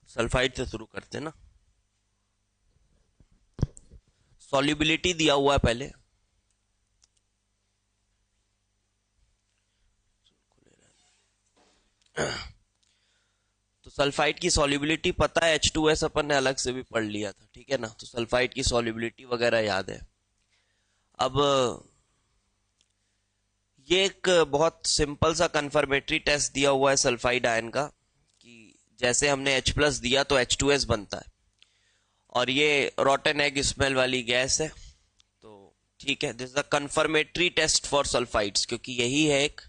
Sulphide से शुरू करते हैं ना। सॉल्युबिलिटी दिया हुआ है पहले, तो सल्फाइड की सॉल्युबिलिटी पता है, H2S अपन ने अलग से भी पढ़ लिया था, ठीक है ना। तो सल्फाइड की सॉल्युबिलिटी वगैरह याद है। अब ये एक बहुत सिंपल सा कंफर्मेटरी टेस्ट दिया हुआ है सल्फाइड आयन का, कि जैसे हमने H+ दिया तो H2S बनता है, और ये रॉटन एग स्मेल वाली गैस है। तो ठीक है, this is a confirmatory test for sulphides, क्योंकि यही है एक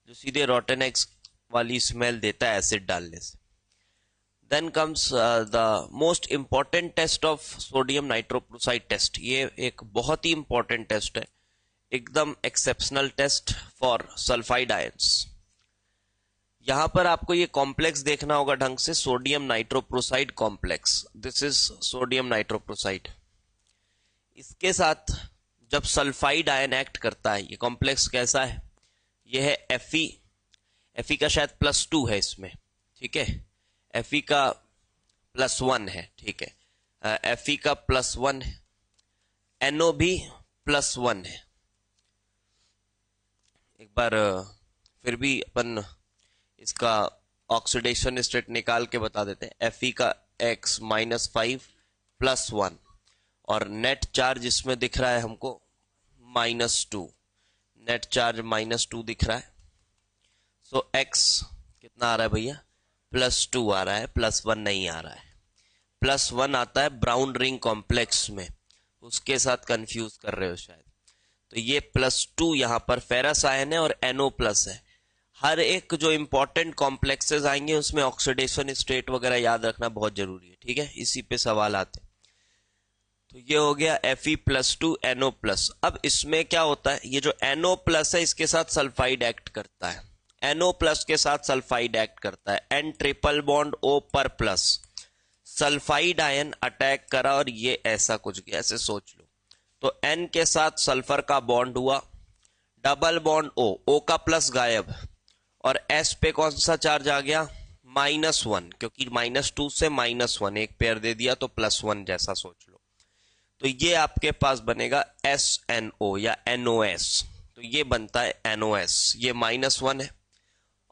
जो सीधे रॉटन एग वाली स्मेल देता है एसिड डालने से। Then comes the most important test of sodium nitrochloride test. ये एक बहुत ही इंपॉर्टेंट टेस्ट है, एकदम exceptional test for sulphide ions. यहां पर आपको ये कॉम्प्लेक्स देखना होगा ढंग से, sodium nitrochloride complex. This is sodium nitrochloride. इसके साथ जब सल्फाइड आयन एक्ट करता है, ये कॉम्प्लेक्स कैसा है, ये है Fe का शायद +2 है इसमें, ठीक है। Fe का +1 है, ठीक है। Fe का +1 है, NO भी +1 है। एक बार फिर भी अपन इसका ऑक्सीडेशन स्टेट निकाल के बता देते हैं। Fe का X -5 +1, और नेट चार्ज इसमें दिख रहा है हमको -2, नेट चार्ज -2 दिख रहा है। सो X कितना आ रहा है भैया, +2 आ रहा है, +1 नहीं आ रहा है। +1 आता है ब्राउन रिंग कॉम्प्लेक्स में, उसके साथ कंफ्यूज कर रहे हो शायद। तो ये +2 यहां पर फेरस आयन है और NO+ है। हर एक जो इंपॉर्टेंट कॉम्प्लेक्सेस आएंगे उसमें ऑक्सीडेशन स्टेट वगैरह याद रखना बहुत जरूरी है, ठीक है, इसी पे सवाल आते हैं। तो ये हो गया Fe+2 NO+। अब इसमें क्या होता है, ये जो NO+ है इसके साथ सल्फाइड एक्ट करता है, NO+ के साथ सल्फाइड एक्ट करता है, N ट्रिपल बॉन्ड O पर प्लस, सल्फाइड आयन अटैक करा और ये ऐसा कुछ गया, ऐसे सोच लो। तो N के साथ सल्फर का बॉन्ड हुआ, डबल बॉन्ड O का प्लस गायब, और S पे कौन सा चार्ज आ गया, -1, क्योंकि -2 से -1 एक पेयर दे दिया तो +1 जैसा सोच लो। तो ये आपके पास बनेगा SNO या NOS। तो ये बनता है NOS, ये -1 है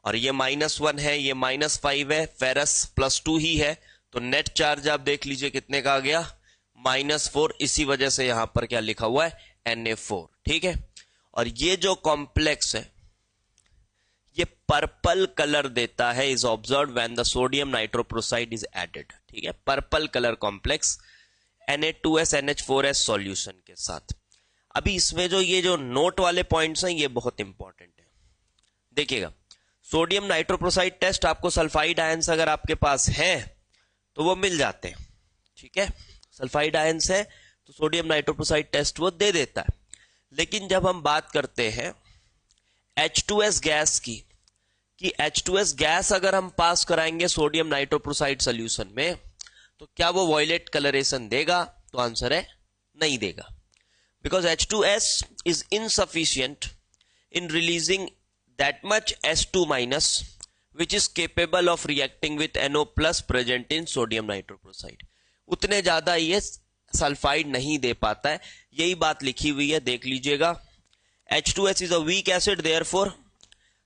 और ये -1 है, ये -5 है, फेरस +2 ही है, तो नेट चार्ज आप देख लीजिए कितने का आ गया, -4। इसी वजह से यहां पर क्या लिखा हुआ है, Na4, ठीक है। और ये जो कॉम्प्लेक्स है ये पर्पल कलर देता है, is observe when the sodium nitrochloride is added, ठीक है, purple colour complex Na2S NH4S solution के साथ। अभी इसमें जो ये जो नोट वाले पॉइंट्स हैं ये बहुत इंपॉर्टेंट है, देखिएगा। सोडियम नाइट्रोक्लोराइड टेस्ट आपको सल्फाइड आयंस अगर आपके पास है तो वो मिल जाते हैं, ठीक है, सल्फाइड आयंस है तो सोडियम नाइट्रोक्लोराइड टेस्ट वो दे देता है। लेकिन जब हम बात करते हैं H2S गैस की, कि H2S गैस अगर हम पास कराएंगे सोडियम नाइट्रोक्लोराइड सॉल्यूशन में तो क्या वो वॉयलेट कलरेशन देगा, तो आंसर है नहीं देगा, because H2S is insufficient in releasing that much S2- which is capable of reacting with NO+ present in sodium nitrochloride. उतने ज्यादा ये सल्फाइड नहीं दे पाता है, यही बात लिखी हुई है, देख लीजिएगा। H2S is a weak acid, therefore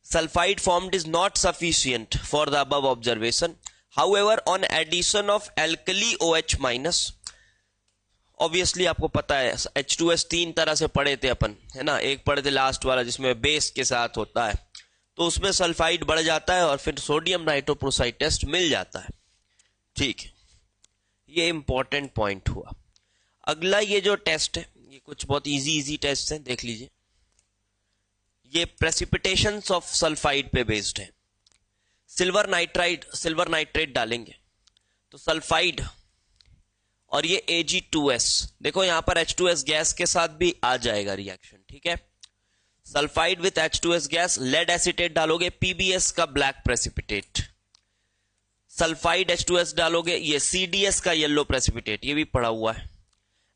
sulfide formed is not sufficient for the above observation. However, on addition of alkali OH-, obviously आपको पता है H2S 3 तरह से पढ़े थे अपन, है ना, एक पढ़े थे लास्ट वाला जिसमें बेस के साथ होता है, तो उसमें सल्फाइड बढ़ जाता है और फिर सोडियम नाइट्रोक्लोराइड टेस्ट मिल जाता है, ठीक है। ये इंपॉर्टेंट पॉइंट हुआ। अगला ये जो टेस्ट है ये कुछ बहुत इजी टेस्ट है, देख लीजिए। ये प्रेसिपिटेशंस ऑफ सल्फाइड पे बेस्ड है। सिल्वर नाइट्रेट डालेंगे तो सल्फाइड और ये Ag2S, देखो यहां पर H2S गैस के साथ भी आ जाएगा रिएक्शन, ठीक है। Sulphide with H2S gas, lead acetate डालोगे, PbS का ब्लैक प्रेसिपिटेट, सल्फाइड H2S डालोगे, ये CdS का येलो प्रेसिपिटेट, ये भी पड़ा हुआ है।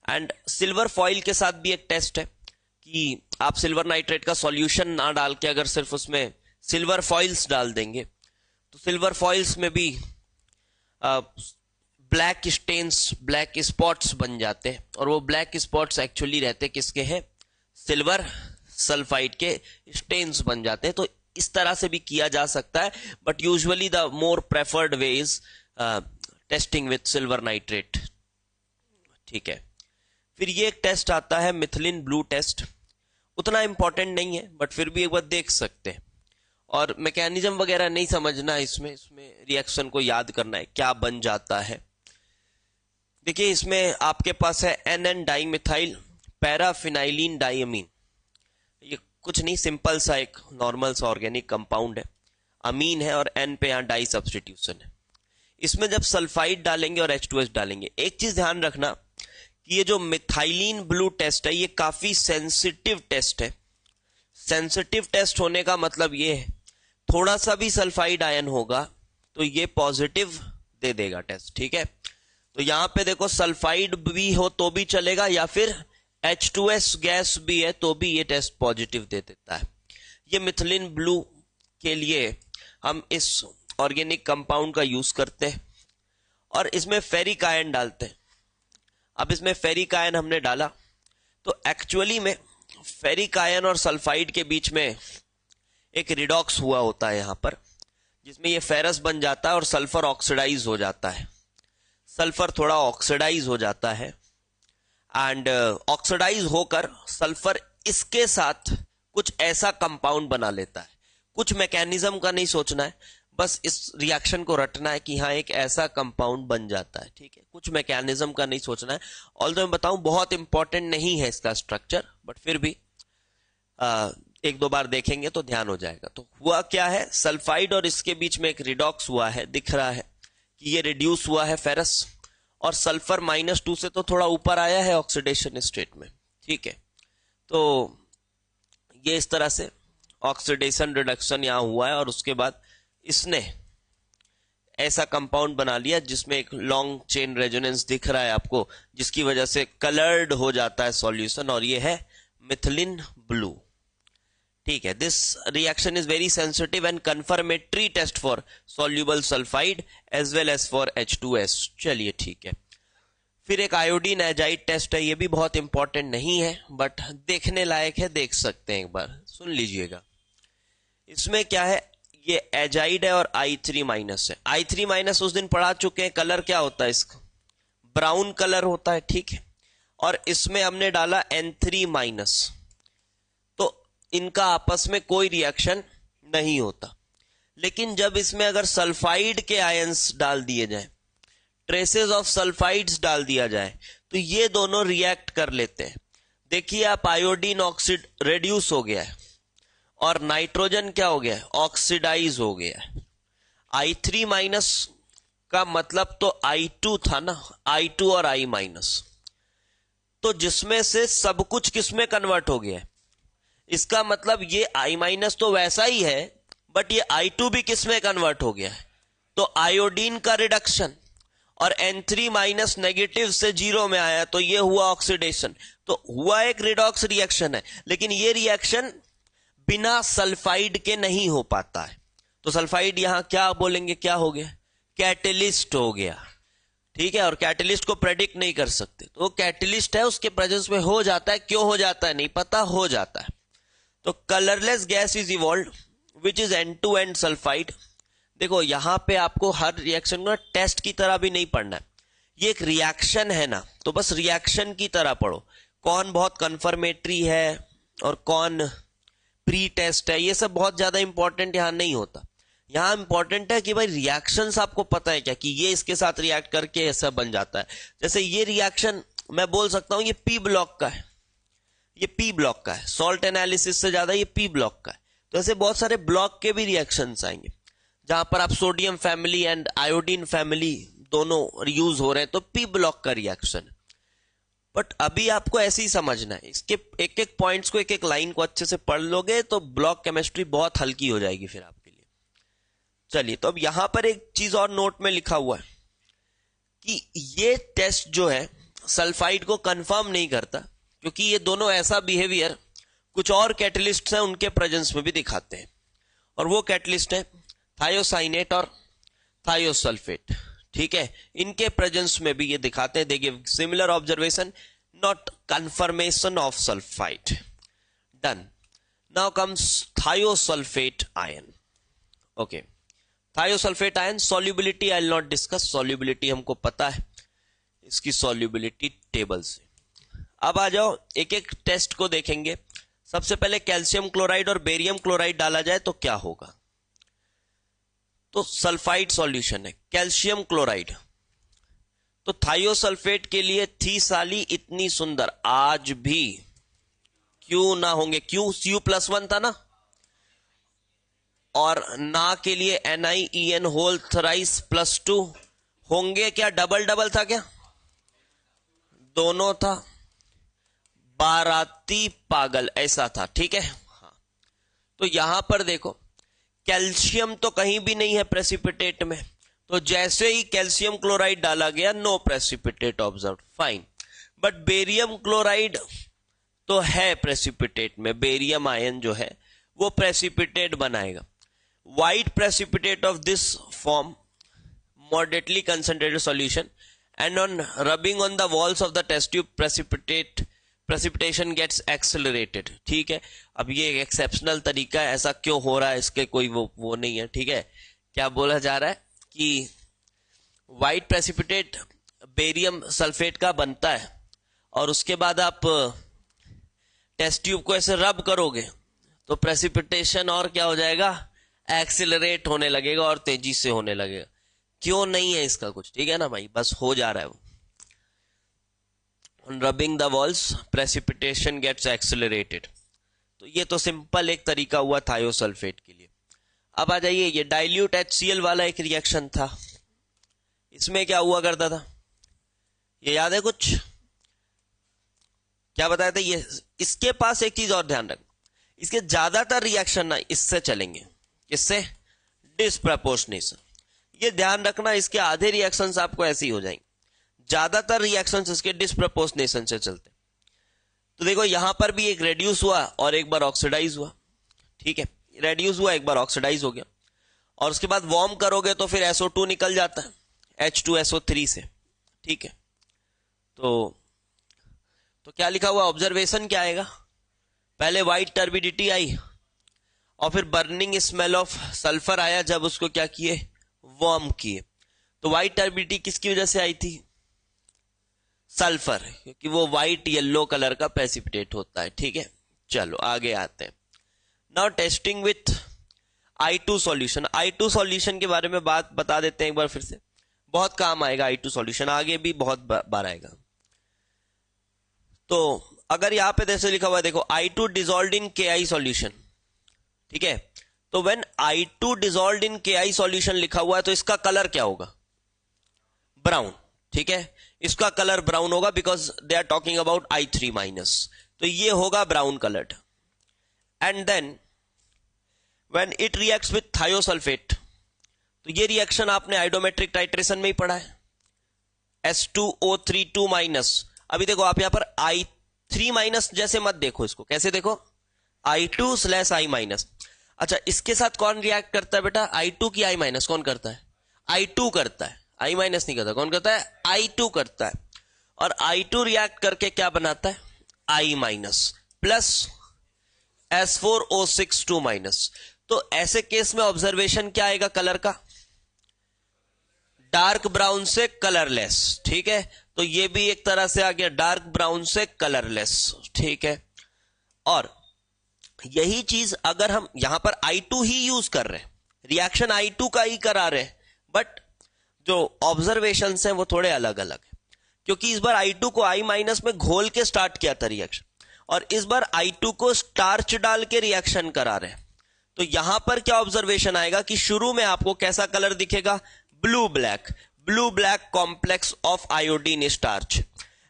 एंड सिल्वर फॉइल के साथ भी एक टेस्ट है कि आप सिल्वर नाइट्रेट का सॉल्यूशन ना डाल के अगर सिर्फ उसमें सिल्वर फॉइल्स डाल देंगे तो सिल्वर फॉइल्स में भी ब्लैक स्टेन्स, ब्लैक स्पॉट्स बन जाते हैं, और वो ब्लैक स्पॉट्स एक्चुअली रहते किसके हैं? सिल्वर सल्फाइड के स्टेन्स बन जाते हैं। तो इस तरह से भी किया जा सकता है, but usually the more preferred way is testing with silver nitrate. ठीक है, फिर ये एक टेस्ट आता है मिथिलिन ब्लू टेस्ट। उतना इंपॉर्टेंट नहीं है, बट फिर भी एक बार देख सकते हैं, और मैकेनिज्म वगैरह नहीं समझना है इसमें रिएक्शन को याद करना है क्या बन जाता है। देखिए, इसमें आपके पास है NN डाइमिथाइल पैराफिनाइलिन डाइअमीन। ये कुछ नहीं, सिंपल सा एक नॉर्मल सा ऑर्गेनिक कंपाउंड है, अमीन है, और N पे यहाँ डाई सब्स्टिट्यूशन है। इसमें जब सल्फाइड डालेंगे और H2S डालेंगे, एक चीज ध्यान रखना कि ये जो मिथाइलिन ब्लू टेस्ट है, ये काफी सेंसिटिव टेस्ट है। सेंसिटिव टेस्ट होने का मतलब ये है, थोड़ा सा भी सल्फाइड आयन होगा तो ये पॉजिटिव दे देगा टेस्ट। ठीक है, तो यहां पे देखो सल्फाइड भी हो तो भी चलेगा, या फिर H2S गैस भी है तो भी ये टेस्ट पॉजिटिव दे देता है। ये मिथिलिन ब्लू के लिए हम इस ऑर्गेनिक कंपाउंड का यूज करते हैं, और इसमें फेरिक आयन डालते हैं। अब इसमें फेरिक आयन हमने डाला तो एक्चुअली में फेरिक आयन और सल्फाइड के बीच में एक रिडॉक्स हुआ होता है यहां पर, जिसमें ये फेरस बन जाता है और सल्फर ऑक्सीडाइज हो जाता है। सल्फर थोड़ा ऑक्सीडाइज हो जाता है, एंड ऑक्सीडाइज होकर सल्फर इसके साथ कुछ ऐसा कंपाउंड बना लेता है। कुछ मैकेनिज्म का नहीं सोचना है, बस इस रिएक्शन को रटना है कि हाँ एक ऐसा कंपाउंड बन जाता है। ठीक है, कुछ मैकेनिज्म का नहीं सोचना है। ऑल्दो मैं बताऊं बहुत इंपॉर्टेंट नहीं है इसका स्ट्रक्चर, बट फिर भी एक दो बार देखेंगे तो ध्यान हो जाएगा। तो हुआ क्या है, सल्फाइड और इसके बीच में एक रिडॉक्स हुआ है, दिख रहा है कि ये रिड्यूस हुआ है फेरस, और सल्फर -2 से तो थोड़ा ऊपर आया है ऑक्सीडेशन स्टेट में। ठीक है, तो ये इस तरह से ऑक्सीडेशन रिडक्शन यहां हुआ है, और उसके बाद इसने ऐसा कंपाउंड बना लिया जिसमें एक लॉन्ग चेन रेजोनेंस दिख रहा है आपको, जिसकी वजह से कलर्ड हो जाता है सॉल्यूशन, और ये है मिथिलिन ब्लू। ठीक है, this reaction is very sensitive and confirmatory test for soluble sulphide as well as for H2S। चलिए ठीक है, फिर एक आयोडीन एजाइड टेस्ट है। ये भी बहुत इंपॉर्टेंट नहीं है, बट देखने लायक है, देख सकते हैं, एक बार सुन लीजिएगा। इसमें क्या है, ये एजाइड है और I3- है। I3- उस दिन पढ़ा चुके हैं। कलर क्या होता है इसका? ब्राउन कलर होता है। ठीक है, और इसमें हमने डाला N3-, तो इनका आपस में कोई रिएक्शन नहीं होता। लेकिन जब इसमें अगर सल्फाइड के आयंस डाल दिए जाए, ट्रेसेस ऑफ सल्फाइड्स डाल दिया जाए, तो ये दोनों रिएक्ट कर लेते हैं। देखिए आप, आयोडीन ऑक्सीड रेड्यूस हो गया है, और नाइट्रोजन क्या हो गया है? ऑक्सीडाइज हो गया है। I3- का मतलब तो I2 था ना, I2 और I-, तो जिसमें से सब कुछ किसमें कन्वर्ट हो गया है? इसका मतलब ये I- तो वैसा ही है, बट ये I2 भी किसमें कन्वर्ट हो गया है? तो आयोडीन का रिडक्शन, और N3- नेगेटिव से 0 में आया, तो ये हुआ ऑक्सीडेशन। तो हुआ एक रिडॉक्स रिएक्शन है, लेकिन ये रिएक्शन बिना सल्फाइड के नहीं हो पाता है। तो सल्फाइड यहां क्या बोलेंगे, क्या हो गया? कैटलिस्ट हो गया। ठीक है, और कैटलिस्ट को प्रेडिक्ट नहीं कर सकते, तो वो कैटलिस्ट है, उसके प्रेजेंस में हो जाता है। क्यों हो जाता है नहीं पता, हो जाता है। तो colourless gas is evolved which is N2N sulphide. देखो यहां पे आपको हर रिएक्शन को टेस्ट की तरह भी नहीं पढ़ना है, ये एक रिएक्शन है ना, तो बस रिएक्शन की तरह पढ़ो। कौन बहुत कंफर्मेटरी है और कौन प्री टेस्ट है, ये सब बहुत ज्यादा इंपॉर्टेंट यहां नहीं होता। यहां इंपॉर्टेंट है कि भाई रिएक्शंस आपको पता है क्या, कि ये इसके साथ रिएक्ट करके ऐसा बन जाता है। जैसे ये रिएक्शन मैं बोल सकता हूं ये P ब्लॉक का है, ये P ब्लॉक का है, सॉल्ट एनालिसिस से ज्यादा ये P ब्लॉक का है। तो ऐसे बहुत सारे ब्लॉक के भी रिएक्शंस आएंगे, जहां पर आप sodium family and iodine family दोनों यूज हो रहे हैं, तो P ब्लॉक का रिएक्शन। बट अभी आपको ऐसे ही समझना है, इसके एक एक पॉइंट्स को, एक एक लाइन को अच्छे से पढ़ लोगे तो ब्लॉक केमिस्ट्री बहुत हल्की हो जाएगी फिर आपके लिए। चलिए, तो अब यहां पर एक चीज और नोट में लिखा हुआ है कि ये टेस्ट जो है सल्फाइड को कंफर्म नहीं करता, क्योंकि ये दोनों ऐसा बिहेवियर कुछ और कैटलिस्ट हैं उनके प्रेजेंस में भी दिखाते हैं, और वो कैटलिस्ट है थायोसाइनेट और थायोसल्फेट। ठीक है, इनके प्रेजेंस में भी ये दिखाते हैं, देखिए similar observation, not confirmation of sulphide. Done. Now comes thiosulphate ion. Okay, thiosulphate ion solubility I will not discuss, solubility हमको पता है इसकी सॉल्युबिलिटी टेबल से। अब आ जाओ एक एक टेस्ट को देखेंगे। सबसे पहले कैल्शियम क्लोराइड और बेरियम क्लोराइड डाला जाए तो क्या होगा। तो सल्फाइड सॉल्यूशन है कैल्शियम क्लोराइड, तो थायोसल्फेट के लिए थी साली इतनी सुंदर, आज भी क्यों ना होंगे, क्यों Cu+1 था ना, और ना के लिए NiEN होल थराइस +2 होंगे क्या, डबल डबल था क्या, दोनों था, बाराती पागल ऐसा था, ठीक है। हाँ, तो यहां पर देखो कैल्शियम तो कहीं भी नहीं है प्रेसिपिटेट में, तो जैसे ही कैल्शियम क्लोराइड डाला गया no precipitate observe, fine. But barium chloride तो है प्रेसिपिटेट में, बेरियम आयन जो है वो प्रेसिपिटेट बनाएगा। White precipitate of this form moderately concentrated solution and on rubbing on the walls of the test tube precipitation gets accelerated, ठीक है। अब ये एक एक्सेप्शनल तरीका है, ऐसा क्यों हो रहा है इसके कोई वो नहीं है, ठीक है। क्या बोला जा रहा है कि वाइट प्रेसिपिटेट बेरियम सल्फेट का बनता है और उसके बाद आप टेस्ट ट्यूब को ऐसे रब करोगे तो प्रेसिपिटेशन और क्या हो जाएगा, एक्सिलरेट होने लगेगा और तेजी से होने लगेगा। क्यों नहीं है इसका कुछ, ठीक है ना भाई, बस हो जा रहा है वो। On rubbing the walls precipitation gets accelerated, तो ये तो सिंपल एक तरीका हुआ थायोसल्फेट के लिए। अब आ जाइए, ये डाइल्यूट HCl वाला एक रिएक्शन था, इसमें क्या हुआ करता था, ये याद है कुछ, क्या बताया था ये। इसके पास एक चीज और ध्यान रख, इसके ज्यादातर रिएक्शन ना इससे चलेंगे, इससे डिस्प्रपोर्शनेशन, ये ध्यान रखना, इसके आधे रिएक्शंस आपको ऐसे ही हो जाएंगे, ज्यादातर रिएक्शंस इसके डिस्प्रपोर्शनेशन से चलते। तो देखो यहां पर भी एक रेड्यूस हुआ और एक बार ऑक्सीडाइज हुआ, ठीक है, रेड्यूस हुआ एक बार ऑक्सीडाइज हो गया, और उसके बाद वार्म करोगे तो फिर SO2 निकल जाता है H2SO3 से, ठीक है। तो क्या लिखा हुआ, ऑब्जर्वेशन क्या आएगा, पहले व्हाइट टर्बिडिटी आई और फिर बर्निंग स्मेल ऑफ सल्फर आया जब उसको क्या किए, वार्म किए। तो व्हाइट टर्बिडिटी किसकी वजह से आई थी, सल्फर, क्योंकि वो व्हाइट येलो कलर का प्रेसिपिटेट होता है, ठीक है। चलो आगे आते हैं। Now testing with I2 solution. I2 solution के बारे में बात बता देते हैं एक बार फिर से, बहुत काम आएगा I2 सॉल्यूशन, आगे भी बहुत बार आएगा। तो अगर यहां पे जैसे लिखा हुआ है देखो, I2 डिसॉल्व्ड इन KI सॉल्यूशन, ठीक है। तो when I2 dissolved in KI solution लिखा हुआ है तो इसका कलर क्या होगा, ब्राउन, ठीक है, इसका कलर ब्राउन होगा, because they are talking about I3 minus, तो ये होगा brown coloured. And then when it reacts with thiosulphate, तो ये रिएक्शन आपने आइडोमेट्रिक टाइट्रेशन में ही पढ़ा है, S2O32 माइनस। अभी देखो आप यहां पर I3 माइनस जैसे मत देखो इसको, कैसे देखो, I2/I माइनस। अच्छा, इसके साथ कौन रिएक्ट करता है बेटा, I2 की I माइनस कौन करता है, I2 करता है, I माइनस नहीं करता, कौन करता है, I2 करता है। और I2 रिएक्ट करके क्या बनाता है, I minus plus S4O62 minus. तो ऐसे केस में ऑब्जर्वेशन क्या आएगा कलर का, डार्क ब्राउन से कलरलेस, ठीक है। तो ये भी एक तरह से आ गया डार्क ब्राउन से कलरलेस, ठीक है। और यही चीज अगर हम यहां पर I2 ही यूज कर रहे हैं, रिएक्शन I2 का ही करा रहे हैं, बट जो ऑब्जर्वेशंस हैं वो थोड़े अलग अलग है, क्योंकि इस बार I2 को I माइनस में घोल के स्टार्ट किया था रिएक्शन, और इस बार I2 को स्टार्च डाल के रिएक्शन करा रहे हैं। तो यहां पर क्या ऑब्जर्वेशन आएगा कि शुरू में आपको कैसा कलर दिखेगा, blue black complex of iodine starch,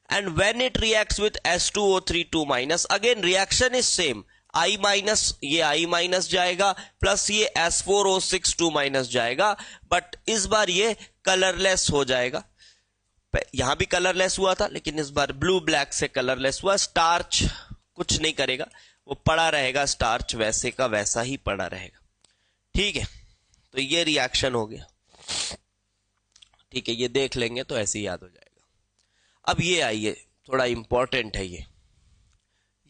and when it reacts with S2O32 minus, again reaction is same, I minus, ये I माइनस जाएगा प्लस ये S4O62 माइनस जाएगा, बट इस बार ये कलरलेस हो जाएगा। यहां भी कलरलेस हुआ था लेकिन इस बार ब्लू ब्लैक से कलरलेस हुआ। स्टार्च कुछ नहीं करेगा, वो पड़ा रहेगा, स्टार्च वैसे का वैसा ही पड़ा रहेगा, ठीक है। तो ये रिएक्शन हो गया। ठीक है, ये देख लेंगे तो ऐसे ही याद हो जाएगा। अब ये आइए, थोड़ा इंपॉर्टेंट है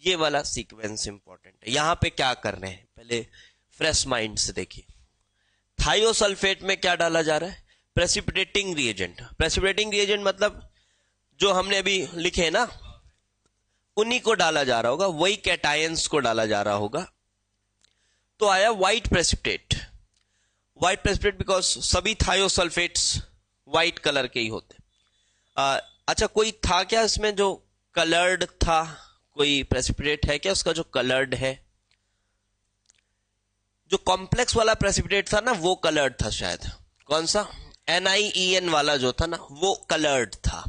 ये वाला सीक्वेंस इंपॉर्टेंट है। यहां पे क्या कर रहे हैं, पहले फ्रेश माइंड से देखिए। थायोसल्फेट में क्या डाला जा रहा है, प्रेसिपिटेटिंग रिएजेंट। प्रेसिपिटेटिंग रिएजेंट मतलब जो हमने अभी लिखे हैं ना, उन्हीं को डाला जा रहा होगा, वही कैटायंस को डाला जा रहा होगा। तो आया white precipitate. White precipitate because सभी थायोसल्फेट्स व्हाइट कलर के ही होते। अच्छा, कोई था क्या इसमें जो कलर्ड था? कोई प्रेसिपिटेट है क्या उसका जो कलर्ड है? जो कॉम्प्लेक्स वाला प्रेसिपिटेट था ना, वो कलर्ड था शायद। कौन सा? NiEN वाला जो था ना, वो कलर्ड था।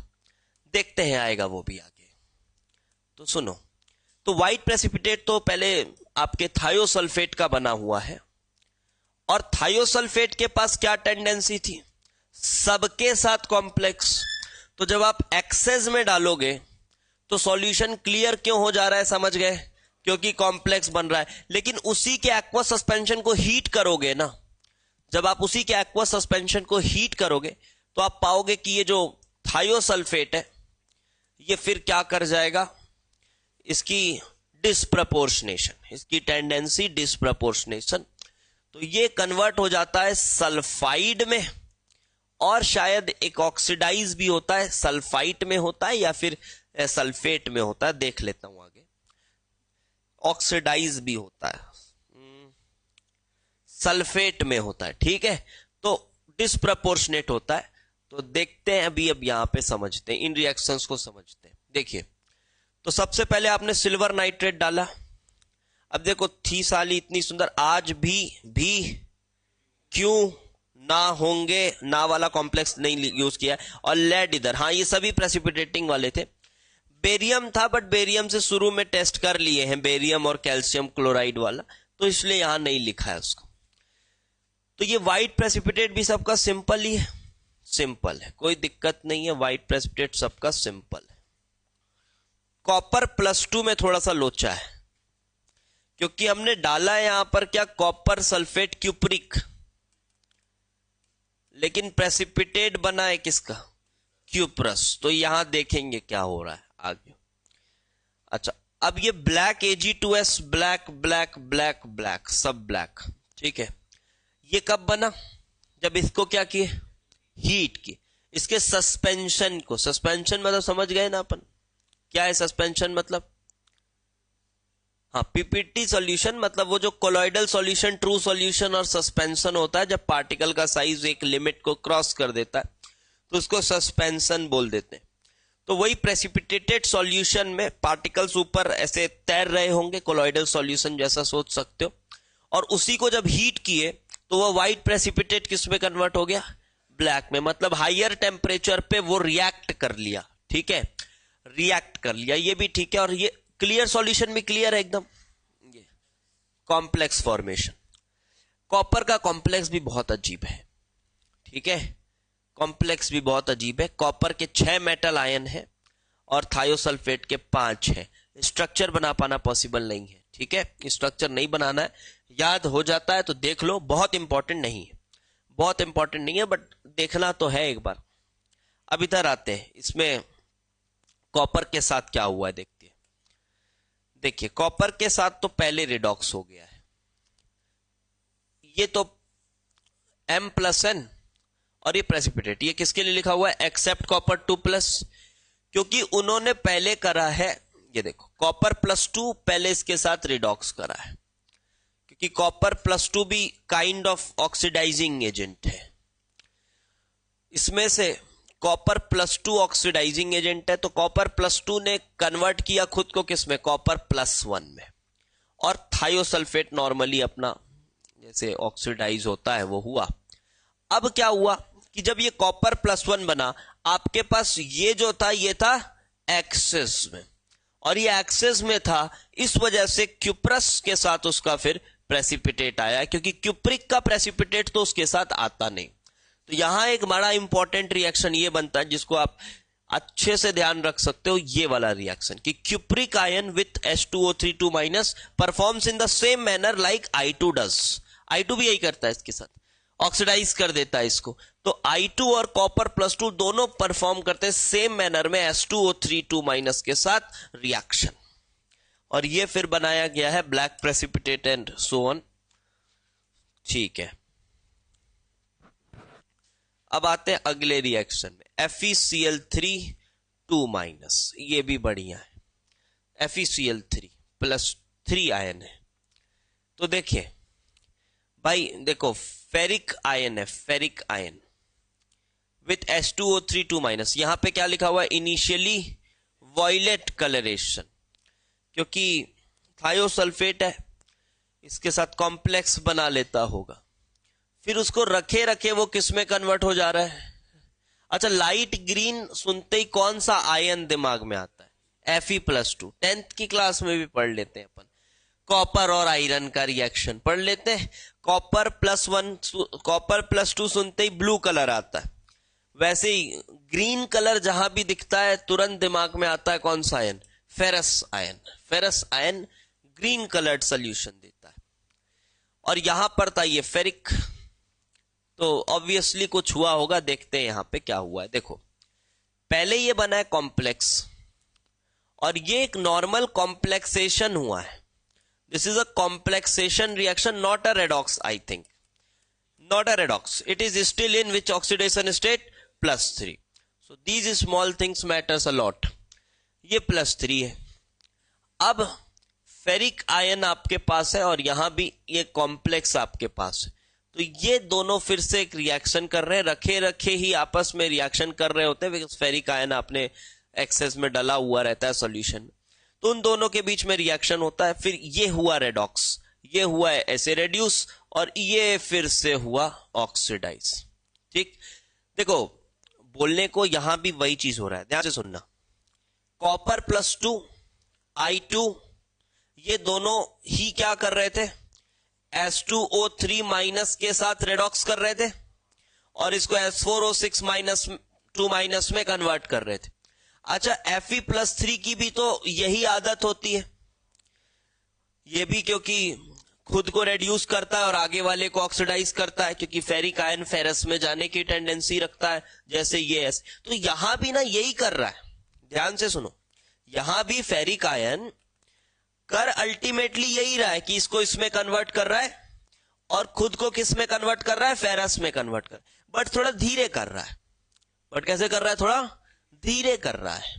देखते हैं आएगा वो भी आगे। तो सुनो, तो व्हाइट प्रेसिपिटेट तो पहले आपके थायोसल्फेट का बना हुआ है, और थायोसल्फेट के पास क्या टेंडेंसी थी, सबके साथ कॉम्प्लेक्स। तो जब आप एक्सेस में डालोगे तो सॉल्यूशन क्लियर क्यों हो जा रहा है, समझ गए? क्योंकि कॉम्प्लेक्स बन रहा है। लेकिन उसी के एक्वस सस्पेंशन को हीट करोगे ना, जब आप उसी के एक्वस सस्पेंशन को हीट करोगे तो आप पाओगे कि ये जो थायोसल्फेट है ये फिर क्या कर जाएगा, इसकी डिस्प्रपोर्शनेशन, इसकी टेंडेंसी डिस्प्रपोर्शनेशन, तो ये कन्वर्ट हो जाता है सल्फाइड में, और शायद एक ऑक्सीडाइज भी होता है, सल्फाइट में होता है या फिर सल्फेट में होता है, देख लेता हूं आगे। ऑक्सीडाइज भी होता है, सल्फेट में होता है, ठीक है। तो डिस्प्रपोर्शनेट होता है। तो देखते हैं अभी, अब यहां पे समझते हैं, इन रिएक्शंस को समझते हैं। देखिए, तो सबसे पहले आपने सिल्वर नाइट्रेट डाला। अब देखो, थी साली इतनी सुंदर, आज भी क्यों ना होंगे, ना वाला कॉम्प्लेक्स नहीं यूज किया। और लेड इधर, हाँ ये सभी प्रेसिपिटेटिंग वाले थे। बेरियम था, बट बेरियम से शुरू में टेस्ट कर लिए हैं, बेरियम और कैल्शियम क्लोराइड वाला, तो इसलिए यहां नहीं लिखा है उसको। तो ये व्हाइट प्रेसिपिटेट भी सबका सिंपल ही है, सिंपल है, कोई दिक्कत नहीं है, व्हाइट प्रेसिपिटेट सबका सिंपल है। कॉपर +2 में थोड़ा सा लोचा है, क्योंकि हमने डाला है यहां पर क्या, कॉपर सल्फेट क्यूप्रिक, लेकिन प्रेसिपिटेट बना है किसका, क्यूप्रस। तो यहां देखेंगे क्या हो रहा है आगे। अच्छा, अब ये black Ag2S, black black black black, सब ब्लैक, ठीक है। ये कब बना, जब इसको क्या किए, हीट की, इसके सस्पेंशन को। सस्पेंशन मतलब समझ गए ना अपन, क्या है सस्पेंशन मतलब? हाँ, पीपीटी सॉल्यूशन मतलब वो जो कोलॉइडल सॉल्यूशन, ट्रू सॉल्यूशन और सस्पेंशन होता है, जब पार्टिकल का साइज एक लिमिट को क्रॉस कर देता है तो उसको सस्पेंशन बोल देते हैं। तो वही प्रेसिपिटेटेड सॉल्यूशन में पार्टिकल्स ऊपर ऐसे तैर रहे होंगे, कोलॉइडल सॉल्यूशन जैसा सोच सकते हो, और उसी को जब हीट किए तो वो व्हाइट प्रेसिपिटेट किस में कन्वर्ट हो गया, ब्लैक में। मतलब हायर टेम्परेचर पे वो रिएक्ट कर लिया, ठीक है, रिएक्ट कर लिया, ये भी ठीक है। और ये क्लियर सॉल्यूशन भी क्लियर है एकदम। ये कॉम्प्लेक्स फॉर्मेशन, कॉपर का कॉम्प्लेक्स भी बहुत अजीब है, ठीक है, कॉम्प्लेक्स भी बहुत अजीब है। कॉपर के 6 मेटल आयन है और थायोसल्फेट के 5 है। स्ट्रक्चर बना पाना पॉसिबल नहीं है, ठीक है, स्ट्रक्चर नहीं बनाना है, याद हो जाता है तो देख लो, बहुत इंपॉर्टेंट नहीं है, बहुत इंपॉर्टेंट नहीं है, बट देखना तो है एक बार। अब इधर आते हैं, इसमें कॉपर के साथ क्या हुआ है देखते हैं। देखिए, कॉपर के साथ तो पहले रिडॉक्स हो गया है, ये तो M+N, और ये प्रेसिपिटेट, ये किसके लिए लिखा हुआ है, एक्सेप्ट कॉपर 2+, क्योंकि उन्होंने पहले करा है, ये देखो कॉपर +2 पहले इसके साथ रिडॉक्स करा है, क्योंकि कॉपर +2 भी काइंड ऑफ ऑक्सीडाइजिंग एजेंट है। इसमें से कॉपर +2 ऑक्सीडाइजिंग एजेंट है, तो कॉपर +2 ने कन्वर्ट किया खुद को किसमें, कॉपर +1 में, और थायोसल्फेट नॉर्मली अपना जैसे ऑक्सीडाइज होता है वो हुआ। अब क्या हुआ कि जब ये कॉपर +1 बना, आपके पास ये जो था ये था एक्सेस में, और ये एक्सेस में था, इस वजह से क्यूप्रस के साथ उसका फिर प्रेसिपिटेट आया, क्योंकि क्यूप्रिक का प्रेसिपिटेट तो उसके साथ आता नहीं। तो यहां एक बड़ा इंपॉर्टेंट रिएक्शन ये बनता है, जिसको आप अच्छे से ध्यान रख सकते हो, ये वाला रिएक्शन कि cupric ion with H2O3 2- performs in the same manner like I2 does. I2 भी यही करता है इसके साथ, ऑक्सीडाइज कर देता है इसको। तो I2 और कॉपर +2 दोनों परफॉर्म करते हैं सेम मैनर में S2O3 के साथ रिएक्शन, और ये फिर बनाया गया है black precipitate and so on. ठीक है, अब आते हैं अगले रिएक्शन में, FeCl3 ये भी बढ़िया है। FeCl3 +3 आयन है। तो देखिए भाई, देखो फेरिक आयन है, फेरिक आयन विथ H2O3 यहां पे क्या लिखा हुआ है, इनिशियली वॉयलेट कलरेशन, क्योंकि थायोसल्फेट है, इसके साथ कॉम्प्लेक्स बना लेता होगा, फिर उसको रखे रखे वो किस में कन्वर्ट हो जा रहा है। अच्छा, लाइट ग्रीन सुनते ही कौन सा आयन दिमाग में आता है, Fe+2। 10th की क्लास में भी पढ़ लेते हैं अपन, कॉपर और आयरन का रिएक्शन पढ़ लेते हैं। कॉपर +2 सुनते ही ब्लू कलर आता है, वैसे ही ग्रीन कलर जहां भी दिखता है तुरंत दिमाग में आता है कौन सा ion, ferrous ion. Ferrous ion green coloured solution देता है। और यहां पर था ये फेरिक, तो ऑब्वियसली कुछ हुआ होगा, देखते हैं यहां पे क्या हुआ है। देखो पहले ये बना है कॉम्प्लेक्स, और ये एक नॉर्मल कॉम्प्लेक्सेशन हुआ है। This is a complexation reaction, not a redox, I think not a redox. It is still in which oxidation state, +3. So these small things matters a lot. ये +3 है। अब फेरिक आयन आपके पास है और यहां भी ये कॉम्प्लेक्स आपके पास है, तो ये दोनों फिर से एक रिएक्शन कर रहे हैं, रखे रखे ही आपस में रिएक्शन कर रहे होते हैं, बिकॉज फेरिक आयन आपने एक्सेस में डला हुआ रहता है सॉल्यूशन में, तो उन दोनों के बीच में रिएक्शन होता है। फिर ये हुआ रेडॉक्स, ये हुआ है ऐसे रेड्यूस, और ये फिर से हुआ ऑक्सीडाइज। ठीक, देखो बोलने को यहां भी वही चीज हो रहा है, ध्यान से सुनना। कॉपर +2 I2 ये दोनों ही क्या कर रहे थे, S2O3- के साथ रेडॉक्स कर रहे थे, और इसको S4O6- में कन्वर्ट कर रहे थे। अच्छा, Fe+3 की भी तो यही आदत होती है, ये भी क्योंकि खुद को रेड्यूस करता है और आगे वाले को ऑक्सीडाइज करता है, क्योंकि फेरिक आयन फेरस में जाने की टेंडेंसी रखता है, जैसे ये ऐसे। तो यहां भी ना यही कर रहा है, ध्यान से सुनो, यहां भी फेरिक आयन कर अल्टीमेटली यही रहा है कि इसको इसमें कन्वर्ट कर रहा है, और खुद को किस में कन्वर्ट कर रहा है, फेरस में कन्वर्ट कर, बट थोड़ा धीरे कर रहा है। बट कैसे कर रहा है, थोड़ा धीरे कर रहा है।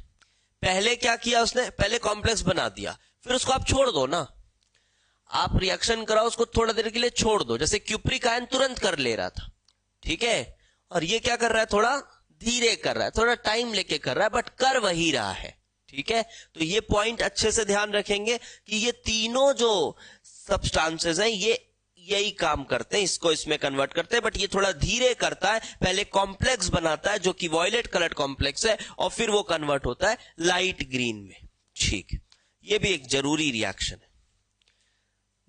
पहले क्या किया उसने, पहले कॉम्प्लेक्स बना दिया, फिर उसको आप छोड़ दो ना, आप रिएक्शन कराओ, उसको थोड़ा देर के लिए छोड़ दो, जैसे क्यूप्रिक आयन तुरंत कर ले रहा था, ठीक है, और ये क्या कर रहा है, थोड़ा धीरे कर रहा है, थोड़ा टाइम लेके कर रहा है, बट कर वही रहा है। ठीक है, तो ये पॉइंट अच्छे से ध्यान रखेंगे कि ये तीनों जो सब्सटेंसेस हैं ये यही काम करते हैं, इसको इसमें कन्वर्ट करते हैं, बट ये थोड़ा धीरे करता है। पहले कॉम्प्लेक्स बनाता है जो कि वॉयलेट कलर्ड कॉम्प्लेक्स है, और फिर वो कन्वर्ट होता है लाइट ग्रीन में। ठीक, ये भी एक जरूरी रिएक्शन है।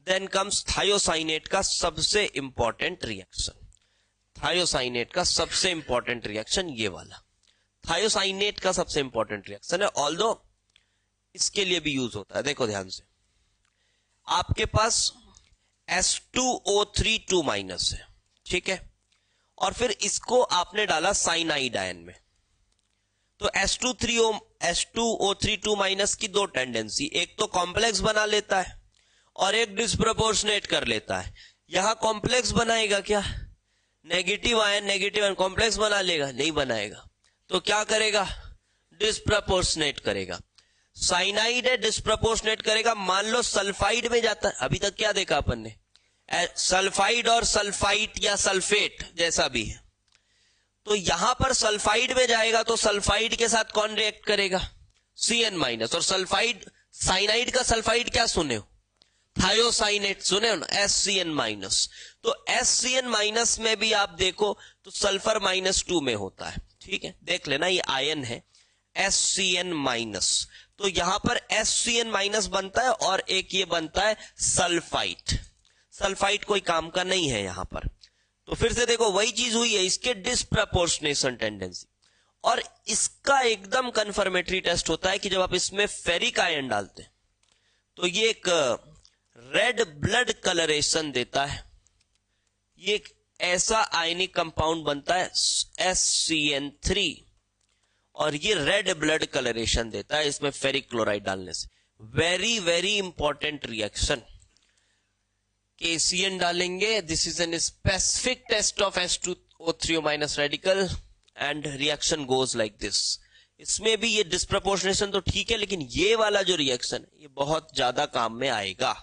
देन कम्स थायोसाइनेट का सबसे इंपॉर्टेंट रिएक्शन। थायोसाइनेट का सबसे इंपॉर्टेंट रिएक्शन ये वाला थायोसाइनेट का सबसे इंपॉर्टेंट रिएक्शन है, ऑल्दो इसके लिए भी यूज होता है। देखो ध्यान से, आपके पास S2O3 है, ठीक है, और फिर इसको आपने डाला साइनाइड आयन में, तो S2O3 की दो टेंडेंसी, एक तो कॉम्प्लेक्स बना लेता है और एक डिस्प्रोपोर्शनेट कर लेता है। यहां कॉम्प्लेक्स बनाएगा क्या, नेगेटिव आयन कॉम्प्लेक्स बना लेगा, नहीं बनाएगा, तो क्या करेगा, डिस्प्रोपोर्शनेट करेगा। साइनाइड है, डिस्प्रोपोर्शनेट करेगा। मान लो सल्फाइड में जाता है, अभी तक क्या देखा अपन ने, सल्फाइड और सल्फाइट या सल्फेट जैसा भी है, तो यहां पर सल्फाइड में जाएगा तो सल्फाइड के साथ कौन रिएक्ट करेगा, Cn-, और सल्फाइड, साइनाइड का सल्फाइड क्या सुने हो, थायोसाइनेट सुने हो ना, SCN-। तो SCN- में भी आप देखो तो सल्फर -2 में होता है, ठीक है, देख लेना, ये आयन है SCN-। तो यहां पर SCN- बनता है और एक ये बनता है सल्फाइट। सल्फाइट कोई काम का नहीं है यहां पर, तो फिर से देखो वही चीज हुई है, इसके डिस्प्रपोर्शनेशन टेंडेंसी। और इसका एकदम कंफर्मेटरी टेस्ट होता है कि जब आप इसमें फेरिक आयन डालते हैं तो ये एक रेड ब्लड कलरेशन देता है, ये ऐसा आयनिक कंपाउंड बनता है SCN3 और ये रेड ब्लड कलरेशन देता है इसमें फेरिक क्लोराइड डालने से। Very very important reaction. KCN डालेंगे, this is an specific test of H2O3 minus radical and reaction goes like this. इसमें भी ये डिस्प्रपोर्शनेशन तो ठीक है, लेकिन ये वाला जो रिएक्शन है ये बहुत ज्यादा काम में आएगा।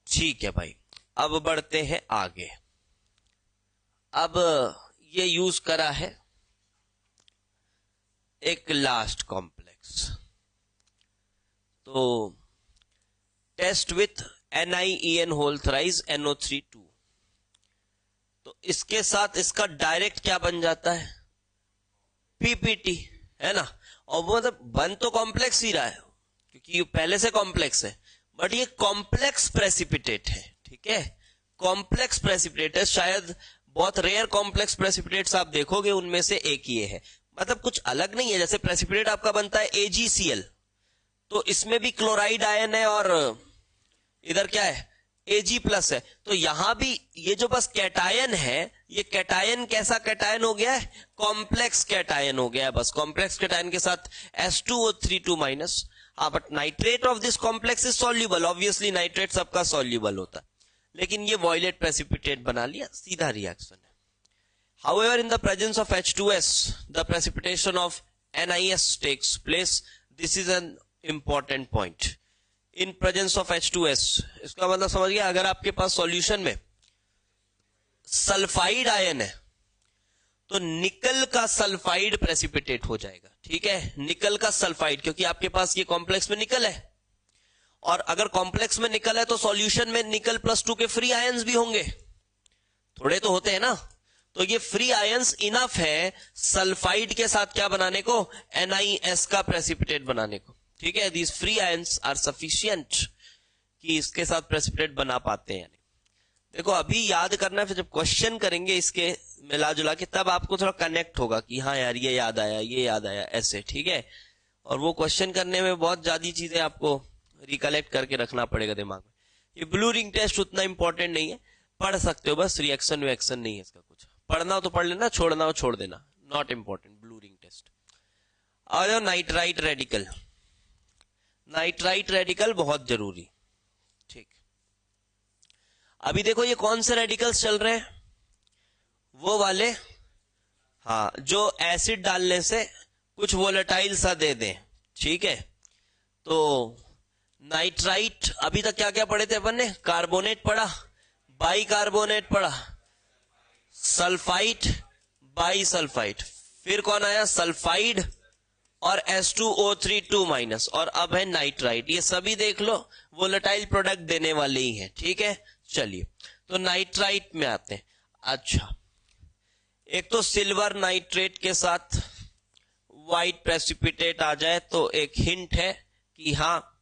ठीक है भाई, अब बढ़ते हैं आगे। अब ये यूज करा है एक लास्ट कॉम्प्लेक्स, तो test with NiEN whole thrice NO3 2। तो इसके साथ इसका डायरेक्ट क्या बन जाता है, PPT, है ना। और वो मतलब बन तो कॉम्प्लेक्स ही रहा है क्योंकि ये पहले से कॉम्प्लेक्स है, बट ये कॉम्प्लेक्स प्रेसिपिटेट है। ठीक है, कॉम्प्लेक्स प्रेसिपिटेट है। शायद बहुत रेयर कॉम्प्लेक्स प्रेसिपिटेट्स आप देखोगे, उनमें से एक ये है। मतलब कुछ अलग नहीं है। जैसे प्रेसिपिटेट आपका बनता है AgCl, तो इसमें भी क्लोराइड आयन है और इधर क्या है, Ag+ है। तो यहां भी ये जो बस कैटायन है, ये कैटायन कैसा कैटायन हो गया है, कॉम्प्लेक्स कैटायन हो गया है। बस कॉम्प्लेक्स कैटायन के साथ H2O3 2-। But nitrate of this complex is soluble. Obviously nitrate सबका सॉल्युबल होता है, लेकिन ये वॉयलेट प्रेसिपिटेट बना लिया, सीधा रिएक्शन है। However, in the presence of H2S, the precipitation of NiS takes place. This is an important point. In presence of H2S, इसका मतलब समझ गया। अगर आपके पास सॉल्यूशन में सल्फाइड आयन है तो निकल का सल्फाइड प्रेसिपिटेट हो जाएगा। ठीक है, निकल का सल्फाइड, क्योंकि आपके पास ये कॉम्प्लेक्स में निकल है, और अगर कॉम्प्लेक्स में निकल है तो सॉल्यूशन में निकल+2 के फ्री आयंस भी होंगे, थोड़े तो होते हैं ना। तो ये फ्री आयंस इनफ है सल्फाइड के साथ क्या बनाने को, NiS का प्रेसिपिटेट बनाने को। ठीक है, these free ions are sufficient कि इसके साथ प्रेसिपिटेट बना पाते हैं। देखो अभी याद करना, फिर जब क्वेश्चन करेंगे इसके मिला जुला के, तब आपको थोड़ा कनेक्ट होगा कि हाँ यार ये याद आया, ये याद आया, ऐसे। ठीक है, और वो क्वेश्चन करने में बहुत ज्यादा चीजें आपको रिकलेक्ट करके रखना पड़ेगा दिमाग में। ये ब्लू रिंग टेस्ट उतना इंपॉर्टेंट नहीं है, पढ़ सकते हो, बस रिएक्शन विएक्शन नहीं है इसका कुछ। पढ़ना हो तो पढ़ लेना, छोड़ना हो छोड़ देना, not important blue ring test. आ जाओ नाइट्राइट रेडिकल। नाइट्राइट रेडिकल बहुत जरूरी। ठीक, अभी देखो ये कौन से रेडिकल्स चल रहे हैं, वो वाले, हाँ, जो एसिड डालने से कुछ वोलेटाइल सा दे दें। ठीक है, तो नाइट्राइट अभी तक क्या क्या पढ़े थे अपन ने, कार्बोनेट पढ़ा, बाइकार्बोनेट पढ़ा, सल्फाइट, बाइसल्फाइट, फिर कौन आया, सल्फाइड और H2O3 2-, और अब है नाइट्राइट। ये सभी देख लो वोलेटाइल प्रोडक्ट देने वाले ही हैं। ठीक है, चलिए तो नाइट्राइट में आते हैं। अच्छा, एक तो सिल्वर नाइट्रेट के साथ व्हाइट प्रेसिपिटेट आ जाए तो एक हिंट है कि हाँ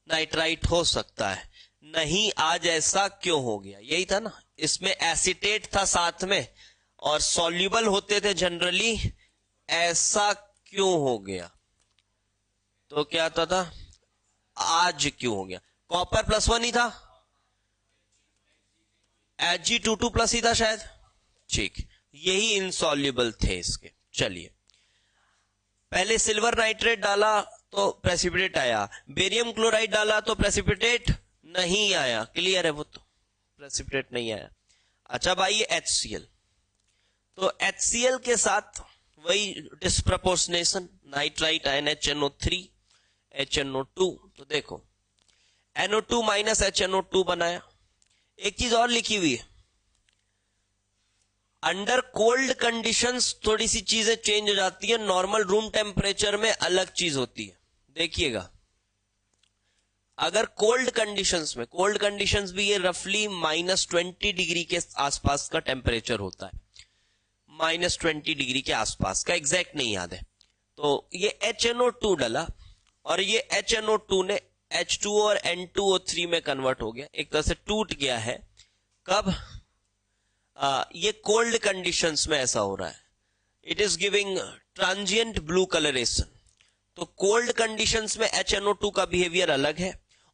नाइट्राइट हो सकता है। नहीं, आज ऐसा क्यों हो गया, यही था ना, इसमें एसिटेट था साथ में और सॉल्युबल होते थे जनरली, ऐसा क्यों हो गया, तो क्या आता था, आज क्यों हो गया, कॉपर +1 ही था, Hg22+ ही था शायद। ठीक, यही इनसॉल्युबल थे इसके। चलिए, पहले सिल्वर नाइट्रेट डाला तो प्रेसिपिटेट आया, बेरियम क्लोराइड डाला तो प्रेसिपिटेट नहीं आया, क्लियर है, वो तो प्रेसिपिटेट नहीं आया। अच्छा भाई, ये HCl, तो HCl के साथ वही disproportionation, nitrite ion HNO3 HNO2, तो देखो NO2 - HNO2 बनाया। एक चीज और लिखी हुई है, अंडर कोल्ड कंडीशंस थोड़ी सी चीजें चेंज हो जाती है, नॉर्मल रूम टेम्परेचर में अलग चीज होती है। देखिएगा, अगर कोल्ड कंडीशंस में, कोल्ड कंडीशंस भी ये रफली -20 डिग्री के आसपास का टेम्परेचर होता है, -20 डिग्री के आसपास का, एग्जैक्ट नहीं याद है। तो ये HNO2 डला और ये HNO2 ने H2O और N2O3 में कन्वर्ट हो गया, एक तरह से टूट गया है। कब, ये कोल्ड कंडीशंस में ऐसा हो रहा है, it is giving transient blue colouration. तो कोल्ड कंडीशंस में HNO2 का बिहेवियर अलग है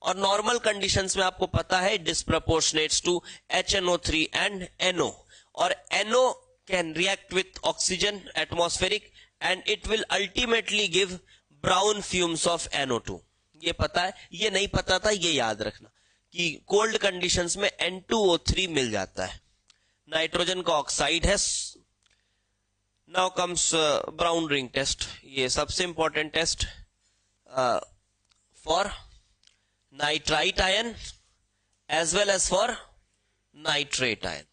और नॉर्मल कंडीशंस में आपको पता है डिस्प्रपोर्शनेट्स टू HNO3 एंड NO, और NO can react with oxygen atmospheric and it will ultimately give brown fumes of NO2। ये पता है, ये नहीं पता था, ये याद रखना कि कोल्ड कंडीशंस में N2O3 मिल जाता है, नाइट्रोजन का ऑक्साइड है। Now comes brown ring test. ये सबसे important test for nitrite ion as well as for nitrate ion.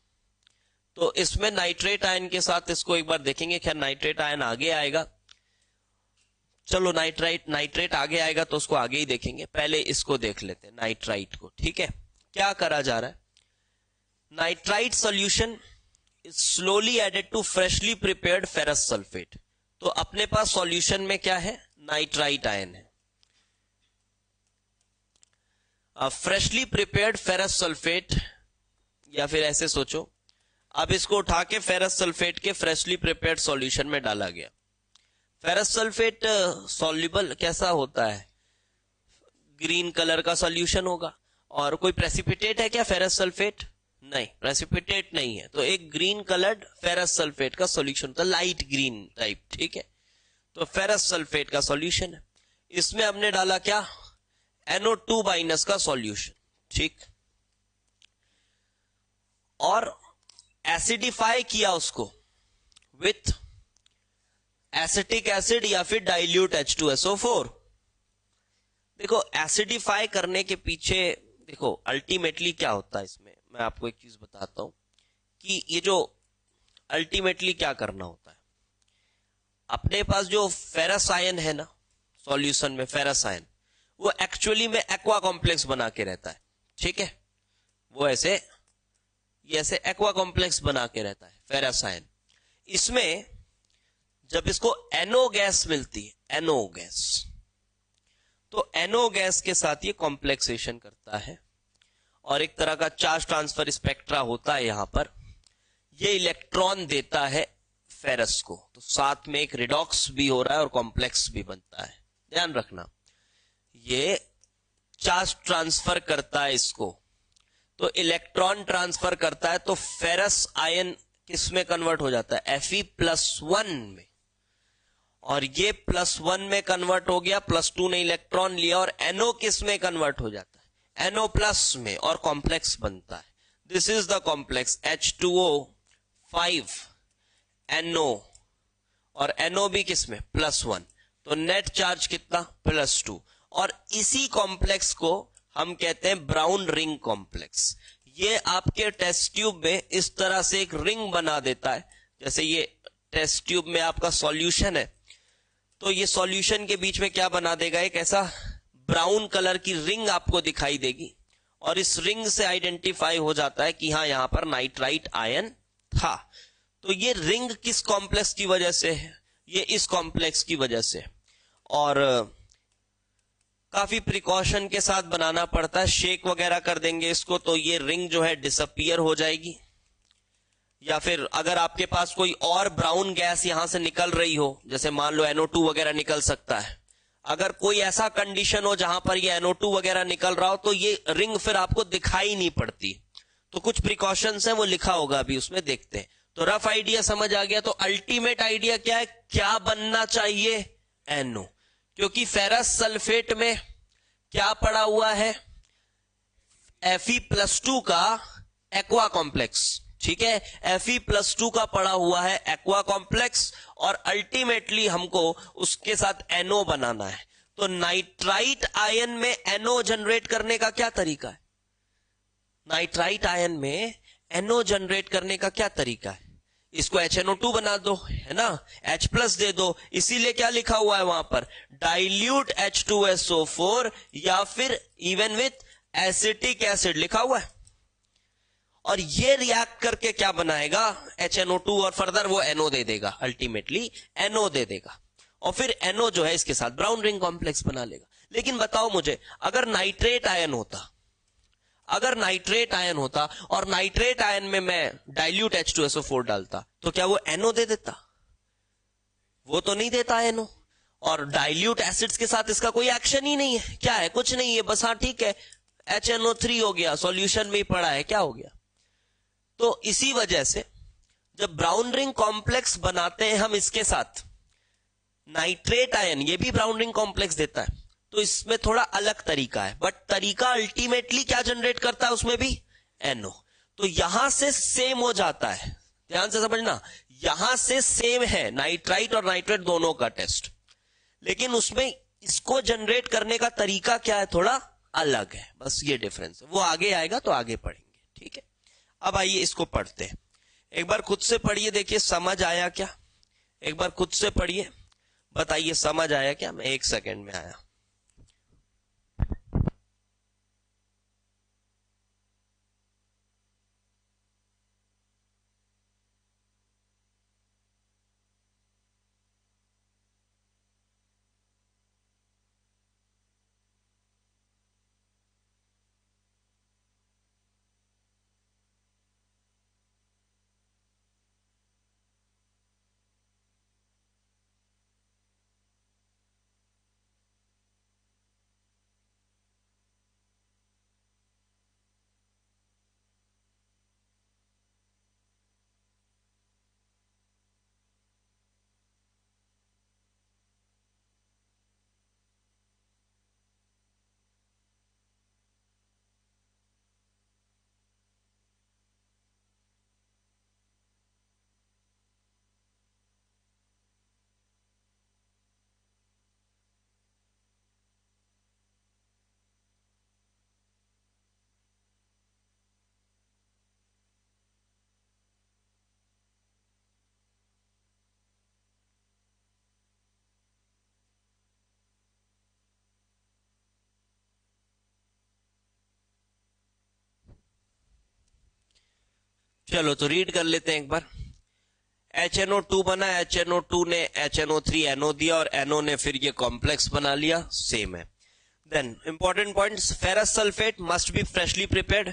तो इसमें नाइट्रेट आयन के साथ इसको एक बार देखेंगे, खैर नाइट्रेट आयन आगे आएगा, चलो नाइट्रेट आगे आएगा तो उसको आगे ही देखेंगे, पहले इसको देख लेते हैं नाइट्राइट को। ठीक है, क्या करा जा रहा है, nitrite solution is slowly added to freshly prepared ferrous sulphate. तो अपने पास सॉल्यूशन में क्या है, नाइट्राइट आयन है, फ्रेशली प्रिपेयर्ड फेरस सल्फेट, या फिर ऐसे सोचो, अब इसको उठा के फेरस सल्फेट के फ्रेशली प्रिपेयर्ड सॉल्यूशन में डाला गया। फेरस सल्फेट सॉल्युबल कैसा होता है, ग्रीन कलर का सॉल्यूशन होगा। और कोई प्रेसिपिटेट है क्या फेरस सल्फेट, नहीं, प्रेसिपिटेट नहीं है, तो एक ग्रीन कलर्ड फेरस सल्फेट का सॉल्यूशन होता है, लाइट ग्रीन टाइप। ठीक है, तो फेरस सल्फेट का सॉल्यूशन है, इसमें हमने डाला क्या, NO2 माइनस का सॉल्यूशन। ठीक, और एसिडिफाई किया उसको विथ एसिटिक एसिड या फिर डाइल्यूट H2SO4। देखो एसिडिफाई करने के पीछे देखो अल्टीमेटली क्या होता है, इसमें मैं आपको एक चीज बताता हूं कि ये जो अल्टीमेटली क्या करना होता है, अपने पास जो फेरस आयन है ना सॉल्यूशन में, फेरस आयन वो एक्चुअली में एक्वा कॉम्प्लेक्स बना के रहता है। ठीक है, वो ऐसे एक्वा कॉम्प्लेक्स बना के रहता है फेरस आयन। इसमें जब इसको NO गैस मिलती है, NO गैस, तो NO गैस के साथ ये कॉम्प्लेक्सेशन करता है और एक तरह का चार्ज ट्रांसफर स्पेक्ट्रा होता है यहां पर, ये इलेक्ट्रॉन देता है फेरस को, तो साथ में एक रिडॉक्स भी हो रहा है और कॉम्प्लेक्स भी बनता है। ध्यान रखना, ये चार्ज ट्रांसफर करता है इसको, तो इलेक्ट्रॉन ट्रांसफर करता है, तो फेरस आयन किस में कन्वर्ट हो जाता है, Fe+1 में, और ये +1 में कन्वर्ट हो गया, +2 ने इलेक्ट्रॉन लिया, और NO किस में कन्वर्ट हो जाता है, NO+ में, और कॉम्प्लेक्स बनता है। This is the complex H2O 5 NO, और NO भी किस में, +1, तो नेट चार्ज कितना, +2, और इसी कॉम्प्लेक्स को हम कहते हैं ब्राउन रिंग कॉम्प्लेक्स। ये आपके टेस्ट ट्यूब में इस तरह से एक रिंग बना देता है, जैसे ये टेस्ट ट्यूब में आपका सॉल्यूशन है, तो ये सॉल्यूशन के बीच में क्या बना देगा, एक ऐसा ब्राउन कलर की रिंग आपको दिखाई देगी, और इस रिंग से आइडेंटिफाई हो जाता है कि हाँ यहां पर नाइट्राइट आयन था। तो ये रिंग किस कॉम्प्लेक्स की वजह से है, ये इस कॉम्प्लेक्स की वजह से, और काफी प्रिकॉशन के साथ बनाना पड़ता है, शेक वगैरह कर देंगे इसको तो ये रिंग जो है डिसअपियर हो जाएगी, या फिर अगर आपके पास कोई और ब्राउन गैस यहां से निकल रही हो, जैसे मान लो NO2 वगैरह निकल सकता है, अगर कोई ऐसा कंडीशन हो जहां पर ये NO2 वगैरह निकल रहा हो, तो ये रिंग फिर आपको दिखाई नहीं पड़ती। तो कुछ प्रिकॉशंस है, वो लिखा होगा अभी उसमें, देखते हैं। तो रफ आइडिया समझ आ गया। तो अल्टीमेट आइडिया क्या है, क्या बनना चाहिए, NO, क्योंकि फेरस सल्फेट में क्या पड़ा हुआ है, Fe+2 का एक्वा कॉम्प्लेक्स। ठीक है, Fe+2 का पड़ा हुआ है एक्वा कॉम्प्लेक्स, और अल्टीमेटली हमको उसके साथ NO बनाना है। तो नाइट्राइट आयन में NO जनरेट करने का क्या तरीका है, नाइट्राइट आयन में NO जनरेट करने का क्या तरीका है, इसको HNO2 बना दो, है ना, H+ दे दो, इसीलिए क्या लिखा हुआ है वहां पर, डाइल्यूट H2SO4 या फिर इवन विथ एसिटिक एसिड लिखा हुआ है, और ये रिएक्ट करके क्या बनाएगा, HNO2, और फर्दर वो NO दे देगा, अल्टीमेटली NO दे देगा, और फिर NO जो है इसके साथ ब्राउन रिंग कॉम्प्लेक्स बना लेगा। लेकिन बताओ मुझे, अगर नाइट्रेट आयन होता, और नाइट्रेट आयन में मैं डाइल्यूट H2SO4 डालता, तो क्या वो NO दे देता, वो तो नहीं देता NO, और डाइल्यूट एसिड्स के साथ इसका कोई एक्शन ही नहीं है। क्या है? कुछ नहीं है, बस हाँ ठीक है HNO3 हो गया, सॉल्यूशन में ही पड़ा है, क्या हो गया। तो इसी वजह से जब ब्राउन रिंग कॉम्प्लेक्स बनाते हैं हम इसके साथ, नाइट्रेट आयन ये भी ब्राउन रिंग कॉम्प्लेक्स देता है, तो इसमें थोड़ा अलग तरीका है, बट तरीका अल्टीमेटली क्या जनरेट करता है उसमें भी? NO। तो यहां से सेम हो जाता है, ध्यान से समझना, यहां से सेम है नाइट्राइट और नाइट्रेट दोनों का टेस्ट, लेकिन उसमें इसको जनरेट करने का तरीका क्या है, थोड़ा अलग है, बस ये डिफरेंस है। वो आगे आएगा तो आगे पढ़ेंगे, ठीक है। अब आइए इसको पढ़ते हैं, एक बार खुद से पढ़िए, देखिए समझ आया क्या, एक बार खुद से पढ़िए, बताइए समझ आया क्या। मैं 1 सेकेंड में आया। चलो तो रीड कर लेते हैं एक बार। HNO2 बना, HNO2 ने HNO3 NO दिया और NO ने फिर ये कॉम्प्लेक्स बना लिया, सेम है। Then important points, ferrous sulphate must be freshly prepared,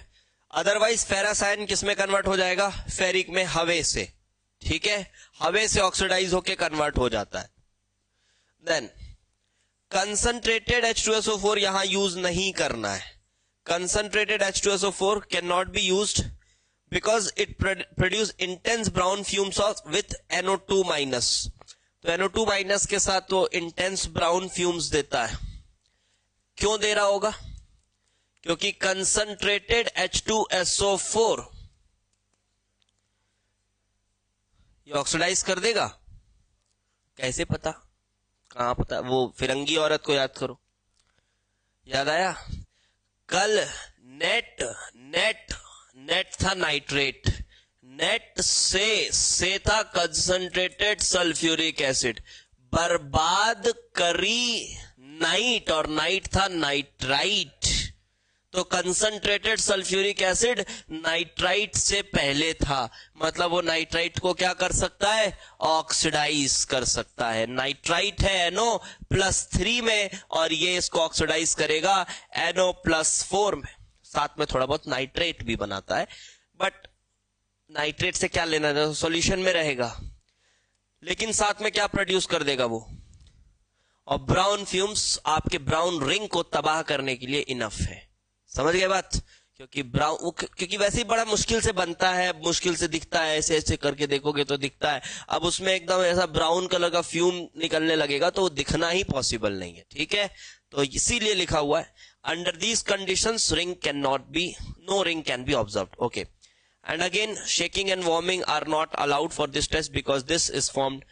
otherwise ferrous ion किस में कन्वर्ट हो जाएगा? फेरिक में, हवे से, ठीक है, हवे से ऑक्सीडाइज होके कन्वर्ट हो जाता है। देन कंसंट्रेटेड H2SO4 यहां यूज नहीं करना है, concentrated H2SO4 can not be used because it produce intense brown fumes of with NO2 minus। तो NO2 minus के साथ तो intense brown fumes देता है। क्यों दे रहा होगा? क्योंकि concentrated H2SO4 ये ऑक्सीडाइज कर देगा। कैसे पता? कहां पता? वो फिरंगी औरत को याद करो, याद आया? कल नेट था नाइट्रेट, नेट से था कंसंट्रेटेड सल्फ्यूरिक एसिड, बर्बाद करी नाइट, और नाइट था नाइट्राइट। तो कंसंट्रेटेड सल्फ्यूरिक एसिड नाइट्राइट से पहले था, मतलब वो नाइट्राइट को क्या कर सकता है? ऑक्सीडाइज कर सकता है। नाइट्राइट है NO+3 में, और ये इसको ऑक्सीडाइज करेगा NO+4 में, साथ में थोड़ा बहुत नाइट्रेट भी बनाता है, बट नाइट्रेट से क्या लेना है, सॉल्यूशन में रहेगा, लेकिन साथ में क्या प्रोड्यूस कर देगा वो? और ब्राउन फ्यूम्स आपके ब्राउन रिंग को तबाह करने के लिए इनफ है। समझ गए बात? क्योंकि वैसे ही बड़ा मुश्किल से बनता है, मुश्किल से दिखता है, ऐसे ऐसे करके देखोगे तो दिखता है, अब उसमें एकदम ऐसा ब्राउन कलर का फ्यूम निकलने लगेगा तो दिखना ही पॉसिबल नहीं है, ठीक है। तो इसीलिए लिखा हुआ है under these conditions ring can not be, no ring can be observed, okay. And again shaking and warming are not allowed for this test because this is formed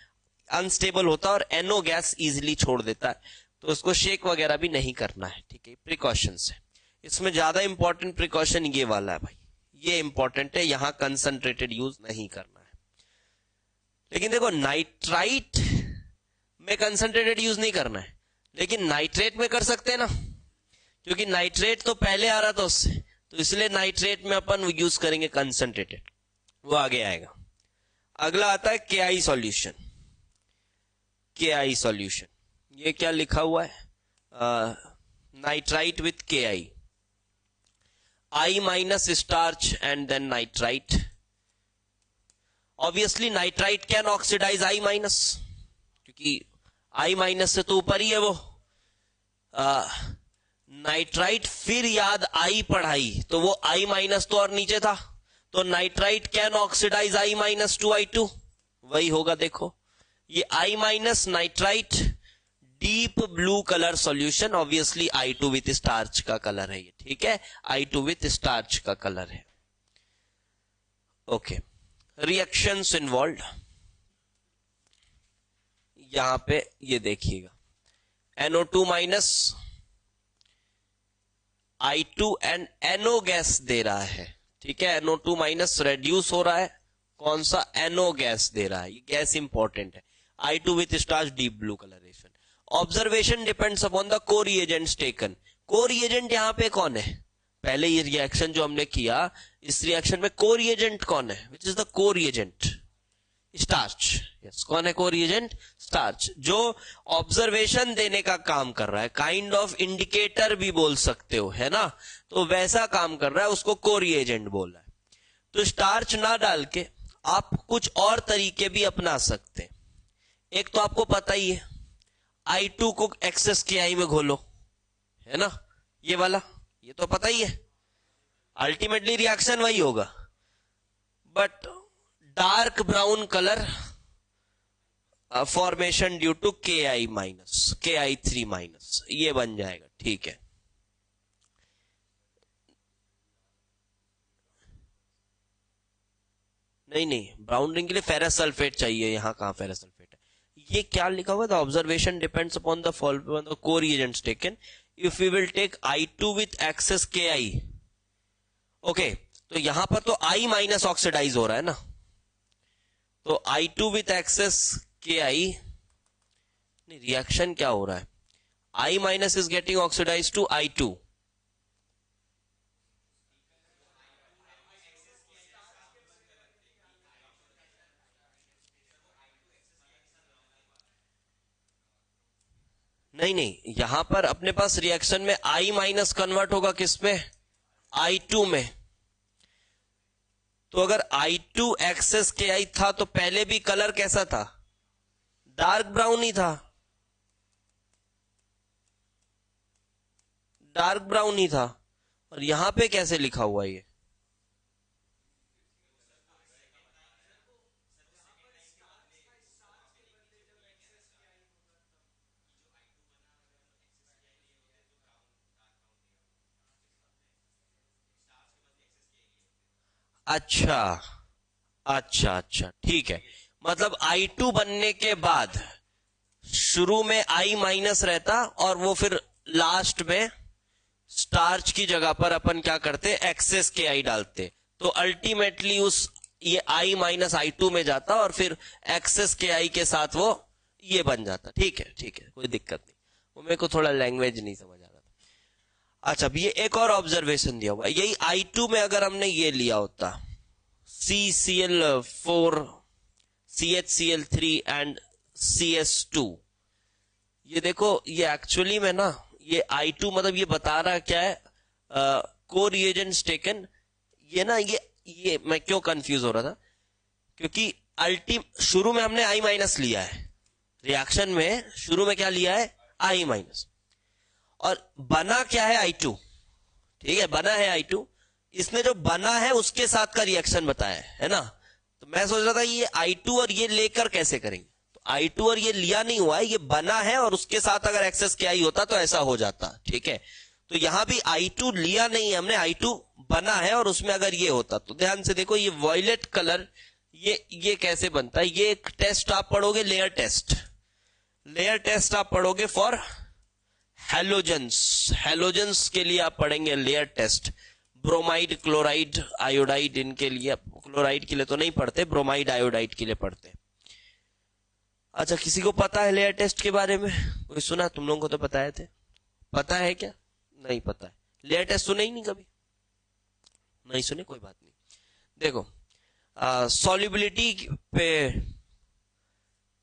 unstable होता है और NO गैस इजिली छोड़ देता है, तो उसको shake वगैरह भी नहीं करना है, ठीक है। प्रिकॉशंस है इसमें, ज्यादा इंपॉर्टेंट प्रिकॉशन ये वाला है भाई, ये इंपॉर्टेंट है, यहां कंसंट्रेटेड यूज नहीं करना है। लेकिन देखो नाइट्राइट में कंसंट्रेटेड यूज नहीं करना है, लेकिन नाइट्रेट में कर सकते हैं ना, क्योंकि नाइट्रेट तो पहले आ रहा था उससे, तो इसलिए नाइट्रेट में अपन यूज करेंगे कंसंट्रेटेड, वो आगे आएगा। अगला आता है KI सॉल्यूशन। KI सॉल्यूशन, ये क्या लिखा हुआ है? Nitrite with KI, I minus starch and then nitrite. Obviously nitrite can oxidize I minus, क्योंकि I माइनस से तो ऊपर ही है वो नाइट्राइट, फिर याद आई पढ़ाई, तो वो I माइनस तो और नीचे था, तो nitrite can oxidise I minus two I2, वही होगा। देखो ये I minus nitrite deep blue colour solution, obviously I2 with starch का कलर है ये, ठीक है, I2 विथ स्टार्च का कलर है। ओके, रिएक्शंस इन्वॉल्व, यहां पे ये देखिएगा, NO2 minus I2 and NO gas दे रहा है, ठीक है, NO2 माइनस रेड्यूस हो रहा है, कौन सा, NO गैस दे रहा है, ये गैस इंपॉर्टेंट है, I2 with starch deep blue colouration. Observation depends upon the को रिएजेंट्स टेकन, को रिएजेंट यहां पे कौन है, पहले ये रिएक्शन जो हमने किया, इस रिएक्शन में को रिएजेंट कौन है, विच इज द को रिएजेंट, स्टार्च, यस, कौन है को रिएजेंट, स्टार्च, जो ऑब्जर्वेशन देने का काम कर रहा है, काइंड ऑफ इंडिकेटर भी बोल सकते हो, है ना, तो वैसा काम कर रहा है, उसको को रिएजेंट बोल रहा है। तो स्टार्च ना डाल के आप कुछ और तरीके भी अपना सकते हैं। एक तो आपको पता ही है, I2 को एक्सेस के आई में घोलो, है ना, ये वाला, ये तो पता ही है, अल्टीमेटली रिएक्शन वही होगा, but dark brown colour formation due to KI minus, KI3 minus, ये बन जाएगा, ठीक है। नहीं, ब्राउन रिंग के लिए फेरस सल्फेट चाहिए, यहां कहां फेरस सल्फेट है, ये क्या लिखा हुआ था, observation depends upon the following को reagents taken, if we will take I2 with excess KI, okay, तो यहां पर तो I माइनस ऑक्सीडाइज हो रहा है ना, तो I2 विथ एक्सेस KI, नहीं, रिएक्शन क्या हो रहा है, I minus is getting oxidise to I2, नहीं, यहां पर अपने पास रिएक्शन में I माइनस कन्वर्ट होगा किस में, I2 में, तो अगर I2 एक्सेस KI था तो पहले भी कलर कैसा था, डार्क ब्राउन ही था, डार्क ब्राउन ही था, और यहां पे कैसे लिखा हुआ ये, अच्छा, ठीक है, मतलब I2 बनने के बाद शुरू में I माइनस रहता, और वो फिर लास्ट में स्टार्च की जगह पर अपन क्या करते, एक्सेस KI डालते, तो अल्टीमेटली उस ये I माइनस I2 में जाता, और फिर एक्सेस KI के साथ वो ये बन जाता, ठीक है, कोई दिक्कत नहीं, वो मेरे को थोड़ा लैंग्वेज नहीं समझ आ रहा था। अच्छा, अब ये एक और ऑब्जर्वेशन दिया हुआ है, यही I2 में अगर हमने ये लिया होता CCl4 CHCl3 एंड CS2, ये देखो, ये एक्चुअली में ना, ये I2 मतलब ये बता रहा क्या है, को रिएजेंट्स टेकन, ये ना, ये मैं क्यों कंफ्यूज हो रहा था, क्योंकि शुरू में हमने I माइनस लिया है, रिएक्शन में शुरू में क्या लिया है, I माइनस, और बना क्या है I2, ठीक है, बना है I2, इसने जो बना है उसके साथ का रिएक्शन बताया है ना, तो मैं सोच रहा था ये I2 और ये लेकर कैसे करेंगे, तो I2 और ये लिया नहीं हुआ है, ये बना है, और उसके साथ अगर एक्सेस KI होता तो ऐसा हो जाता, ठीक है, तो यहां भी I2 लिया नहीं है हमने, I2 बना है, और उसमें अगर ये होता, तो ध्यान से देखो, ये वॉयलेट कलर, ये कैसे बनता है, ये एक टेस्ट आप पढ़ोगे, लेयर टेस्ट आप पढ़ोगे फॉर हेलोजेंस के लिए आप पढ़ेंगे layer test, bromide, chloride, iodide, इनके लिए, क्लोराइड के लिए तो नहीं पढ़ते, ब्रोमाइड आयोडाइड के लिए पढ़ते। अच्छा, किसी को पता है लेयर टेस्ट के बारे में, कोई सुना, तुम लोगों को तो बताए थे, पता है क्या, नहीं पता है, लेयर टेस्ट सुने ही नहीं कभी, नहीं सुने, कोई बात नहीं। देखो, सॉल्युबिलिटी पे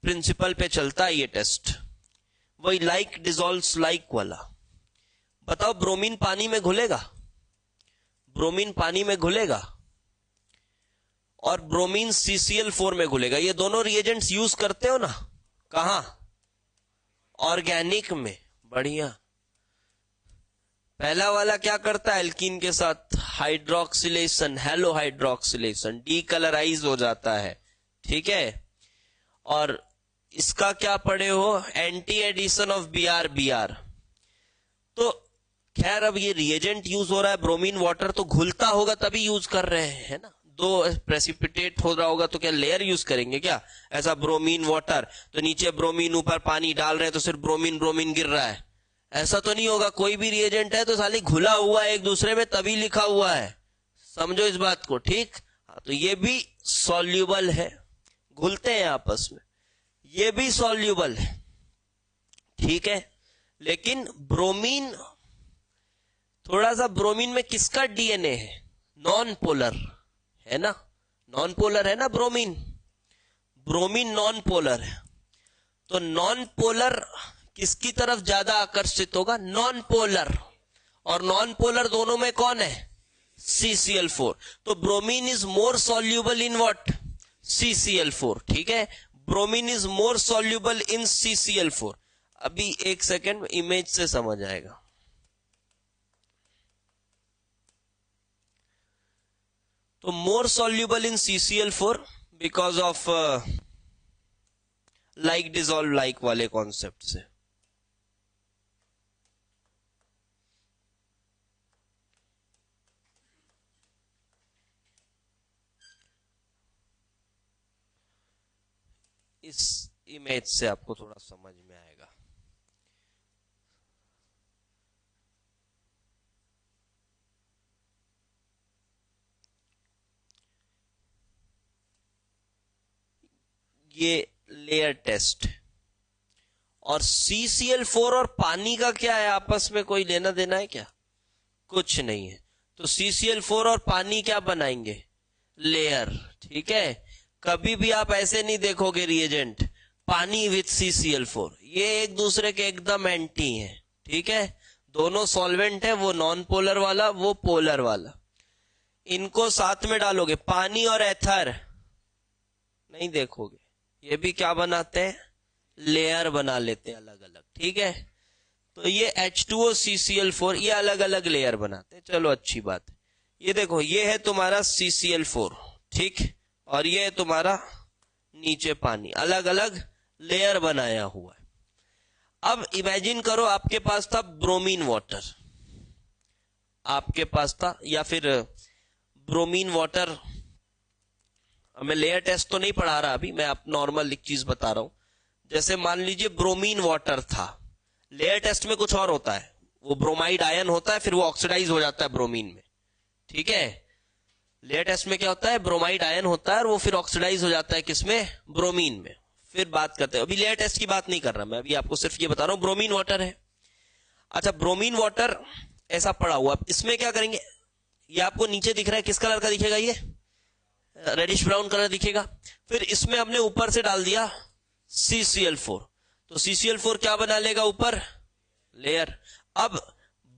प्रिंसिपल पे चलता है ये टेस्ट, वही लाइक डिसॉल्व्स लाइक वाला। बताओ, ब्रोमीन पानी में घुलेगा, ब्रोमीन पानी में घुलेगा, और ब्रोमीन CCl4 में घुलेगा, ये दोनों रिएजेंट्स यूज करते हो ना, कहां, ऑर्गेनिक में बढ़िया। पहला वाला क्या करता है, एल्कीन के साथ हाइड्रोक्सिलेशन, हेलो हाइड्रोक्सिलेशन, डीकलराइज हो जाता है, ठीक है। और इसका क्या पढ़े हो, एंटी एडिशन ऑफ Br। तो खैर अब ये रिएजेंट यूज हो रहा है ब्रोमीन वाटर, तो घुलता होगा तभी यूज कर रहे हैं, है ना। दो प्रेसिपिटेट हो रहा होगा तो क्या लेयर यूज करेंगे क्या, ऐसा ब्रोमीन वाटर, तो नीचे ब्रोमीन ऊपर पानी डाल रहे हैं तो सिर्फ ब्रोमीन ब्रोमीन गिर रहा है, ऐसा तो नहीं होगा। कोई भी रिएजेंट है तो साली घुला हुआ है एक दूसरे में तभी लिखा हुआ है, समझो इस बात को, ठीक। तो ये भी सॉल्यूबल है, घुलते हैं आपस में, ये भी सॉल्यूबल है, ठीक है। लेकिन ब्रोमीन, थोड़ा सा ब्रोमीन में किसका डीएनए है, नॉन पोलर है ना, नॉन पोलर है ना ब्रोमीन, ब्रोमीन नॉन पोलर है। तो नॉन पोलर किसकी तरफ ज्यादा आकर्षित होगा, नॉन पोलर, और नॉन पोलर दोनों में कौन है, CCl4। तो bromine is more soluble in what, CCl4, ठीक है। Bromine is more soluble in CCl4। अभी एक सेकेंड, इमेज से समझ आएगा। तो more soluble in CCl4 because of like dissolve like वाले कॉन्सेप्ट से। इस इमेज से आपको थोड़ा समझ में आएगा। ये लेयर टेस्ट, और CCl4 और पानी का क्या है, आपस में कोई लेना देना है क्या, कुछ नहीं है। तो CCl4 और पानी क्या बनाएंगे, लेयर, ठीक है। कभी भी आप ऐसे नहीं देखोगे रिएजेंट पानी विथ CCl4, ये एक दूसरे के एकदम एंटी है, ठीक है। दोनों सॉल्वेंट है, वो नॉन पोलर वाला, वो पोलर वाला। इनको साथ में डालोगे, पानी और एथर नहीं देखोगे, ये भी क्या बनाते हैं, लेयर बना लेते हैं अलग अलग, ठीक है। तो ये H2O CCl4 ये अलग अलग लेयर बनाते हैं, चलो अच्छी बात है। ये देखो, ये है तुम्हारा CCl4, ठीक, और ये है तुम्हारा नीचे पानी, अलग अलग लेयर बनाया हुआ है। अब इमेजिन करो आपके पास था ब्रोमीन वाटर, आपके पास था, या फिर ब्रोमीन वाटर, मैं लेयर टेस्ट तो नहीं पढ़ा रहा अभी, मैं आप नॉर्मल एक चीज बता रहा हूं। जैसे मान लीजिए ब्रोमीन वाटर था, लेयर टेस्ट में कुछ और होता है, वो ब्रोमाइड आयन होता है, फिर वो ऑक्सीडाइज हो जाता है ब्रोमीन में, ठीक है। लेयर टेस्ट में क्या होता है, ब्रोमाइड आयन होता है और वो फिर ऑक्सीडाइज हो जाता है किसमें, ब्रोमीन में। फिर बात करते हैं, अभी लेयर टेस्ट की बात नहीं कर रहा मैं, अभी आपको सिर्फ ये बता रहा हूं ब्रोमीन वाटर है। अच्छा, ब्रोमीन वाटर ऐसा पड़ा हुआ, इसमें क्या करेंगे, ये आपको नीचे दिख रहा है, किस कलर का दिखेगा, ये रेडिश ब्राउन कलर दिखेगा। फिर इसमें हमने ऊपर से डाल दिया CCl4, तो CCl4 क्या बना लेगा ऊपर, लेयर। अब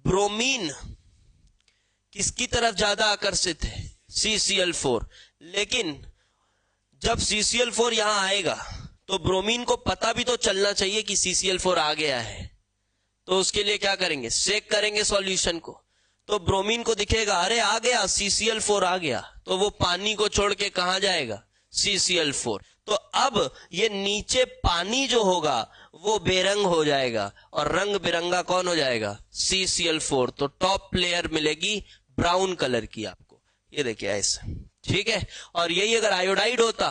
ब्रोमीन किसकी तरफ ज्यादा आकर्षित है, CCl4। लेकिन जब CCl4 यहां आएगा तो ब्रोमीन को पता भी तो चलना चाहिए कि CCl4 आ गया है, तो उसके लिए क्या करेंगे, शेक करेंगे सॉल्यूशन को, तो ब्रोमीन को दिखेगा अरे आ गया, CCl4 आ गया, तो वो पानी को छोड़ के कहां जाएगा, CCl4। तो अब ये नीचे पानी जो होगा वो बेरंग हो जाएगा, और रंग बिरंगा कौन हो जाएगा, CCl4। तो टॉप लेयर मिलेगी ब्राउन कलर की आपको, ये देखिए ऐसा, ठीक है। और यही अगर आयोडाइड होता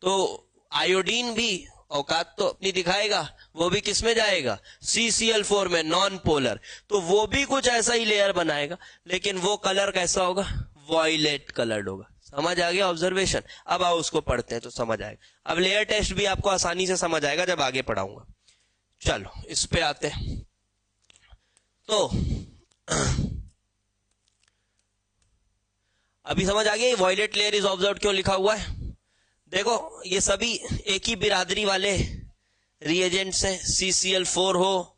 तो आयोडीन भी औकात तो अपनी दिखाएगा, वो भी किसमें जाएगा, CCl4 में, नॉन पोलर। तो वो भी कुछ ऐसा ही लेयर बनाएगा, लेकिन वो कलर कैसा होगा, वॉयलेट कलर्ड होगा। समझ आ गया ऑब्जर्वेशन। अब आओ उसको पढ़ते हैं तो समझ आएगा। अब लेयर टेस्ट भी आपको आसानी से समझ आएगा जब आगे पढ़ाऊंगा। चलो इस पे आते हैं। तो अभी समझ आ गया वॉयलेट लेयर इज ऑब्जर्व क्यों लिखा हुआ है। देखो ये सभी एक ही बिरादरी वाले रिएजेंट्स हैं, CCl4 हो,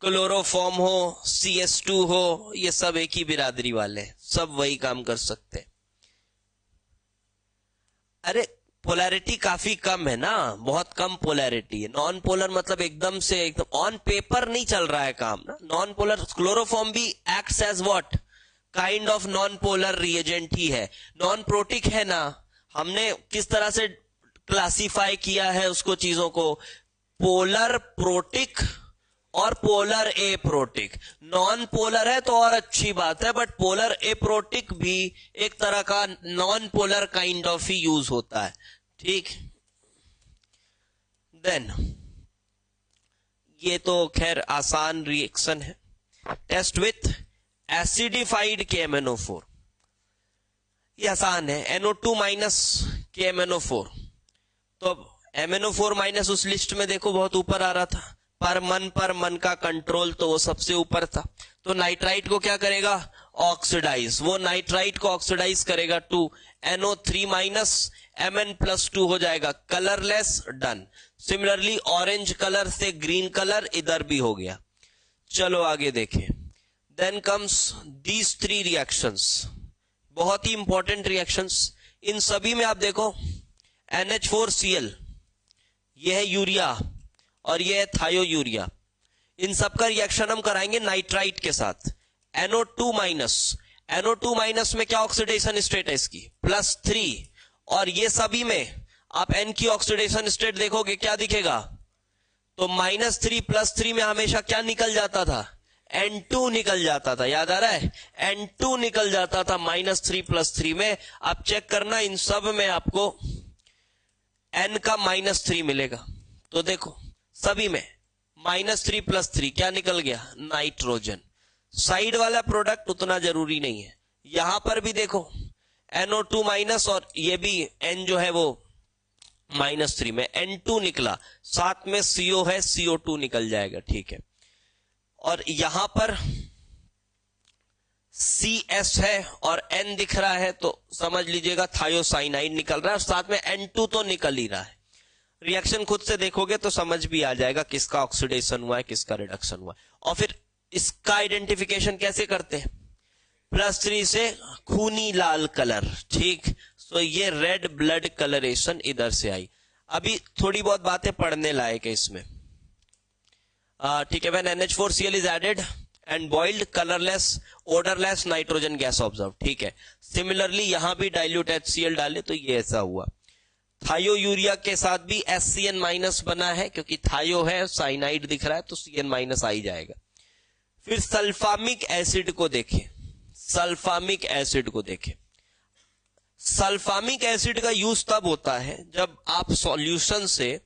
क्लोरोफॉर्म हो, CS2 हो, ये सब एक ही बिरादरी वाले, सब वही काम कर सकते हैं। अरे पोलैरिटी काफी कम है ना, बहुत कम पोलैरिटी है। नॉन पोलर मतलब एकदम से एकदम ऑन पेपर नहीं चल रहा है काम ना। नॉन पोलर क्लोरोफॉर्म भी acts as what, kind of non polar reagent ही है। नॉन प्रोटिक है ना, हमने किस तरह से क्लासिफाई किया है उसको, चीजों को, पोलर प्रोटिक और पोलर एप्रोटिक। नॉन पोलर है तो और अच्छी बात है, बट पोलर एप्रोटिक भी एक तरह का non polar kind of he use होता है, ठीक। देन ये तो खैर आसान रिएक्शन है। टेस्ट विथ एसिडिफाइड KMnO4, ये आसान है। NO2 माइनस KMnO4, तो MnO4 माइनस उस लिस्ट में देखो बहुत ऊपर आ रहा था, पर मन का कंट्रोल तो वो सबसे ऊपर था। तो नाइट्राइट को क्या करेगा, ऑक्सीडाइज, वो नाइट्राइट को ऑक्सीडाइज करेगा टू NO3 माइनस Mn+2 हो जाएगा, colourless, done. Similarly orange colour से ग्रीन कलर इधर भी हो गया। चलो आगे देखें। देन कम्स दीज 3 रिएक्शंस, बहुत ही इंपॉर्टेंट रिएक्शंस। इन सभी में आप देखो NH4Cl, ये है यूरिया और ये है थायोयूरिया। इन सब का रिएक्शन हम कराएंगे नाइट्राइट के साथ। NO2 माइनस, NO2 माइनस में क्या ऑक्सीडेशन स्टेट है इसकी, +3, और ये सभी में आप N की ऑक्सीडेशन स्टेट देखोगे क्या दिखेगा, तो -3 +3 में हमेशा क्या निकल जाता था, N2 निकल जाता था, याद आ रहा है, N2 निकल जाता था -3 +3 में। आप चेक करना इन सब में आपको N का -3 मिलेगा। तो देखो सभी में -3 +3 क्या निकल गया, नाइट्रोजन। साइड वाला प्रोडक्ट उतना जरूरी नहीं है। यहां पर भी देखो NO2 माइनस, और ये भी N जो है वो -3 में N2 निकला, साथ में CO है, CO2 निकल जाएगा, ठीक है। और यहां पर CS है और N दिख रहा है, तो समझ लीजिएगा थायोसाइनाइड निकल रहा है, और साथ में N2 तो निकल ही रहा है। रिएक्शन खुद से देखोगे तो समझ भी आ जाएगा किसका ऑक्सीडेशन हुआ है, किसका रिडक्शन हुआ है। और फिर इसका आइडेंटिफिकेशन कैसे करते हैं, +3 से खूनी लाल कलर, ठीक। तो ये रेड ब्लड कलरेशन इधर से आई। अभी थोड़ी बहुत बातें पढ़ने लायक है इसमें, ठीक है। When NH4Cl is added and boiled, colorless, odorless nitrogen gas observed, ठीक है। सिमिलरली यहां भी डाइल्यूट HCl डाले तो ये ऐसा हुआ। थायोयूरिया के साथ भी SCN- बना है, क्योंकि थायो है, साइनाइड दिख रहा है, तो CN- आ ही जाएगा। फिर सल्फामिक एसिड को देखें, सल्फामिक एसिड को देखें। सल्फामिक एसिड का यूज तब होता है जब आप सॉल्यूशन से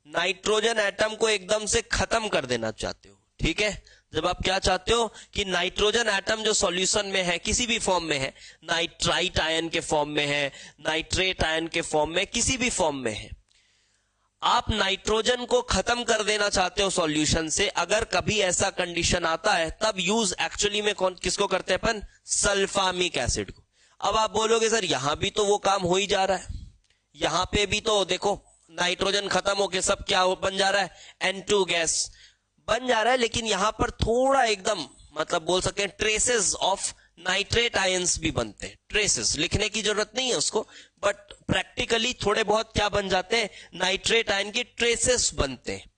नाइट्रोजन एटम को एकदम से खत्म कर देना चाहते हो, ठीक है। जब आप क्या चाहते हो कि नाइट्रोजन एटम जो सॉल्यूशन में है, किसी भी फॉर्म में है, नाइट्राइट आयन के फॉर्म में है, नाइट्रेट आयन के फॉर्म में, किसी भी फॉर्म में है, आप नाइट्रोजन को खत्म कर देना चाहते हो सॉल्यूशन से, अगर कभी ऐसा कंडीशन आता है, तब यूज एक्चुअली में किसको करते हैं अपन, सल्फामिक एसिड को। अब आप बोलोगे सर यहां भी तो वो काम हो ही जा रहा है, यहां पे भी तो देखो नाइट्रोजन खत्म होके सब क्या बन जा रहा है, N2 गैस बन जा रहा है, लेकिन यहां पर थोड़ा एकदम मतलब बोल सकते हैं ट्रेसेस ऑफ नाइट्रेट आयंस भी बनते हैं। ट्रेसेस लिखने की जरूरत नहीं है उसको, बट प्रैक्टिकली थोड़े बहुत क्या बन जाते हैं, नाइट्रेट आयन के ट्रेसेस बनते हैं।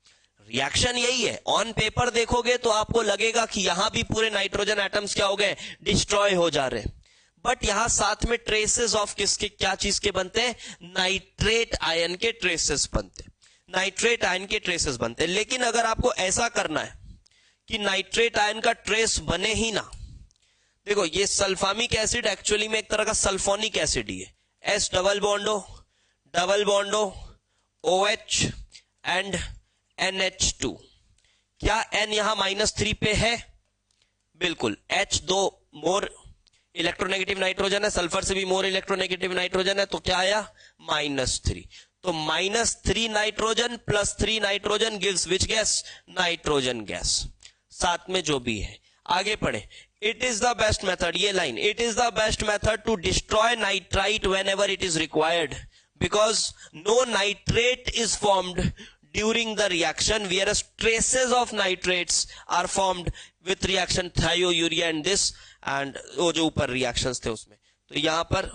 रिएक्शन यही है। ऑन पेपर देखोगे तो आपको लगेगा कि यहां भी पूरे नाइट्रोजन एटम्स क्या हो गए, डिस्ट्रॉय हो जा रहे हैं, बट यहां साथ में ट्रेसेस ऑफ किसके, क्या चीज के बनते हैं, नाइट्रेट आयन के ट्रेसेस बनते हैं, नाइट्रेट आयन के ट्रेसेस बनते हैं। लेकिन अगर आपको ऐसा करना है कि नाइट्रेट आयन का ट्रेस बने ही ना, देखो ये सल्फामिक एसिड एक्चुअली में एक तरह का सल्फोनिक एसिड ही है, S double बॉन्डो OH and NH2। क्या N यहां -3 पे है, बिल्कुल। H 2 मोर इलेक्ट्रोनेगेटिव नाइट्रोजन है, सल्फर से भी मोर इलेक्ट्रोनेगेटिव नाइट्रोजन है, तो क्या आया, -3। तो -3 nitrogen +3 nitrogen gives which gas, nitrogen gas. साथ में जो भी है, आगे पढ़े। It is the best method, ये line, it is the best method to destroy nitrite whenever it is required, because no nitrate is formed during the reaction, whereas traces of nitrates are formed with reaction thiourea and this, and वो जो ऊपर reactions थे उसमें। तो यहां पर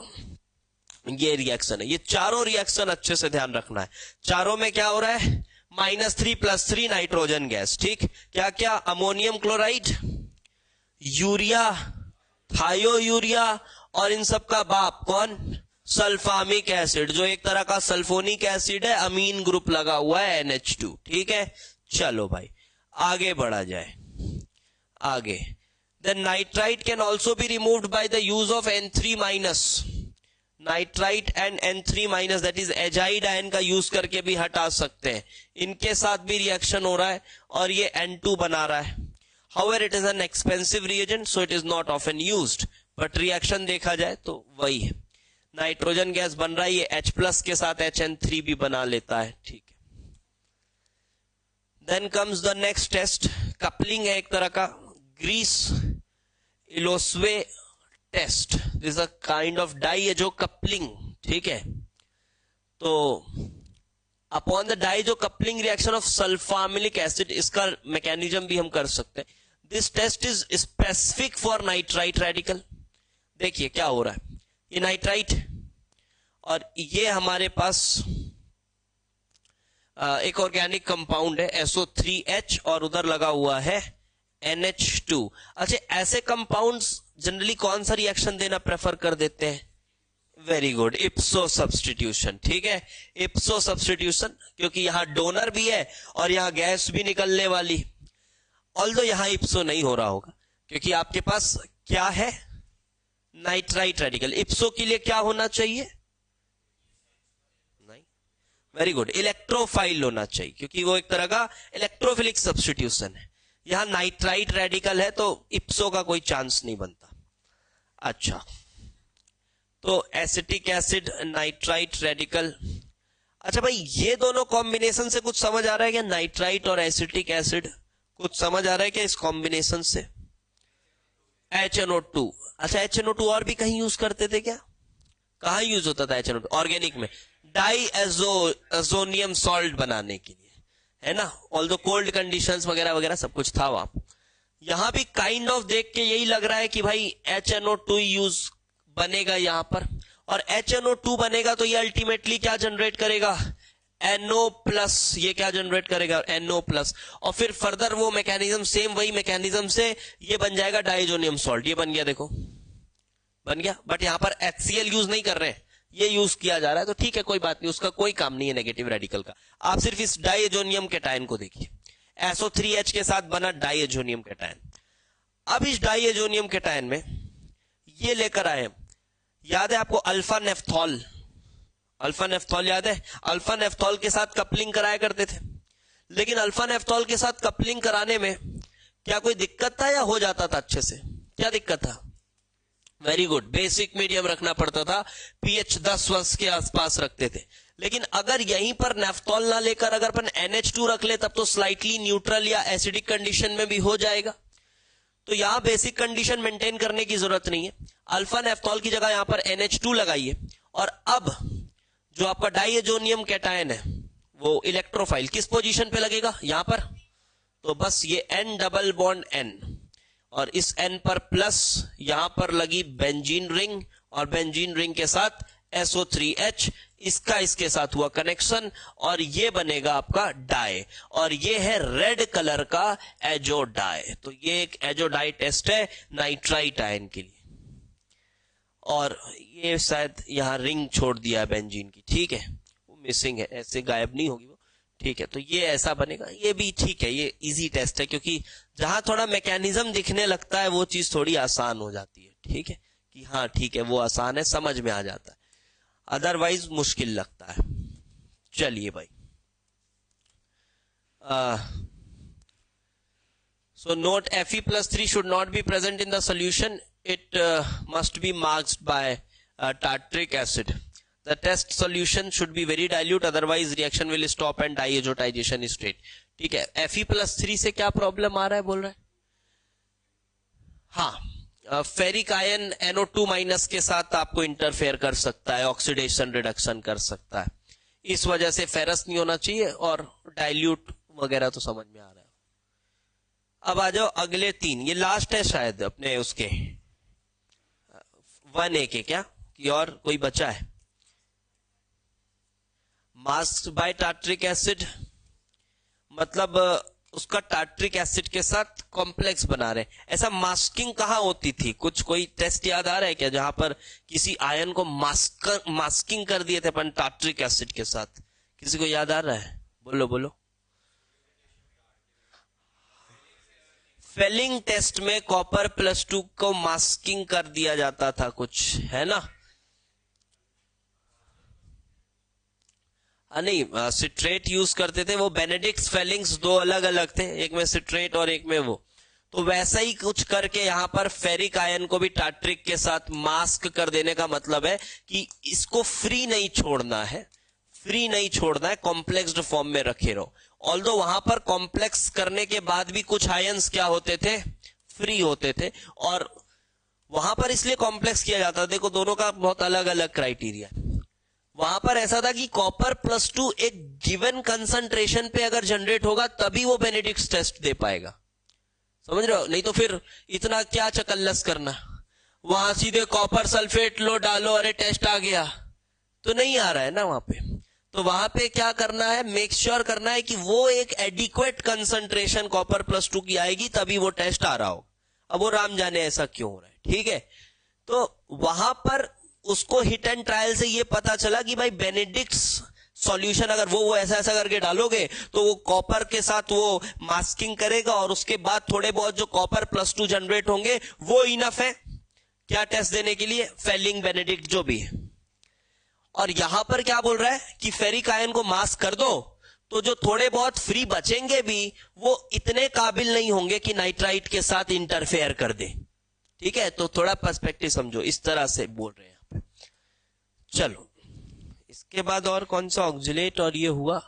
ये reaction है, ये चारों रिएक्शन अच्छे से ध्यान रखना है। चारों में क्या हो रहा है, -3+3 नाइट्रोजन गैस, ठीक। क्या क्या, अमोनियम क्लोराइड, यूरिया, थायो यूरिया, और इन सब का बाप कौन, सल्फामिक एसिड, जो एक तरह का सल्फोनिक एसिड है, अमीन ग्रुप लगा हुआ है NH2, ठीक है। चलो भाई आगे बढ़ा जाए। आगे, then nitrite can also be removed by the use of N3-, nitrite and N3-, that is azide ion का यूज करके भी हटा सकते हैं। इनके साथ भी रिएक्शन हो रहा है और ये N2 बना रहा है। However, it is an expensive reagent, so it is not often used. But reaction देखा जाए तो वही है, नाइट्रोजन गैस बन रहा है, ये H+ के साथ HN3 भी बना लेता है, ठीक है। Then comes the next test, coupling है एक तरह का, Griess Ilosvay test, this a kind of diazo coupling, ठीक है। तो upon the diazo coupling reaction of sulphanilic acid, इसका मैकेनिज्म भी हम कर सकते हैं। This test is specific for nitrite radical. देखिए क्या हो रहा है, ये नाइट्राइट और ये हमारे पास एक ऑर्गेनिक कंपाउंड है SO3H और उधर लगा हुआ है NH2। अच्छा, ऐसे कंपाउंड्स जनरली कौन सा रिएक्शन देना प्रेफर कर देते हैं, वेरी गुड, इप्सो सब्स्टिट्यूशन, ठीक है। इप्सो सब्स्टिट्यूशन, क्योंकि यहां डोनर भी है और यहां गैस भी निकलने वाली। ऑल्दो यहां इप्सो नहीं हो रहा होगा क्योंकि आपके पास क्या है, नाइट्राइट रेडिकल। इप्सो के लिए क्या होना चाहिए, नहीं, वेरी गुड, इलेक्ट्रोफाइल होना चाहिए क्योंकि वो एक तरह का इलेक्ट्रोफिलिक सब्स्टिट्यूशन है। यहां नाइट्राइट रेडिकल है तो इप्सो का कोई चांस नहीं बनता। अच्छा, तो एसिटिक एसिड नाइट्राइट रेडिकल। अच्छा भाई, ये दोनों कॉम्बिनेशन से कुछ समझ आ रहा है क्या, नाइट्राइट और एसिटिक एसिड, कुछ समझ आ रहा है क्या इस कॉम्बिनेशन से, HNO2। अच्छा, HNO2 और भी कहीं यूज करते थे क्या, कहां यूज होता था HNO2, ऑर्गेनिक में, डाइएजोनियम सॉल्ट बनाने के लिए, है ना, ऑल्दो कोल्ड कंडीशंस वगैरह वगैरह सब कुछ था वहां। यहां भी काइंड ऑफ देख के यही लग रहा है कि भाई HNO2 यूज बनेगा यहां पर, और HNO2 बनेगा तो ये अल्टीमेटली क्या जनरेट करेगा, NO+, ये क्या जनरेट करेगा, NO+, और फिर फर्दर वो मैकेनिज्म, सेम वही मैकेनिज्म से ये बन जाएगा डाइजोनियम सॉल्ट। ये बन गया, देखो बन गया, बट यहां पर HCl यूज नहीं कर रहे हैं, ये यूज किया जा रहा है, तो ठीक है, कोई बात नहीं, उसका कोई काम नहीं है नेगेटिव रेडिकल का। आप सिर्फ इस डाइएजोनियम कैटायन को देखिए, SO3H के साथ बना डाइएजोनियम कैटायन। अब इस डाइएजोनियम कैटायन में ये लेकर आए, याद है आपको अल्फा नेफ्थॉल, अल्फा नेफ्थॉल याद है, अल्फा नेफ्थॉल के साथ कपलिंग कराया करते थे। लेकिन अल्फा नेफ्थॉल के साथ कपलिंग कराने में क्या कोई दिक्कत था या हो जाता था अच्छे से, क्या दिक्कत था, वेरी गुड, बेसिक मीडियम रखना पड़ता था, pH 10 के आसपास रखते थे। लेकिन अगर यहीं पर नेफ्थॉल ना लेकर अगर अपन NH2 रख ले तब तो स्लाइटली न्यूट्रल या एसिडिक कंडीशन में भी हो जाएगा। तो यहां बेसिक कंडीशन मेंटेन करने की जरूरत नहीं है, अल्फा नेफ्थॉल की जगह यहां पर NH2 लगाइए, और अब जो आपका डाइएजोनियम कैटायन है वो इलेक्ट्रोफाइल किस पोजीशन पे लगेगा, यहां पर, तो बस ये N डबल बॉन्ड N, और इस N पर प्लस, यहां पर लगी बेंजीन रिंग, और बेंजीन रिंग के साथ SO3H, इसका इसके साथ हुआ कनेक्शन, और ये बनेगा आपका डाई, और ये है रेड कलर का एजो डाई। तो ये एक एजो डाई टेस्ट है नाइट्राइट आयन के लिए, और ये शायद यहां रिंग छोड़ दिया है बेंजीन की, ठीक है, वो मिसिंग है, ऐसे गायब नहीं होगी वो, ठीक है। तो ये ऐसा बनेगा, ये भी ठीक है, ये इजी टेस्ट है, क्योंकि जहां थोड़ा मैकेनिज्म दिखने लगता है वो चीज थोड़ी आसान हो जाती है, ठीक है, कि हाँ ठीक है वो आसान है, समझ में आ जाता है, अदरवाइज मुश्किल लगता है। चलिए भाई, so note Fe+3 should not be present in the solution, it must be masked by tartaric acid. The test solution should be very dilute, otherwise reaction will stop and diazotization is straight, ठीक है। Fe+3 से क्या problem आ रहा है बोल रहा है, हाँ, फेरिक आयन NO2- के साथ आपको इंटरफेयर कर सकता है, ऑक्सीडेशन रिडक्शन कर सकता है, इस वजह से फेरस नहीं होना चाहिए, और डाइल्यूट वगैरह तो समझ में आ रहा है। अब आ जाओ अगले तीन, ये लास्ट है शायद अपने उसके 1A के, क्या कि और कोई बचा है, मास्क बाय टार्ट्रिक एसिड, मतलब उसका टार्ट्रिक एसिड के साथ कॉम्प्लेक्स बना रहे। ऐसा मास्किंग कहाँ होती थी? कुछ कोई टेस्ट याद आ रहा है क्या जहां पर किसी आयन को मास्किंग कर दिए थे अपन टार्ट्रिक एसिड के साथ? किसी को याद आ रहा है? बोलो बोलो। फेलिंग टेस्ट में कॉपर +2 को मास्किंग कर दिया जाता था कुछ, है ना? नहीं, सिट्रेट यूज करते थे वो। बेनेडिक्ट फेलिंग्स दो अलग अलग थे, एक में सिट्रेट और एक में वो। तो वैसा ही कुछ करके यहां पर फेरिक आयन को भी टार्ट्रिक के साथ मास्क कर देने का मतलब है कि इसको फ्री नहीं छोड़ना है, फ्री नहीं छोड़ना है, कॉम्प्लेक्स्ड फॉर्म में रखे रहो। ऑल्दो वहां पर कॉम्प्लेक्स करने के बाद भी कुछ आयंस क्या होते थे? फ्री होते थे। और वहां पर इसलिए कॉम्प्लेक्स किया जाता था, देखो दोनों का बहुत अलग अलग क्राइटेरिया। वहां पर ऐसा था कि कॉपर +2 एक गिवन कंसंट्रेशन पे अगर जनरेट होगा तभी वो बेनेडिक्ट टेस्ट दे पाएगा, समझ रहे हो? नहीं तो फिर इतना क्या चकल्लस करना, वहां सीधे कॉपर सल्फेट लो डालो, अरे टेस्ट आ गया, तो नहीं आ रहा है ना वहां पे। तो वहां पे क्या करना है, मेक श्योर करना है कि वो एक एडिक्वेट कंसंट्रेशन कॉपर +2 की आएगी तभी वो टेस्ट आ रहा हो। अब वो राम जाने ऐसा क्यों हो रहा है, ठीक है? तो वहां पर उसको हिट एंड ट्रायल से ये पता चला कि भाई बेनेडिक्ट सॉल्यूशन अगर वो ऐसा ऐसा करके डालोगे तो वो कॉपर के साथ वो मास्किंग करेगा और उसके बाद थोड़े बहुत जो कॉपर +2 जनरेट होंगे वो इनफ है क्या टेस्ट देने के लिए? फेलिंग बेनेडिक्ट जो भी है। और यहां पर क्या बोल रहा है कि फेरिक आयन को मास्क कर दो तो जो थोड़े बहुत फ्री बचेंगे भी वो इतने काबिल नहीं होंगे कि नाइट्राइट के साथ इंटरफेयर कर दे, ठीक है? तो थोड़ा पर्सपेक्टिव समझो, इस तरह से बोल रहे हैं यहां पे। चलो इसके बाद और कौन सा ऑक्जिलेट और ये हुआ,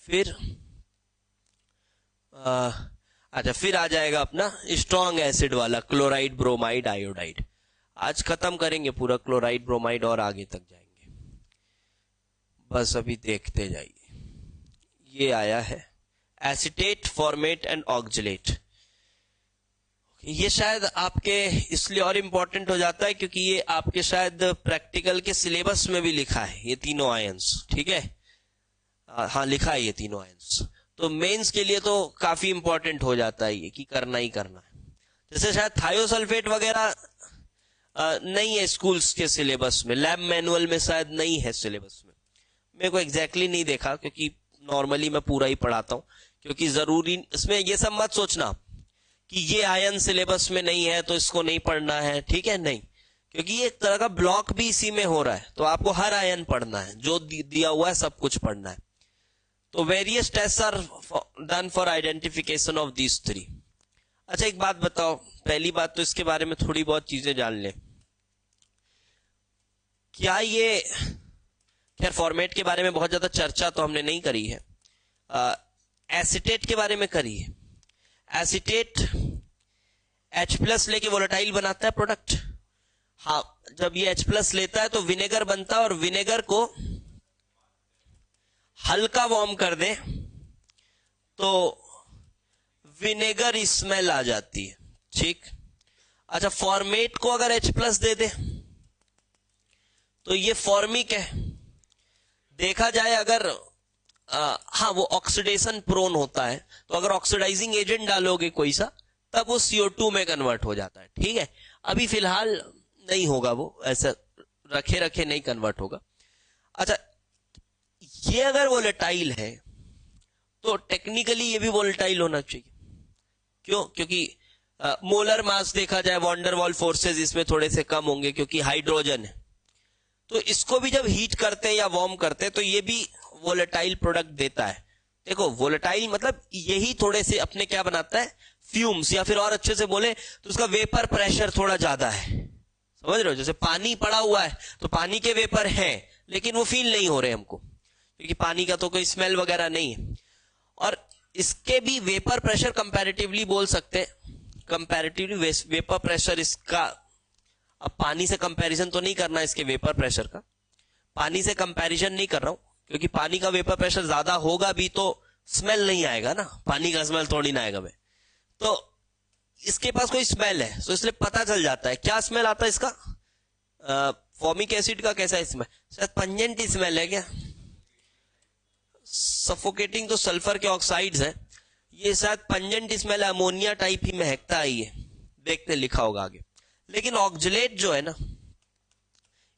फिर अच्छा फिर आ जाएगा अपना स्ट्रॉन्ग एसिड वाला क्लोराइड, ब्रोमाइड, आयोडाइड। आज खत्म करेंगे पूरा क्लोराइड ब्रोमाइड और आगे तक जाएंगे, बस अभी देखते जाइए। ये आया है एसिटेट, फॉर्मेट एंड ऑक्जिलेट। ये शायद आपके इसलिए और इंपॉर्टेंट हो जाता है क्योंकि ये आपके शायद प्रैक्टिकल के सिलेबस में भी लिखा है ये तीनों आयंस, ठीक है? हाँ लिखा है ये तीनों आयंस, तो मेंस के लिए तो काफी इंपॉर्टेंट हो जाता है ये कि करना ही करना है। जैसे शायद थायोसल्फेट वगैरह नहीं है स्कूल्स के सिलेबस में, लैब मैनुअल में शायद नहीं है सिलेबस में। मेरे को एग्जैक्टली नहीं देखा क्योंकि नॉर्मली मैं पूरा ही पढ़ाता हूं, क्योंकि जरूरी इसमें ये सब मत सोचना कि ये आयन सिलेबस में नहीं है तो इसको नहीं पढ़ना है, ठीक है? नहीं, क्योंकि ये एक तरह का ब्लॉक भी इसी में हो रहा है, तो आपको हर आयन पढ़ना है, जो दिया हुआ है सब कुछ पढ़ना है। तो various test are done for identification of these 3। अच्छा एक बात बताओ, पहली बात तो इसके बारे में थोड़ी बहुत चीजें जान लें। क्या ये, खैर फॉर्मेट के बारे में बहुत ज्यादा चर्चा तो हमने नहीं करी है, एसिटेट के बारे में करी है। एसिटेट H+ लेके वोलेटाइल बनाता है प्रोडक्ट। हाँ, जब ये H+ लेता है तो विनेगर बनता है और विनेगर को हल्का वार्म कर दे तो विनेगर स्मेल आ जाती है, ठीक? अच्छा फॉर्मेट को अगर H+ दे दे तो ये फॉर्मिक है, देखा जाए अगर हाँ वो ऑक्सीडेशन प्रोन होता है, तो अगर ऑक्सीडाइजिंग एजेंट डालोगे कोई सा तब वो CO2 में कन्वर्ट हो जाता है, ठीक है? अभी फिलहाल नहीं होगा वो, ऐसा रखे रखे नहीं कन्वर्ट होगा। अच्छा ये अगर वोलेटाइल है तो टेक्निकली ये भी वोलेटाइल होना चाहिए, क्यों? क्योंकि मोलर मास देखा जाए वॉन्डर वॉल फोर्सेज इसमें थोड़े से कम होंगे क्योंकि हाइड्रोजन है, तो इसको भी जब हीट करते हैं या वार्म करते हैं तो ये भी वोलेटाइल प्रोडक्ट देता है। देखो वोलेटाइल मतलब यही थोड़े से अपने क्या बनाता है, फ्यूम्स, या फिर और अच्छे से बोले तो उसका वेपर प्रेशर थोड़ा ज्यादा है, समझ रहे हो? जैसे पानी पड़ा हुआ है तो पानी के वेपर हैं लेकिन वो फील नहीं हो रहे हमको क्योंकि पानी का तो कोई स्मेल वगैरह नहीं है। और इसके भी वेपर प्रेशर कंपैरेटिवली बोल सकते हैं, कंपैरेटिवली वेपर प्रेशर इसका, अब पानी से कंपैरिजन तो नहीं करना इसके वेपर प्रेशर का, पानी से कंपैरिजन नहीं कर रहा हूं क्योंकि पानी का वेपर प्रेशर ज्यादा होगा भी तो स्मेल नहीं आएगा ना, पानी का स्मेल थोड़ी ना आएगा भाई। तो इसके पास कोई स्मेल है तो इसलिए पता चल जाता है। क्या स्मेल आता है इसका? फॉर्मिक एसिड का कैसा स्मेल? शायद पंजेंट स्मेल है क्या? सफोकेटिंग तो सल्फर के ऑक्साइड्स हैं, ये शायद पंजेंट स्मेल अमोनिया टाइप ही महकता है, ये देखते लिखा होगा आगे। लेकिन ऑक्जेलेट जो है ना,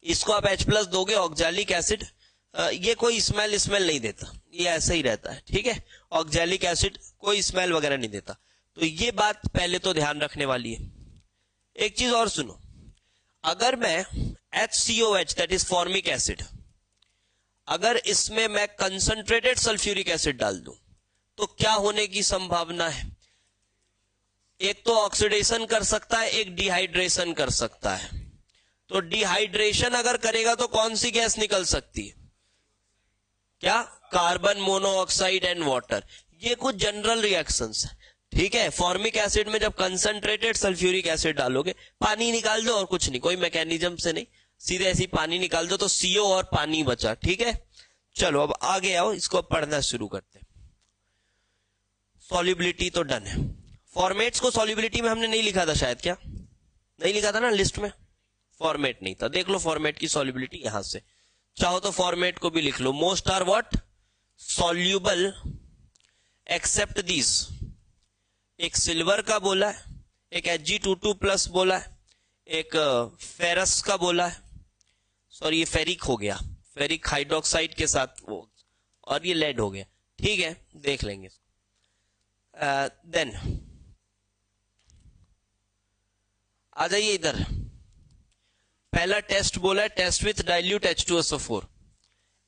इसको आप H+ दोगे, ऑक्जेलिक एसिड, ये कोई स्मेल नहीं देता, ये ऐसा ही रहता है, ठीक है। ऑक्जेलिक एसिड कोई स्मेल वगैरह नहीं देता, तो ये बात पहले तो ध्यान रखने वाली है। एक चीज और सुनो, अगर मैं HCOH that is formic acid, अगर इसमें मैं कंसंट्रेटेड सल्फ्यूरिक एसिड डाल दूं तो क्या होने की संभावना है? एक तो ऑक्सीडेशन कर सकता है, एक डिहाइड्रेशन कर सकता है। तो डिहाइड्रेशन अगर करेगा तो कौन सी गैस निकल सकती है? क्या? Carbon monoxide and water. ये कुछ जनरल रिएक्शंस है, ठीक है। फॉर्मिक एसिड में जब कंसंट्रेटेड सल्फ्यूरिक एसिड डालोगे, पानी निकाल दो और कुछ नहीं, कोई मैकेनिज्म से नहीं, सीधे ऐसी पानी निकाल दो तो CO और पानी बचा, ठीक है। चलो अब आगे आओ, इसको पढ़ना शुरू करते हैं। सॉल्युबिलिटी तो डन है। फॉर्मेट्स को सॉल्युबिलिटी में हमने नहीं लिखा था शायद, क्या नहीं लिखा था ना लिस्ट में? फॉर्मेट नहीं था, देख लो फॉर्मेट की सॉल्युबिलिटी यहां से, चाहो तो फॉर्मेट को भी लिख लो। Most are what? Soluble except this. एक सिल्वर का बोला है, एक Hg22+ बोला है, एक फेरस का बोला है, सॉरी ये फेरिक हो गया, फेरिक हाइड्रोक्साइड के साथ वो, और ये लेड हो गया, ठीक है, देख लेंगे। देन आ जाइए इधर, पहला टेस्ट बोला है, test with dilute H2SO4।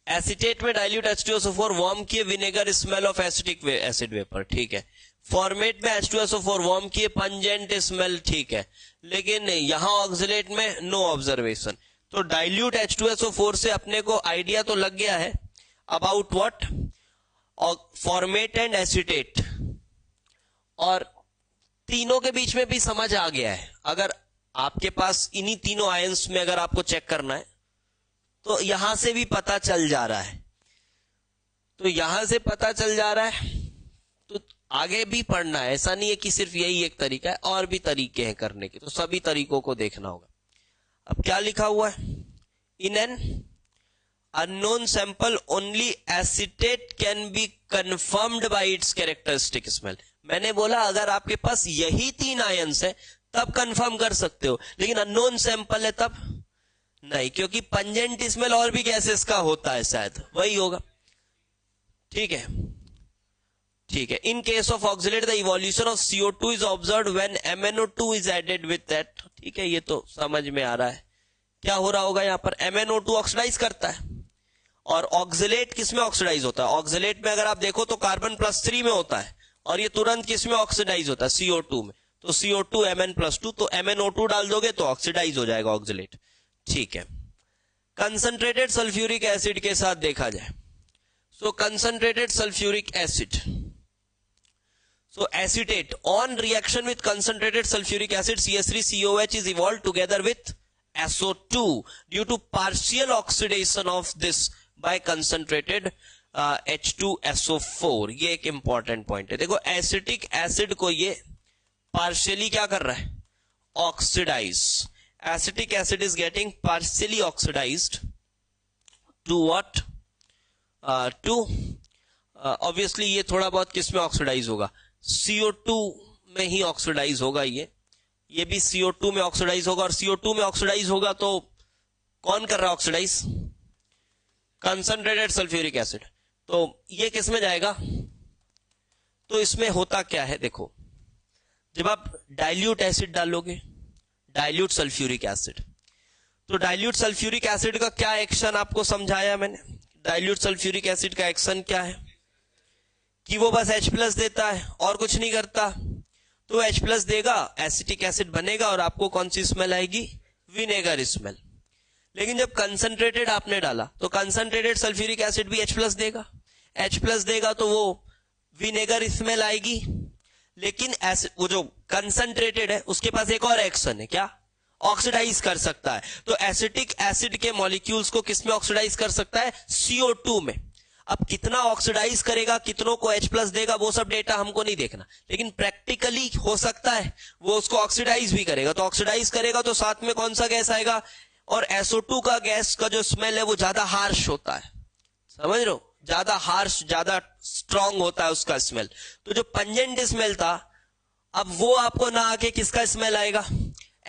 Acetate में डाइल्यूट H2SO4 वार्म किए, vinegar smell of acetic acid vapour, ठीक है। फॉर्मेट में H2SO4 वार्म किए, पंजेंट स्मेल, ठीक है। लेकिन यहां ऑक्सीलेट में नो ऑब्जर्वेशन। तो डाइल्यूट H2SO4 से अपने को आइडिया तो लग गया है about what? Format and acetate, और तीनों के बीच में भी समझ आ गया है। अगर आपके पास इन्हीं तीनों आयंस में अगर आपको चेक करना है तो यहां से भी पता चल जा रहा है, तो यहां से पता चल जा रहा है, तो आगे भी पढ़ना है। ऐसा नहीं है कि सिर्फ यही एक तरीका है, और भी तरीके हैं करने के, तो सभी तरीकों को देखना होगा। अब क्या लिखा हुआ है? In an unknown sample only acetate can be confirmed bye it's characteristic smell. मैंने बोला अगर आपके पास यही 3 आयंस है तब कंफर्म कर सकते हो, लेकिन अननोन सैंपल है तब नहीं, क्योंकि पंजेंट स्मेल और भी गैसेस का होता है, शायद वही होगा, ठीक है, ठीक है। In case of oxalate the evolution of CO2 is observed when MnO2 is added with that, ठीक है, ये तो समझ में आ रहा है। क्या हो रहा होगा यहाँ पर? MnO2 ऑक्सीडाइज करता है, और ऑक्सीलेट किस में ऑक्सीडाइज होता है? ऑक्सीलेट में अगर आप देखो तो कार्बन +3 में होता है, और ये तुरंत किस में ऑक्सीडाइज होता है? CO2 में। तो CO2 Mn+2, तो MnO2 डाल दोगे तो ऑक्सीडाइज हो जाएगा ऑक्सीलेट, ठीक है। कंसंट्रेटेड सल्फ्यूरिक एसिड के साथ देखा जाए, so concentrated sulphuric acid, so acetate on reaction with concentrated sulfuric acid CS3COH is evolved together with SO2 due to partial oxidation of this by concentrated H2SO4। ये एक important point है। देखो acetic acid को ये partially क्या कर रहा है? Oxidise. Acetic acid is getting partially oxidised to what? To obviously ये थोड़ा बहुत किस में ऑक्सीडाइज होगा? CO2 में ही ऑक्सीडाइज होगा, ये भी CO2 में ऑक्सीडाइज होगा, और CO2 में ऑक्सीडाइज होगा तो कौन कर रहा है ऑक्सीडाइज? Concentrated sulphuric acid. तो ये किस में जाएगा? तो इसमें होता क्या है, देखो जब आप डाइल्यूट एसिड डालोगे, डाइल्यूट सल्फ्यूरिक एसिड, तो डाइल्यूट सल्फ्यूरिक एसिड का क्या एक्शन आपको समझाया मैंने। डाइल्यूट सल्फ्यूरिक एसिड का एक्शन क्या है कि वो बस H+ देता है और कुछ नहीं करता। तो H+ देगा, एसिटिक एसिड बनेगा, और आपको कौन सी स्मेल आएगी? Vinegar smell. लेकिन जब कंसंट्रेटेड आपने डाला तो कंसंट्रेटेड सल्फ्यूरिक एसिड भी H+ देगा, H+ देगा तो वो विनेगर स्मेल आएगी। लेकिन वो जो कंसंट्रेटेड है उसके पास एक और एक्शन है, क्या? ऑक्सीडाइज कर सकता है। तो एसिटिक एसिड के मॉलिक्यूल्स को किस में ऑक्सीडाइज कर सकता है? CO2 में। अब कितना ऑक्सीडाइज करेगा, कितनों को H+ देगा, वो सब डेटा हमको नहीं देखना, लेकिन प्रैक्टिकली हो सकता है वो उसको ऑक्सीडाइज भी करेगा। तो ऑक्सीडाइज करेगा तो साथ में कौन सा गैस आएगा? और SO2 का गैस का जो स्मेल है वो ज्यादा हार्श होता है, समझ रहे हो? ज्यादा हार्श, ज्यादा स्ट्रांग होता है उसका स्मेल। तो जो पंजेंट स्मेल था, अब वो आपको ना आके किसका स्मेल आएगा,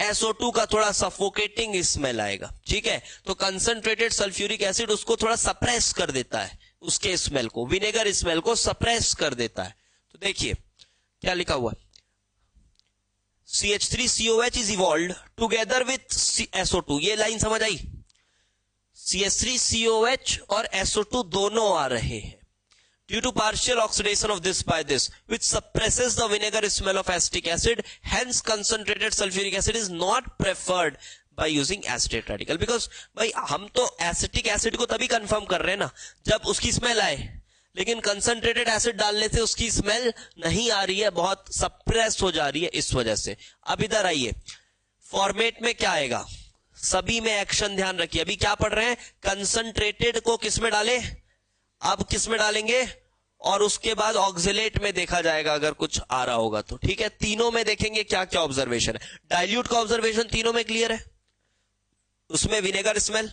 SO2 का थोड़ा सफोकेटिंग स्मेल आएगा, ठीक है। तो कंसंट्रेटेड सल्फ्यूरिक एसिड उसको थोड़ा सप्रेस कर देता है, उसके स्मेल को, विनेगर स्मेल को सप्रेस कर देता है। तो देखिए क्या लिखा हुआ, CH3COH is evolved together with SO2, ये लाइन समझ आई। CH3COH और SO2 दोनों आ रहे हैं due to partial oxidation of this by this, which suppresses the vinegar smell of acetic acid. Hence, concentrated sulfuric acid is not preferred by using acetate radical. Because भाई हम तो acetic acid को तभी confirm कर रहे हैं ना जब उसकी स्मेल आए, लेकिन कंसंट्रेटेड एसिड डालने से उसकी स्मेल नहीं आ रही है, बहुत सप्रेस हो जा रही है, इस वजह से। अब इधर आइए, फॉर्मेट में क्या आएगा, सभी में एक्शन ध्यान रखिए। अभी क्या पढ़ रहे हैं, कंसंट्रेटेड को किस में डाले, अब किस में डालेंगे, और उसके बाद ऑक्सिलेट में देखा जाएगा अगर कुछ आ रहा होगा तो, ठीक है। तीनों में देखेंगे क्या क्या ऑब्जर्वेशन है। डाइल्यूट का ऑब्जर्वेशन तीनों में क्लियर है, उसमें विनेगर स्मेल,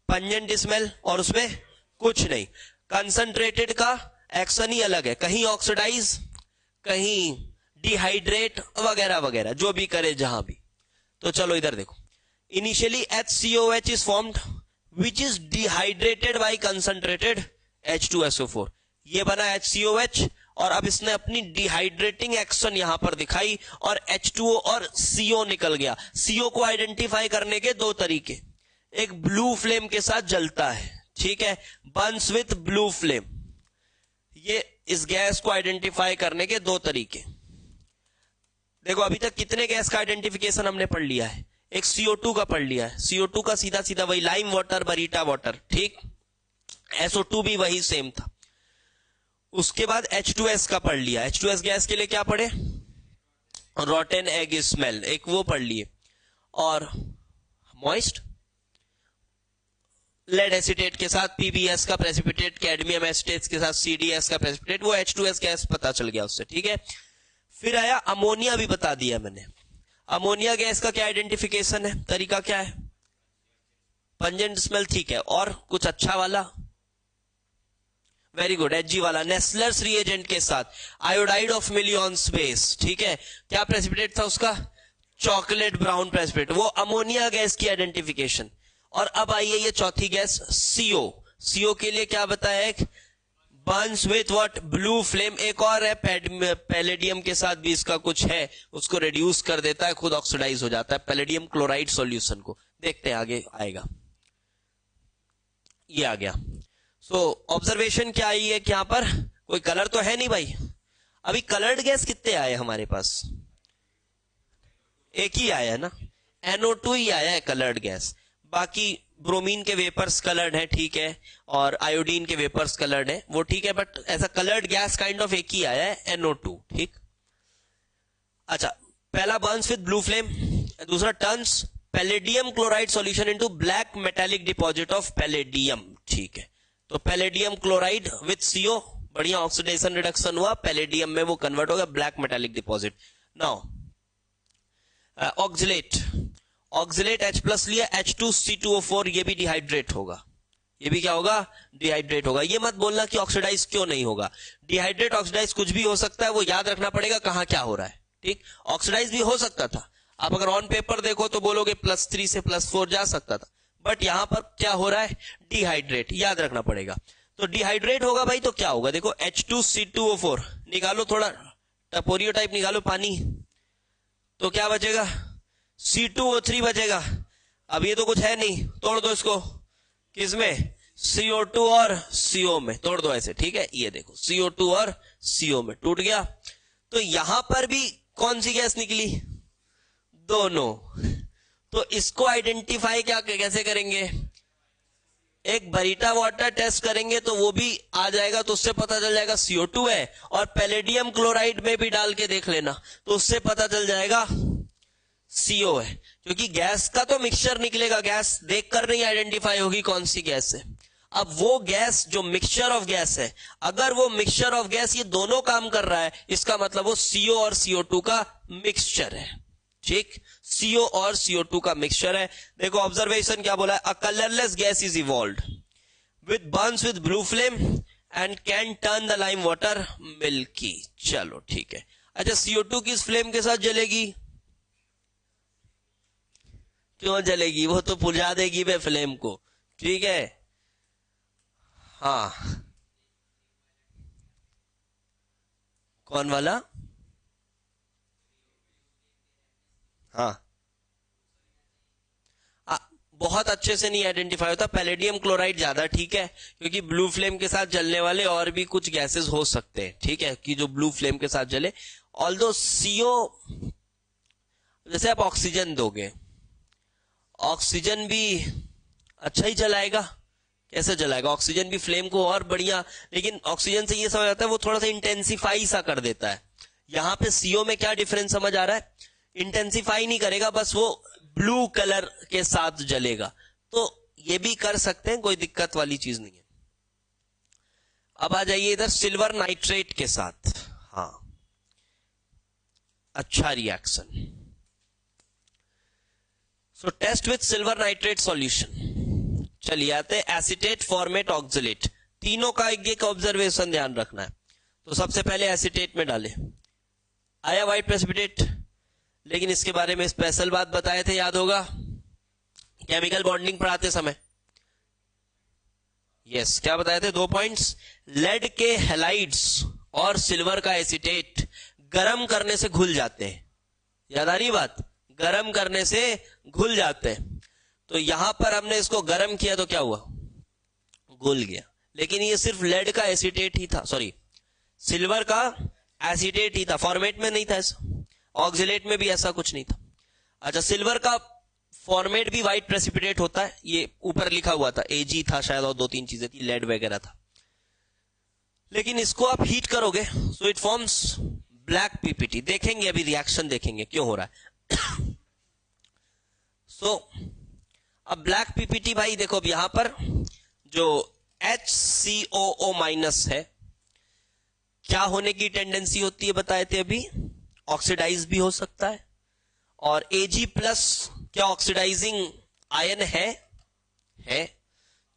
पंजेंट स्मेल, और उसमें कुछ नहीं। कंसंट्रेटेड का एक्शन ही अलग है, कहीं ऑक्सीडाइज, कहीं डिहाइड्रेट वगैरह वगैरह, जो भी करे जहां भी। तो चलो इधर देखो, initially HCOH is formed which is dehydrated by concentrated H2SO4, ये बना HCOH, और अब इसने अपनी डिहाइड्रेटिंग एक्शन यहां पर दिखाई और H2O और CO निकल गया। CO को आइडेंटिफाई करने के दो तरीके, एक ब्लू फ्लेम के साथ जलता है, ठीक है, बर्न्स विथ ब्लू फ्लेम। ये इस गैस को आइडेंटिफाई करने के दो तरीके। देखो अभी तक कितने गैस का आइडेंटिफिकेशन हमने पढ़ लिया है, एक CO2 का पढ़ लिया है, CO2 का सीधा सीधा वही लाइम वाटर, बरीटा वाटर, ठीक। SO2 भी वही सेम था। उसके बाद H2S का पढ़ लिया, H2S गैस के लिए क्या पढ़े, रॉटन एग स्मेल, एक वो पढ़ लिए, और मॉइस्ट लेड एसिटेट के साथ PBS का प्रेसिपिटेट, कैडमियम एसिटेट के साथ CDS का प्रेसिपिटेट, वो H2S गैस पता चल गया उससे, ठीक है। फिर आया अमोनिया, भी बता दिया मैंने। अमोनिया गैस का क्या आइडेंटिफिकेशन है, तरीका क्या है, पंजेंट स्मेल, ठीक है, और कुछ अच्छा वाला, वेरी गुड, Hg वाला, नेस्लर्स रिएजेंट के साथ आयोडाइड ऑफ मिलियॉन्स बेस, ठीक है। क्या प्रेसिपिटेट था उसका, चॉकलेट ब्राउन प्रेसिपिटेट, वो अमोनिया गैस की आइडेंटिफिकेशन। और अब आइए ये चौथी गैस CO, CO के लिए क्या बताया, एक Burns with what, blue flame, एक और है पैलेडियम के साथ भी इसका कुछ है, उसको रिड्यूस कर देता है, खुद ऑक्सीडाइज हो जाता है पैलेडियम क्लोराइड सॉल्यूशन को। देखते हैं आगे आएगा, ये आ गया। सो ऑब्जर्वेशन क्या आई है कि यहां पर कोई कलर तो है नहीं भाई। अभी कलर्ड गैस कितने आए हमारे पास, एक ही आया है ना, NO2 ही आया है कलर्ड गैस, बाकी ब्रोमीन के वेपर्स कलर्ड है, ठीक है, और आयोडीन के वेपर्स कलर्ड है, वो ठीक है, बट ऐसा कलर्ड गैस काइंड ऑफ एक ही आया है, NO2, ठीक। अच्छा, पहला बर्न्स विद ब्लू फ्लेम, दूसरा turns palladium chloride solution into black metallic deposit of palladium, ठीक है। तो पैलेडियम क्लोराइड विद CO, बढ़िया ऑक्सीडेशन रिडक्शन हुआ, पैलेडियम में वो कन्वर्ट हो गया black metallic deposit. Now oxalate, oxalate H plus लिया, H2C2O4, ये भी डिहाइड्रेट होगा, ये भी क्या होगा, डिहाइड्रेट होगा। ये मत बोलना कि ऑक्सीडाइज क्यों नहीं होगा, डिहाइड्रेट ऑक्सीडाइज कुछ भी हो सकता है, वो याद रखना पड़ेगा कहां क्या हो रहा है, ठीक। ऑक्सीडाइज भी हो सकता था, आप अगर ऑन पेपर देखो तो बोलोगे +3 से +4 जा सकता था, बट यहां पर क्या हो रहा है, डिहाइड्रेट, याद रखना पड़ेगा। तो डिहाइड्रेट होगा भाई, तो क्या होगा, देखो H2C2O4 निकालो, थोड़ा टपोरियो टाइप निकालो पानी, तो क्या बचेगा, C2O3 बचेगा। अब ये तो कुछ है नहीं, तोड़ दो इसको, किसमें, CO2 और CO में तोड़ दो ऐसे, ठीक है। ये देखो CO2 और CO में टूट गया। तो यहां पर भी कौन सी गैस निकली, दोनों। तो इसको आइडेंटिफाई क्या कैसे करेंगे, एक बरीटा वाटर टेस्ट करेंगे तो वो भी आ जाएगा, तो उससे पता चल जाएगा CO2 है, और पैलेडियम क्लोराइड में भी डाल के देख लेना तो उससे पता चल जाएगा CO है, क्योंकि गैस का तो मिक्सचर निकलेगा, गैस देखकर नहीं आइडेंटिफाई होगी कौन सी गैस है। अब वो गैस जो मिक्सचर ऑफ गैस है, अगर वो मिक्सचर ऑफ गैस ये दोनों काम कर रहा है, इसका मतलब वो CO और CO2 का मिक्सचर है, ठीक। CO और CO2 का मिक्सचर है। देखो ऑब्जर्वेशन क्या बोला है, a colourless gas is evolved with Burns with blue flame and can turn the lime water milky. चलो ठीक है। अच्छा, CO2 किस फ्लेम के साथ जलेगी? क्यों जलेगी? वो तो बुझा देगी वे फ्लेम को, ठीक है। हाँ, कौन वाला? हाँ, बहुत अच्छे से नहीं आइडेंटिफाई होता। पैलेडियम क्लोराइड ज्यादा ठीक है, क्योंकि ब्लू फ्लेम के साथ जलने वाले और भी कुछ गैसेस हो सकते हैं, ठीक है, कि जो ब्लू फ्लेम के साथ जले। ऑल्दो CO, जैसे आप ऑक्सीजन दोगे, ऑक्सीजन भी अच्छा ही जलाएगा। कैसे जलाएगा? ऑक्सीजन भी फ्लेम को और बढ़िया, लेकिन ऑक्सीजन से ये समझ आता है वो थोड़ा सा इंटेंसिफाई सा कर देता है। यहां पे CO में क्या डिफरेंस समझ आ रहा है? इंटेंसिफाई नहीं करेगा, बस वो ब्लू कलर के साथ जलेगा। तो ये भी कर सकते हैं, कोई दिक्कत वाली चीज नहीं है। अब आ जाइए इधर सिल्वर नाइट्रेट के साथ। हाँ, अच्छा reaction. So test with silver nitrate solution. चलिए आते हैं एसीटेट, फॉर्मेट, ऑक्सलेट। तीनों का एक ऑब्जर्वेशन ध्यान रखना है। तो सबसे पहले एसीटेट में डाले, आया व्हाइट प्रेसिपिटेट, लेकिन इसके बारे में स्पेशल बात बताए थे, याद होगा केमिकल बॉन्डिंग पढ़ाते समय। यस, क्या बताए थे? 2 पॉइंट्स। लेड के हैलाइड्स और सिल्वर का एसीटेट गर्म करने से घुल जाते हैं। याद आ रही बात? गर्म करने से घुल जाते हैं। तो यहां पर हमने इसको गर्म किया तो क्या हुआ? घुल गया। लेकिन ये सिर्फ लेड का एसीटेट ही था, सॉरी सिल्वर का एसीटेट ही था, फॉर्मेट में नहीं था ऐसा, ऑक्सलेट में भी ऐसा कुछ नहीं था। अच्छा, सिल्वर का फॉर्मेट भी व्हाइट प्रेसिपिटेट होता है, ये ऊपर लिखा हुआ था, Ag था शायद और 2-3 चीजें थी, लेड वगैरह था। लेकिन इसको आप हीट करोगे so it forms black PPT। देखेंगे अभी रिएक्शन, देखेंगे क्यों हो रहा है। सो अब ब्लैक PPT भाई देखो, अब यहां पर जो HCOO माइनस है, क्या होने की टेंडेंसी होती है बताए थे अभी? ऑक्सीडाइज भी हो सकता है। और Ag प्लस क्या ऑक्सीडाइजिंग आयन है,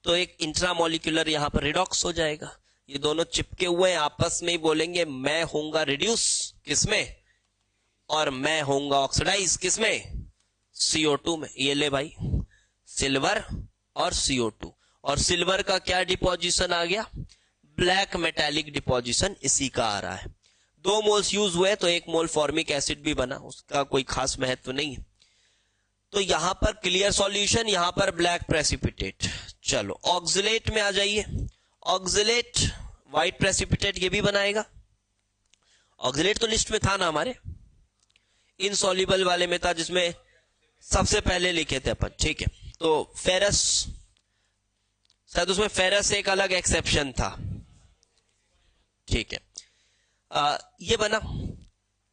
तो एक इंट्रामोलिकुलर यहां पर रिडॉक्स हो जाएगा। ये दोनों चिपके हुए हैं, आपस में ही बोलेंगे मैं होऊंगा रिड्यूस किसमें, और मैं होऊंगा ऑक्सीडाइज किसमें? CO2 में। ये ले भाई, सिल्वर और CO2, और सिल्वर का क्या डिपोजिशन आ गया? ब्लैक मेटालिक डिपोजिशन इसी का आ रहा है। 2 मोल्स यूज हुए तो 1 मोल फॉर्मिक एसिड भी बना, उसका कोई खास महत्व नहीं है। तो यहां पर क्लियर सॉल्यूशन, यहां पर ब्लैक प्रेसिपिटेट। चलो ऑक्सलेट में आ जाइए। ऑक्सलेट व्हाइट प्रेसिपिटेट ये भी बनाएगा। ऑक्सलेट तो लिस्ट में था ना हमारे, इनसॉल्युबल वाले में था, जिसमें सबसे पहले लिखे थे अपन, ठीक है। तो फेरस, शायद उसमें फेरस एक अलग एक्सेप्शन था, ठीक है। ये बना,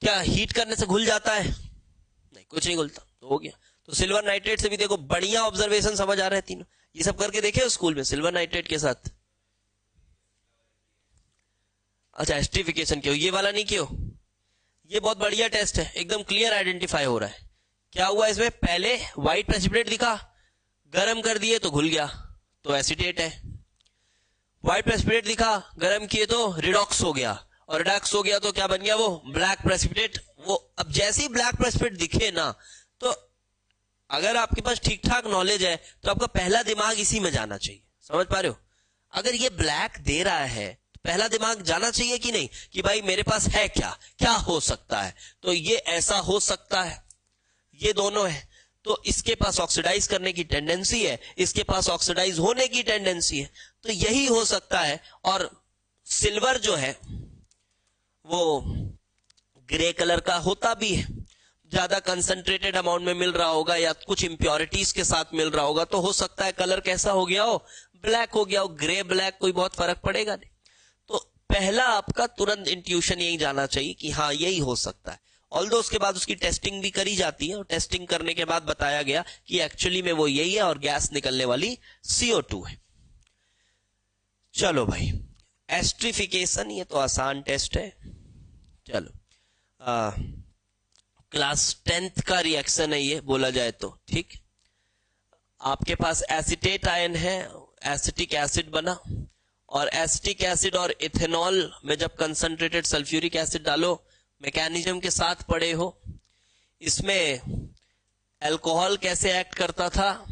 क्या हीट करने से घुल जाता है? नहीं, कुछ नहीं घुलता, तो हो गया। तो सिल्वर नाइट्रेट से भी देखो बढ़िया ऑब्जर्वेशन समझ आ रहे हैं तीनों। ये सब करके देखे स्कूल में सिल्वर नाइट्रेट के साथ? अच्छा, एस्ट्रिफिकेशन क्यों, ये वाला नहीं क्यों? ये बहुत बढ़िया टेस्ट है, एकदम क्लियर आइडेंटिफाई हो रहा है। क्या हुआ इसमें? पहले व्हाइट प्रेसिपिटेट दिखा, गर्म कर दिए तो घुल गया, तो एसीटेट है। व्हाइट प्रेसिपिटेट दिखा, गर्म किए तो रिडॉक्स हो गया, और रिडॉक्स हो गया तो क्या बन गया? वो ब्लैक प्रेसिपिटेट। वो अब जैसे ही ब्लैक प्रेसिपिटेट दिखे ना, तो अगर आपके पास ठीक ठाक नॉलेज है तो आपका पहला दिमाग इसी में जाना चाहिए। समझ पा रहे हो? अगर ये ब्लैक दे रहा है तो पहला दिमाग जाना चाहिए कि नहीं, कि भाई मेरे पास है क्या, क्या हो सकता है? तो ये ऐसा हो सकता है, ये दोनों है, तो इसके पास ऑक्सीडाइज करने की टेंडेंसी है, इसके पास ऑक्सीडाइज होने की टेंडेंसी है, तो यही हो सकता है। और सिल्वर जो है वो ग्रे कलर का होता भी है, ज्यादा कंसंट्रेटेड अमाउंट में मिल रहा होगा या कुछ इंप्योरिटीज के साथ मिल रहा होगा, तो हो सकता है कलर कैसा हो गया हो? ब्लैक हो गया हो। ग्रे ब्लैक कोई बहुत फर्क पड़ेगा नहीं। तो पहला आपका तुरंत इंट्यूशन यही जाना चाहिए कि हाँ यही हो सकता है। ऑल्दो उसके बाद उसकी टेस्टिंग भी करी जाती है, और टेस्टिंग करने के बाद बताया गया कि एक्चुअली में वो यही है और गैस निकलने वाली CO2 है। चलो भाई, एस्ट्रिफिकेशन ये तो आसान टेस्ट है। चलो क्लास 10th का रिएक्शन है ये, बोला जाए तो, ठीक। आपके पास एसीटेट आयन है, एसिटिक एसिड बना, और एसिटिक एसिड और इथेनॉल में जब कंसंट्रेटेड सल्फ्यूरिक एसिड डालो, मैकेनिज्म के साथ पढ़े हो। इसमें अल्कोहल कैसे एक्ट करता था?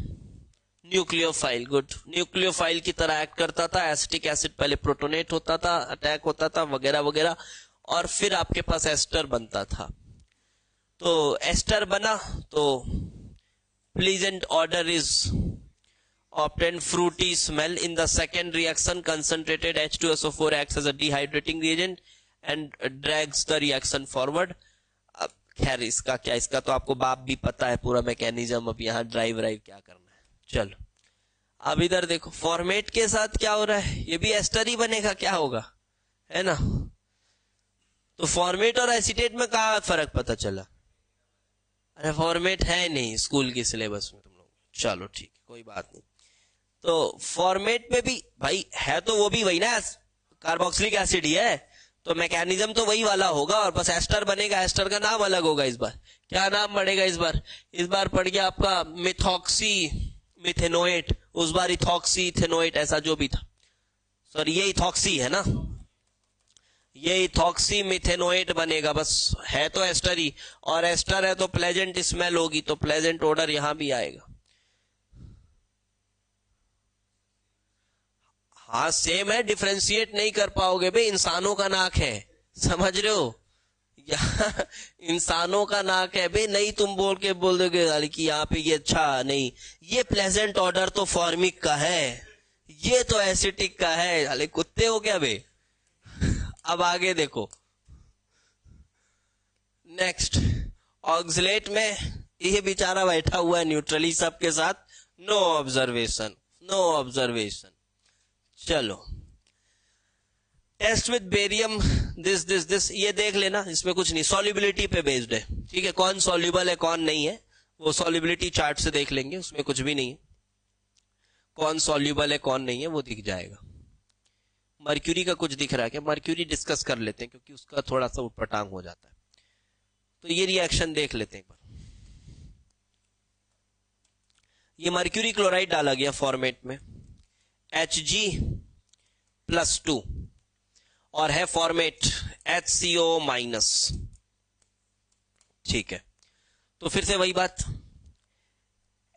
न्यूक्लियोफाइल, गुड, न्यूक्लियोफाइल की तरह एक्ट करता था। एसिटिक एसिड पहले प्रोटोनेट होता था, अटैक होता था वगैरह वगैरह, और फिर आपके पास एस्टर बनता था। तो एस्टर बना तो pleasant order is obtained, fruity smell. In the second reaction, concentrated H2SO4 acts as a dehydrating reagent and drags the reaction forward. अब खैर इसका क्या, इसका तो आपको बाप भी पता है पूरा मैकेनिज्म। अब यहाँ ड्राइव क्या करना है। चलो अब इधर देखो, फॉर्मेट के साथ क्या हो रहा है, ये भी एस्टर ही बनेगा, क्या होगा, है ना। तो फॉर्मेट और एसीटेट में कहा फर्क पता चला? अरे फॉर्मेट है नहीं स्कूल की सिलेबस में तुम लोग, चलो ठीक है कोई बात नहीं। तो फॉर्मेट में भी भाई है तो वो भी वही ना, कार्बोक्सिलिक एसिड ही है, तो मैकेनिज्म तो वही वाला होगा, और बस एस्टर बनेगा। एस्टर का नाम अलग होगा। इस बार क्या नाम पड़ेगा? इस बार पड़ गया आपका मिथॉक्सी मिथेनोएट, उस बार इथॉक्सी इथेनोएट, ऐसा जो भी था। सॉरी ये इथॉक्सी है ना, ये इथॉक्सी मिथेनोएट बनेगा। बस है तो एस्टर ही, और एस्टर है तो प्लेजेंट स्मेल होगी, तो प्लेजेंट ऑर्डर यहां भी आएगा। हाँ सेम है, डिफरेंशिएट नहीं कर पाओगे भाई, इंसानों का नाक है, समझ रहे हो, इंसानों का नाक है भाई। नहीं तुम बोल दोगे कि यहाँ पे ये अच्छा नहीं, ये प्लेजेंट ऑर्डर तो फॉर्मिक का है, ये तो एसिटिक का है। अरे कुत्ते हो क्या बे। अब आगे देखो, नेक्स्ट ऑक्सलेट में ये बेचारा बैठा हुआ है न्यूट्रली सबके साथ, नो ऑब्जर्वेशन, नो ऑब्जर्वेशन। चलो टेस्ट विद बेरियम दिस ये देख लेना, इसमें कुछ नहीं, सॉल्युबिलिटी पे बेस्ड है, ठीक है। कौन सॉल्युबल है कौन नहीं है वो सॉल्युबिलिटी चार्ट से देख लेंगे, उसमें कुछ भी नहीं है। कौन सॉल्युबल है कौन नहीं है वो दिख जाएगा। मर्क्यूरी का कुछ दिख रहा है क्या? मर्क्यूरी डिस्कस कर लेते हैं क्योंकि उसका थोड़ा सा उटपटांग हो जाता है। तो ये रिएक्शन देख लेते हैं एक बार। ये मर्क्यूरी क्लोराइड डाला गया फॉर्मेट में, Hg+2 और है फॉर्मेट HCO-, ठीक है। तो फिर से वही बात,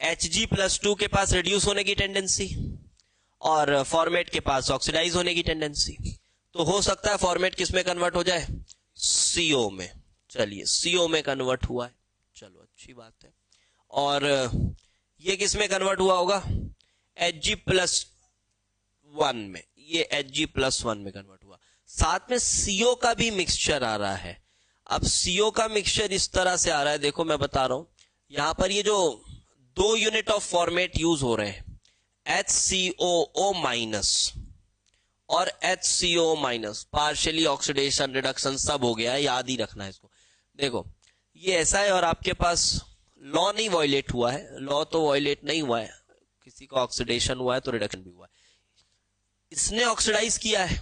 Hg+2 के पास रिड्यूस होने की टेंडेंसी और फॉर्मेट के पास ऑक्सीडाइज होने की टेंडेंसी। तो हो सकता है फॉर्मेट किस में कन्वर्ट हो जाए? CO में। चलिए CO में कन्वर्ट हुआ है, चलो अच्छी बात है। और ये किस में कन्वर्ट हुआ होगा? Hg+1 में, ये Hg+1 में कन्वर्ट हुआ। साथ में CO का भी मिक्सचर आ रहा है। अब CO का मिक्सचर इस तरह से आ रहा है, देखो मैं बता रहा हूं, यहां पर ये जो 2 यूनिट ऑफ फॉर्मेट यूज हो रहे हैं, HCOO- और HCO-, पार्शियली ऑक्सीडेशन रिडक्शन सब हो गया है, याद ही रखना है इसको। देखो ये ऐसा है, और आपके पास लॉ नहीं वायलेट हुआ है, लॉ तो वायलेट नहीं हुआ है, किसी का ऑक्सीडेशन हुआ है तो रिडक्शन भी हुआ है। इसने ऑक्सीडाइज किया है,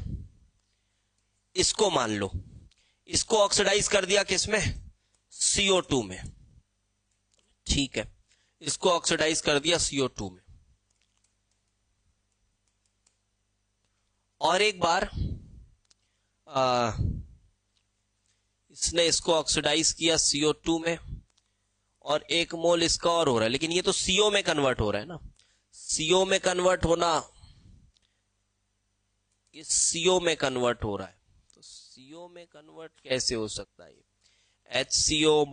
इसको मान लो, इसको ऑक्सीडाइज कर दिया किसमें? CO2 में, ठीक है। इसको ऑक्सीडाइज कर दिया CO2 में, और एक बार इसने इसको ऑक्सीडाइज किया CO2 में, और 1 मोल इसका और हो रहा है, लेकिन ये तो CO में कन्वर्ट हो रहा है ना। CO में कन्वर्ट होना, ये CO में कन्वर्ट हो रहा है, तो CO में कन्वर्ट कैसे हो सकता है? HCO-,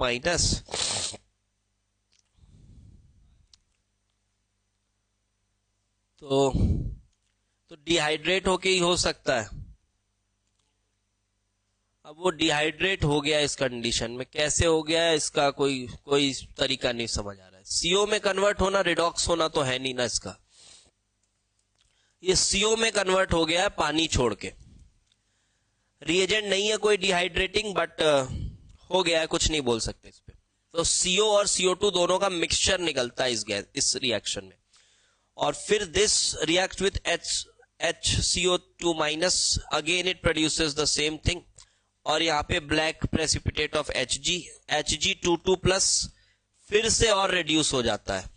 तो डिहाइड्रेट होके ही हो सकता है। अब वो डिहाइड्रेट हो गया इस कंडीशन में, कैसे हो गया है इसका कोई तरीका नहीं समझ आ रहा है। CO में कन्वर्ट होना, रिडॉक्स होना तो है नहीं ना इसका, ये CO में कन्वर्ट हो गया है पानी छोड़ के। रिएजेंट नहीं है कोई डिहाइड्रेटिंग, बट हो गया है, कुछ नहीं बोल सकते इस पे। तो CO और CO2 दोनों का मिक्सचर निकलता है इस रिएक्शन में, और फिर this react with HCO2-, again it produces the same thing, और यहाँ पे black precipitate of Hg, Hg22+, फिर से और रिड्यूस हो जाता है,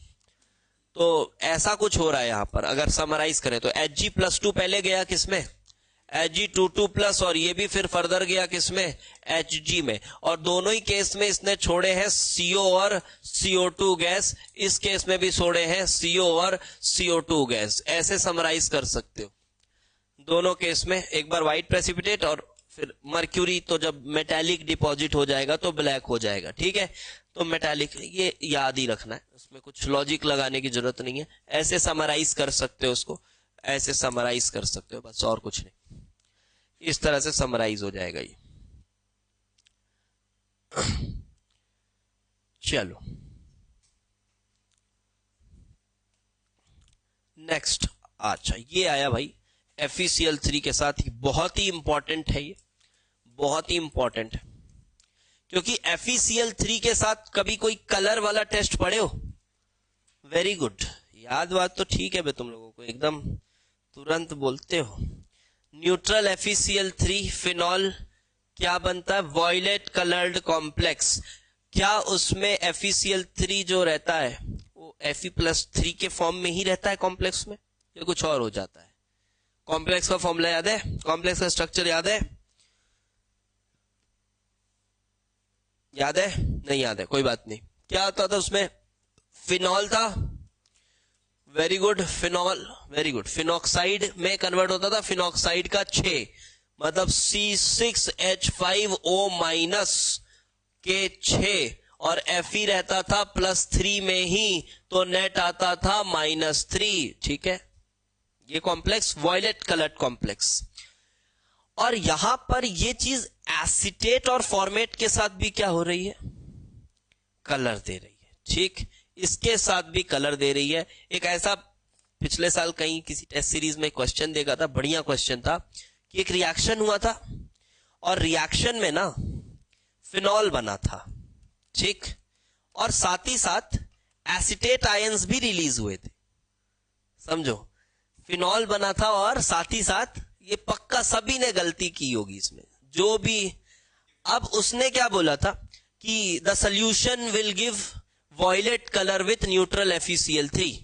तो ऐसा कुछ हो रहा है यहां पर। अगर समराइज करें तो Hg+2 पहले गया किसमें, Hg22+, और ये भी फिर फर्दर गया किसमें, Hg में, और दोनों ही केस में इसने छोड़े हैं CO और CO2 गैस, इस केस में भी छोड़े हैं CO और CO2 गैस। ऐसे समराइज कर सकते हो दोनों केस में। एक बार व्हाइट प्रेसिपिटेट और फिर मर्क्यूरी, तो जब मेटालिक डिपॉजिट हो जाएगा तो ब्लैक हो जाएगा, ठीक है। तो मेटालिक ये याद ही रखना है, उसमें कुछ लॉजिक लगाने की जरूरत नहीं है। ऐसे समराइज कर सकते हो उसको, ऐसे समराइज कर सकते हो, बस और कुछ नहीं। इस तरह से समराइज हो जाएगा ये। चलो नेक्स्ट। अच्छा ये आया भाई FeCl3 के साथ, बहुत ही इंपॉर्टेंट है ये, बहुत ही इंपॉर्टेंट है, क्योंकि FeCl3 के साथ कभी कोई कलर वाला टेस्ट पढ़े हो? वेरी गुड, याद बात तो ठीक है बे, तुम लोगों को एकदम तुरंत बोलते हो। न्यूट्रल FeCl3 फिनॉल क्या बनता है, वॉयलेट कलर्ड कॉम्प्लेक्स। क्या उसमें FeCl3 जो रहता है वो Fe+3 के फॉर्म में ही रहता है कॉम्प्लेक्स में, या कुछ और हो जाता है? कॉम्प्लेक्स का फॉर्मूला याद है, कॉम्प्लेक्स का स्ट्रक्चर याद है? याद है? नहीं याद है, कोई बात नहीं। क्या होता था उसमें, फिनॉल था, very good, phenol, very good, phenoxide में कन्वर्ट होता था, फिनॉक्साइड का 6 मतलब C6H5O- के 6, और Fe रहता था +3 में ही, तो नेट आता था -3, ठीक है। ये कॉम्प्लेक्स वॉयलेट कलर्ड कॉम्प्लेक्स। और यहां पर ये चीज एसीटेट और फॉर्मेट के साथ भी क्या हो रही है, कलर दे रही है, ठीक। इसके साथ भी कलर दे रही है। एक ऐसा पिछले साल कहीं किसी टेस्ट सीरीज में क्वेश्चन देखा था, बढ़िया क्वेश्चन था, कि एक रिएक्शन हुआ था और रिएक्शन में ना फिनॉल बना था, ठीक, और साथ ही साथ एसीटेट आयंस भी रिलीज हुए थे, समझो। फिनॉल बना था और साथ ही साथ, ये पक्का सभी ने गलती की होगी इसमें जो भी। अब उसने क्या बोला था कि the solution will give violet colour with neutral FeCl3।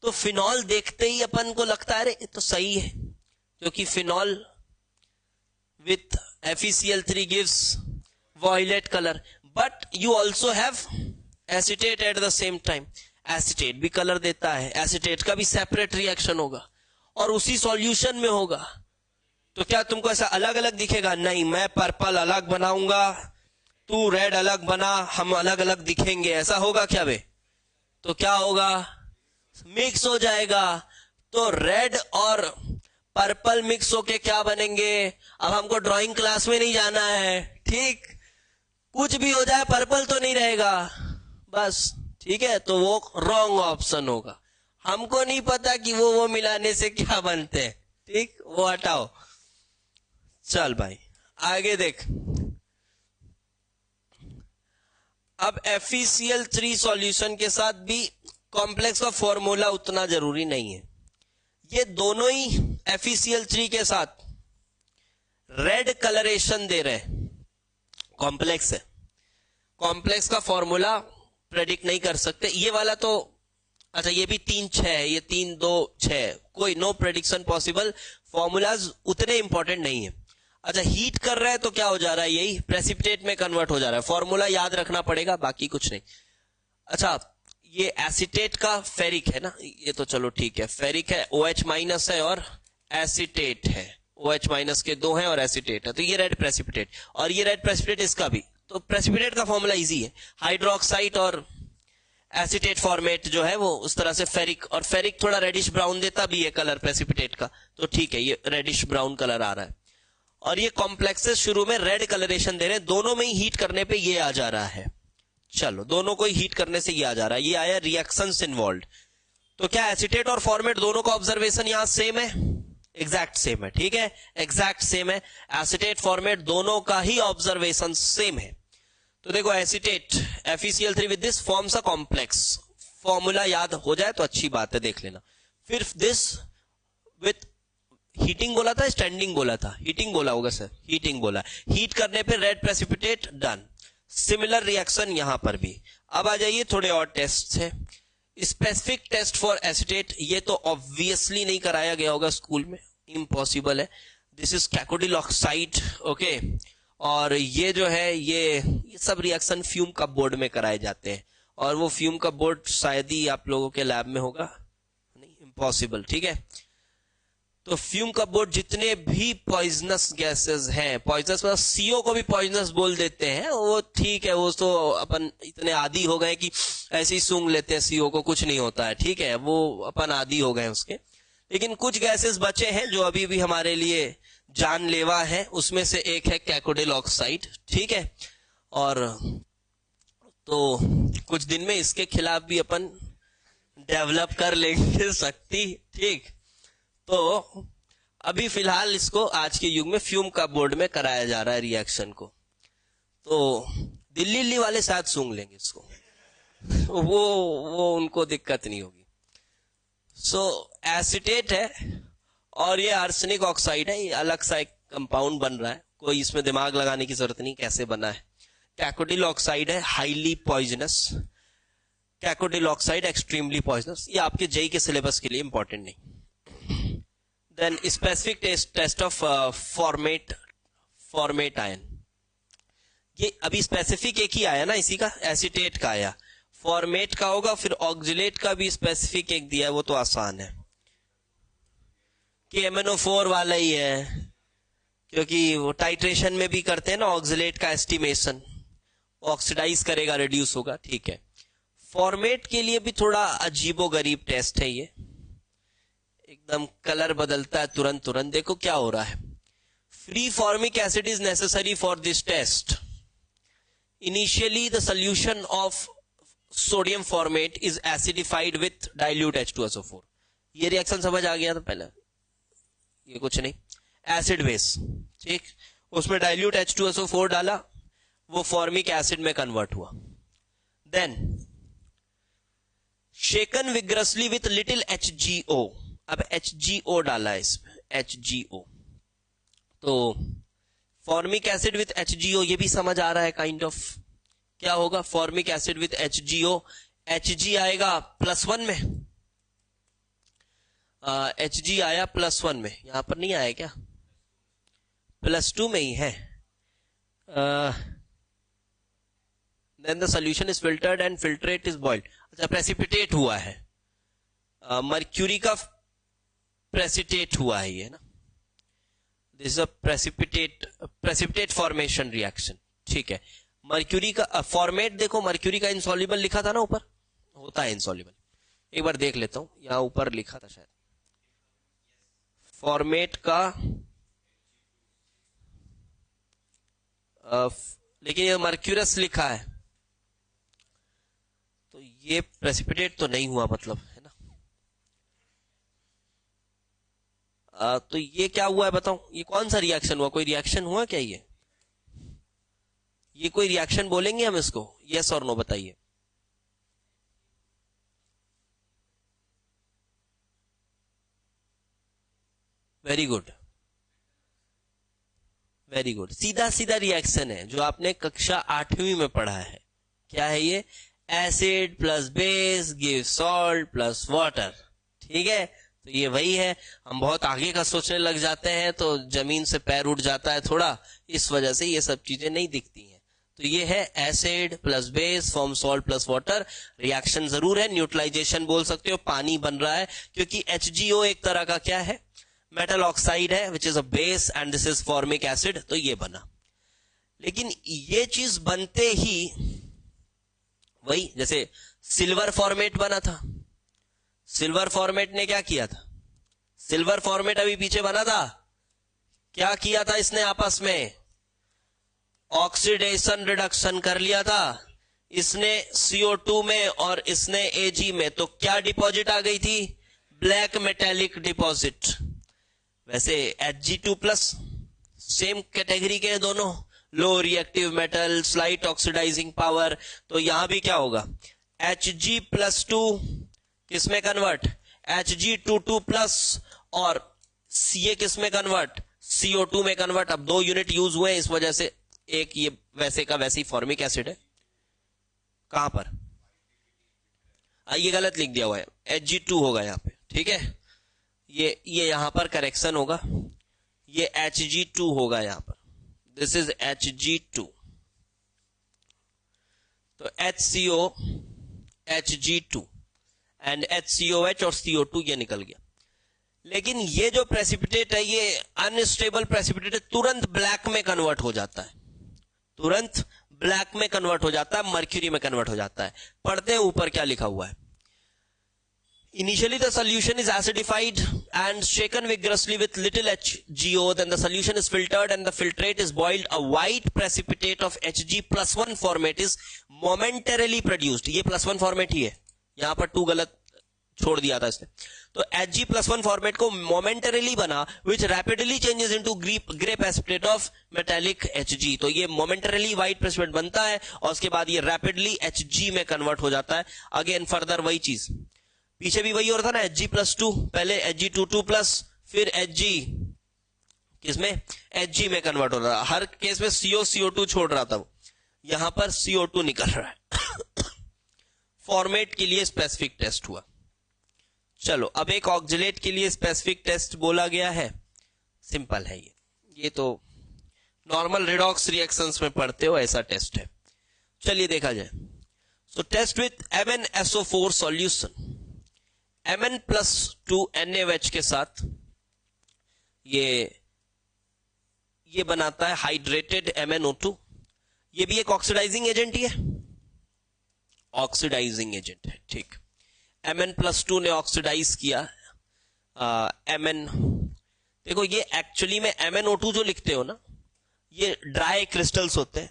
तो फिनॉल देखते ही अपन को लगता है अरे तो सही है, क्योंकि phenol with FeCl3 gives violet colour, but you also have acetate at the same time. Acetate भी कलर देता है, एसीटेट का भी सेपरेट रिएक्शन होगा और उसी सॉल्यूशन में होगा, तो क्या तुमको ऐसा अलग अलग दिखेगा? नहीं, मैं पर्पल अलग बनाऊंगा, तू रेड अलग बना, हम अलग अलग दिखेंगे, ऐसा होगा क्या बे? तो क्या होगा, मिक्स हो जाएगा। तो रेड और पर्पल मिक्स होके क्या बनेंगे? अब हमको ड्राइंग क्लास में नहीं जाना है, ठीक, कुछ भी हो जाए पर्पल तो नहीं रहेगा बस, ठीक है। तो वो रॉन्ग ऑप्शन होगा, हमको नहीं पता कि वो मिलाने से क्या बनते हैं, ठीक, वो हटाओ। चल भाई आगे देख। अब FeCl3 सॉल्यूशन के साथ भी कॉम्प्लेक्स का फॉर्मूला उतना जरूरी नहीं है। ये दोनों ही FeCl3 के साथ रेड कलरेशन दे रहे हैं, कॉम्प्लेक्स है। कॉम्प्लेक्स का फॉर्मूला प्रेडिक्ट नहीं कर सकते, ये वाला तो अच्छा, ये भी 3-6 है, ये 3-2-6, कोई नो प्रेडिक्शन पॉसिबल। फॉर्मूलाज उतने इंपॉर्टेंट नहीं है। अच्छा हीट कर रहा है तो क्या हो जा रहा है, यही प्रेसिपिटेट में कन्वर्ट हो जा रहा है, फॉर्मूला याद रखना पड़ेगा, बाकी कुछ नहीं। अच्छा ये एसीटेट का फेरिक है ना, ये तो चलो ठीक है, फेरिक है, OH- है और एसीटेट है, OH- के 2 हैं और एसीटेट है, तो ये रेड प्रेसिपिटेट, और ये रेड प्रेसिपिटेट इसका भी। तो प्रेसिपिटेट का फॉर्मूला इजी है, हाइड्रोक्साइड और एसीटेट फॉर्मेट जो है वो उस तरह से फेरिक, और फेरिक थोड़ा रेडिश ब्राउन देता भी है कलर प्रेसिपिटेट का, तो ठीक है, ये रेडिश ब्राउन कलर आ रहा है। और ये कॉम्प्लेक्सेस शुरू में रेड कलरेशन दे रहे हैं, दोनों में ही हीट करने पे ये आ जा रहा है। चलो दोनों को ही हीट करने से ये आ जा रहा है, ये आया रिएक्शंस इन्वॉल्व। तो क्या एसीटेट और फॉर्मेट दोनों का ऑब्जर्वेशन यहां सेम है? एग्जैक्ट सेम है, ठीक है, एग्जैक्ट सेम है। एसीटेट फॉर्मेट दोनों का ही ऑब्जर्वेशन सेम है। तो देखो acetate FeCl3 with this forms a complex, formula याद हो जाए तो अच्छी बात है, देख लेना। फिर दिस विथ हीटिंग बोला था, स्टैंडिंग बोला था, हीटिंग बोला होगा सर, हीटिंग बोला, हीट करने पे red precipitate done. Similar reaction यहां पर भी। अब आ जाइए थोड़े और टेस्ट है। स्पेसिफिक टेस्ट फॉर एसिटेट, ये तो ऑब्वियसली नहीं कराया गया होगा स्कूल में, इम्पॉसिबल है. This is cacodyl oxide. Okay, और ये जो है ये सब रिएक्शन फ्यूम कप बोर्ड में कराए जाते हैं, और वो फ्यूम कप बोर्ड शायद ही आप लोगों के लैब में होगा, नहीं, इम्पॉसिबल. ठीक है, तो फ्यूम कप बोर्ड जितने भी पॉइजनस गैसेस हैं, पॉइजनस मतलब सीओ को भी पॉइजनस बोल देते हैं, वो ठीक है, वो तो अपन इतने आदी हो गए कि ऐसे ही सूंघ लेते हैं सीओ को, कुछ नहीं होता है. ठीक है, वो अपन आदी हो गए उसके. लेकिन कुछ गैसेस बचे हैं जो अभी भी हमारे लिए जानलेवा है. उसमें से एक है कैकोडिल ऑक्साइड. ठीक है, और तो कुछ दिन में इसके खिलाफ भी अपन डेवलप कर लेंगे शक्ति. ठीक, तो अभी फिलहाल इसको आज के युग में फ्यूम का बोर्ड में कराया जा रहा है रिएक्शन को. तो दिल्ली वाले साथ सूंघ लेंगे इसको, वो उनको दिक्कत नहीं होगी. सो एसिटेट है और ये आर्सेनिक ऑक्साइड है, ये अलग सा एक कंपाउंड बन रहा है, कोई इसमें दिमाग लगाने की जरूरत नहीं कैसे बना है. कैकोडिल ऑक्साइड है, highly poisonous. Cacodyl oxide extremely poisonous. ये आपके जेई के सिलेबस के लिए इंपॉर्टेंट नहीं. Then specific test of formate ion. ये अभी स्पेसिफिक एक ही आया ना, इसी का एसिटेट का आया, फॉर्मेट का होगा, फिर ऑक्जिलेट का भी स्पेसिफिक एक दिया है, वो तो आसान है कि MnO4 वाला ही है, क्योंकि वो टाइट्रेशन में भी करते हैं ना ऑक्जिलेट का एस्टिमेशन, ऑक्सीडाइज करेगा, रिड्यूस होगा. ठीक है, फॉर्मेट के लिए भी थोड़ा अजीबो गरीब टेस्ट है ये, एकदम कलर बदलता है तुरंत. देखो क्या हो रहा है. Free formic acid is necessary for this test. Initially the solution of sodium formate is acidified with dilute H2SO4. ये रिएक्शन समझ आ गया था पहले, ये कुछ नहीं, एसिड बेस. ठीक, उसमें डाइल्यूट H2SO4 डाला, वो फॉर्मिक एसिड में कन्वर्ट हुआ. Then shaken vigorously with little HgO. अब HgO डाला है इसमें, HgO, तो फॉर्मिक एसिड विथ HgO, ये भी समझ आ रहा है काइंड ऑफ. क्या होगा formic acid with HgO, Hg आएगा +1 में, Hg आया +1 में, यहां पर नहीं आया क्या, +2 में ही है. Then the solution is filtered and filtrate is boiled. अच्छा, प्रेसिपिटेट हुआ है, मर्क्यूरी का प्रेसिपिटेट हुआ है ये ना, this is a precipitate formation reaction. ठीक है, मर्क्यूरी का फॉर्मेट देखो, मर्क्यूरी का इंसॉल्युबल लिखा था ना ऊपर, होता है इंसॉल्युबल, एक बार देख लेता हूं, यहां ऊपर लिखा था शायद फॉर्मेट का, लेकिन ये मर्क्यूरस लिखा है, तो ये प्रेसिपिटेट तो नहीं हुआ मतलब, है ना. तो ये क्या हुआ है बताओ, ये कौन सा रिएक्शन हुआ, कोई रिएक्शन हुआ क्या, ये कोई रिएक्शन बोलेंगे हम इसको, यस और नो बताइए. Very good, very good. सीधा सीधा रिएक्शन है जो आपने कक्षा 8वीं में पढ़ा है. क्या है ये, acid plus base give salt plus water. ठीक है, तो ये वही है. हम बहुत आगे का सोचने लग जाते हैं तो जमीन से पैर उठ जाता है थोड़ा, इस वजह से ये सब चीजें नहीं दिखती हैं. तो ये है acid plus base form salt plus water. Reaction जरूर है, न्यूट्रलाइजेशन बोल सकते हो, पानी बन रहा है, क्योंकि HgO एक तरह का क्या है, मेटल ऑक्साइड है, which is a base and this is formic acid, तो ये बना. लेकिन ये चीज बनते ही वही, जैसे सिल्वर फॉर्मेट बना था, सिल्वर फॉर्मेट ने क्या किया था, सिल्वर फॉर्मेट अभी पीछे बना था, क्या किया था इसने आपस में, ऑक्सीडेशन रिडक्शन कर लिया था इसने CO2 में और इसने Ag में, तो क्या डिपॉजिट आ गई थी, ब्लैक मेटेलिक डिपॉजिट. वैसे Hg2+ सेम कैटेगरी के दोनों, low reactive metal, slight oxidising power, तो यहां भी क्या होगा, Hg+2 किसमें कन्वर्ट, Hg22+, और ये किसमें कन्वर्ट, CO2 में कन्वर्ट. अब 2 यूनिट यूज हुए, इस वजह से एक ये वैसे का वैसे ही फॉर्मिक एसिड है. कहां पर, ये गलत लिख दिया हुआ है, Hg2 होगा यहाँ पे, ठीक है। ये यहां पर करेक्शन होगा, ये Hg2 होगा यहाँ पर, दिस इज Hg2। तो HCO Hg2 एंड HCOH और CO2 ये निकल गया। लेकिन ये जो प्रेसिपिटेट है ये अनस्टेबल प्रेसिपिटेट है, तुरंत ब्लैक में कन्वर्ट हो जाता है, तुरंत ब्लैक में कन्वर्ट हो जाता है, मर्क्यूरी में कन्वर्ट हो जाता है। पढ़ते हैं ऊपर क्या लिखा हुआ है। Initially the solution is acidified and shaken vigorously with little HgO, then the solution is filtered and the filtrate is boiled. A white precipitate of Hg+1 format is momentarily produced. ये +1 फॉर्मेट ही है, यहां पर 2 गलत छोड़ दिया था इसने। तो Hg+1 फॉर्मेट को momentarily बना, which rapidly changes into grey precipitate of metallic Hg। तो ये momentarily white precipitate बनता है और उसके बाद ये rapidly Hg में कन्वर्ट हो जाता है। अगेन फर्दर वही चीज, पीछे भी वही हो रहा था ना, Hg+2, पहले Hg22+, फिर Hg किसमें, Hg में कन्वर्ट हो रहा था। हर केस में CO2 छोड़ रहा था वो, यहां पर CO2 निकल रहा है। फॉर्मेट के लिए स्पेसिफिक टेस्ट हुआ। चलो अब एक ऑक्जिलेट के लिए स्पेसिफिक टेस्ट बोला गया है, सिंपल है ये तो नॉर्मल रिडॉक्स रिएक्शंस में पढ़ते हो ऐसा टेस्ट है। चलिए देखा जाए। So test with MnSO4 solution, Mn+2 NaOH के साथ ये बनाता है हाइड्रेटेड MnO2। ये भी एक ऑक्सीडाइजिंग एजेंट ही है, ऑक्सीडाइजिंग एजेंट है, ठीक। Mn+2 ने ऑक्सीडाइज किया Mn, देखो ये एक्चुअली में MnO2 जो लिखते हो ना, ये ड्राई क्रिस्टल्स होते हैं,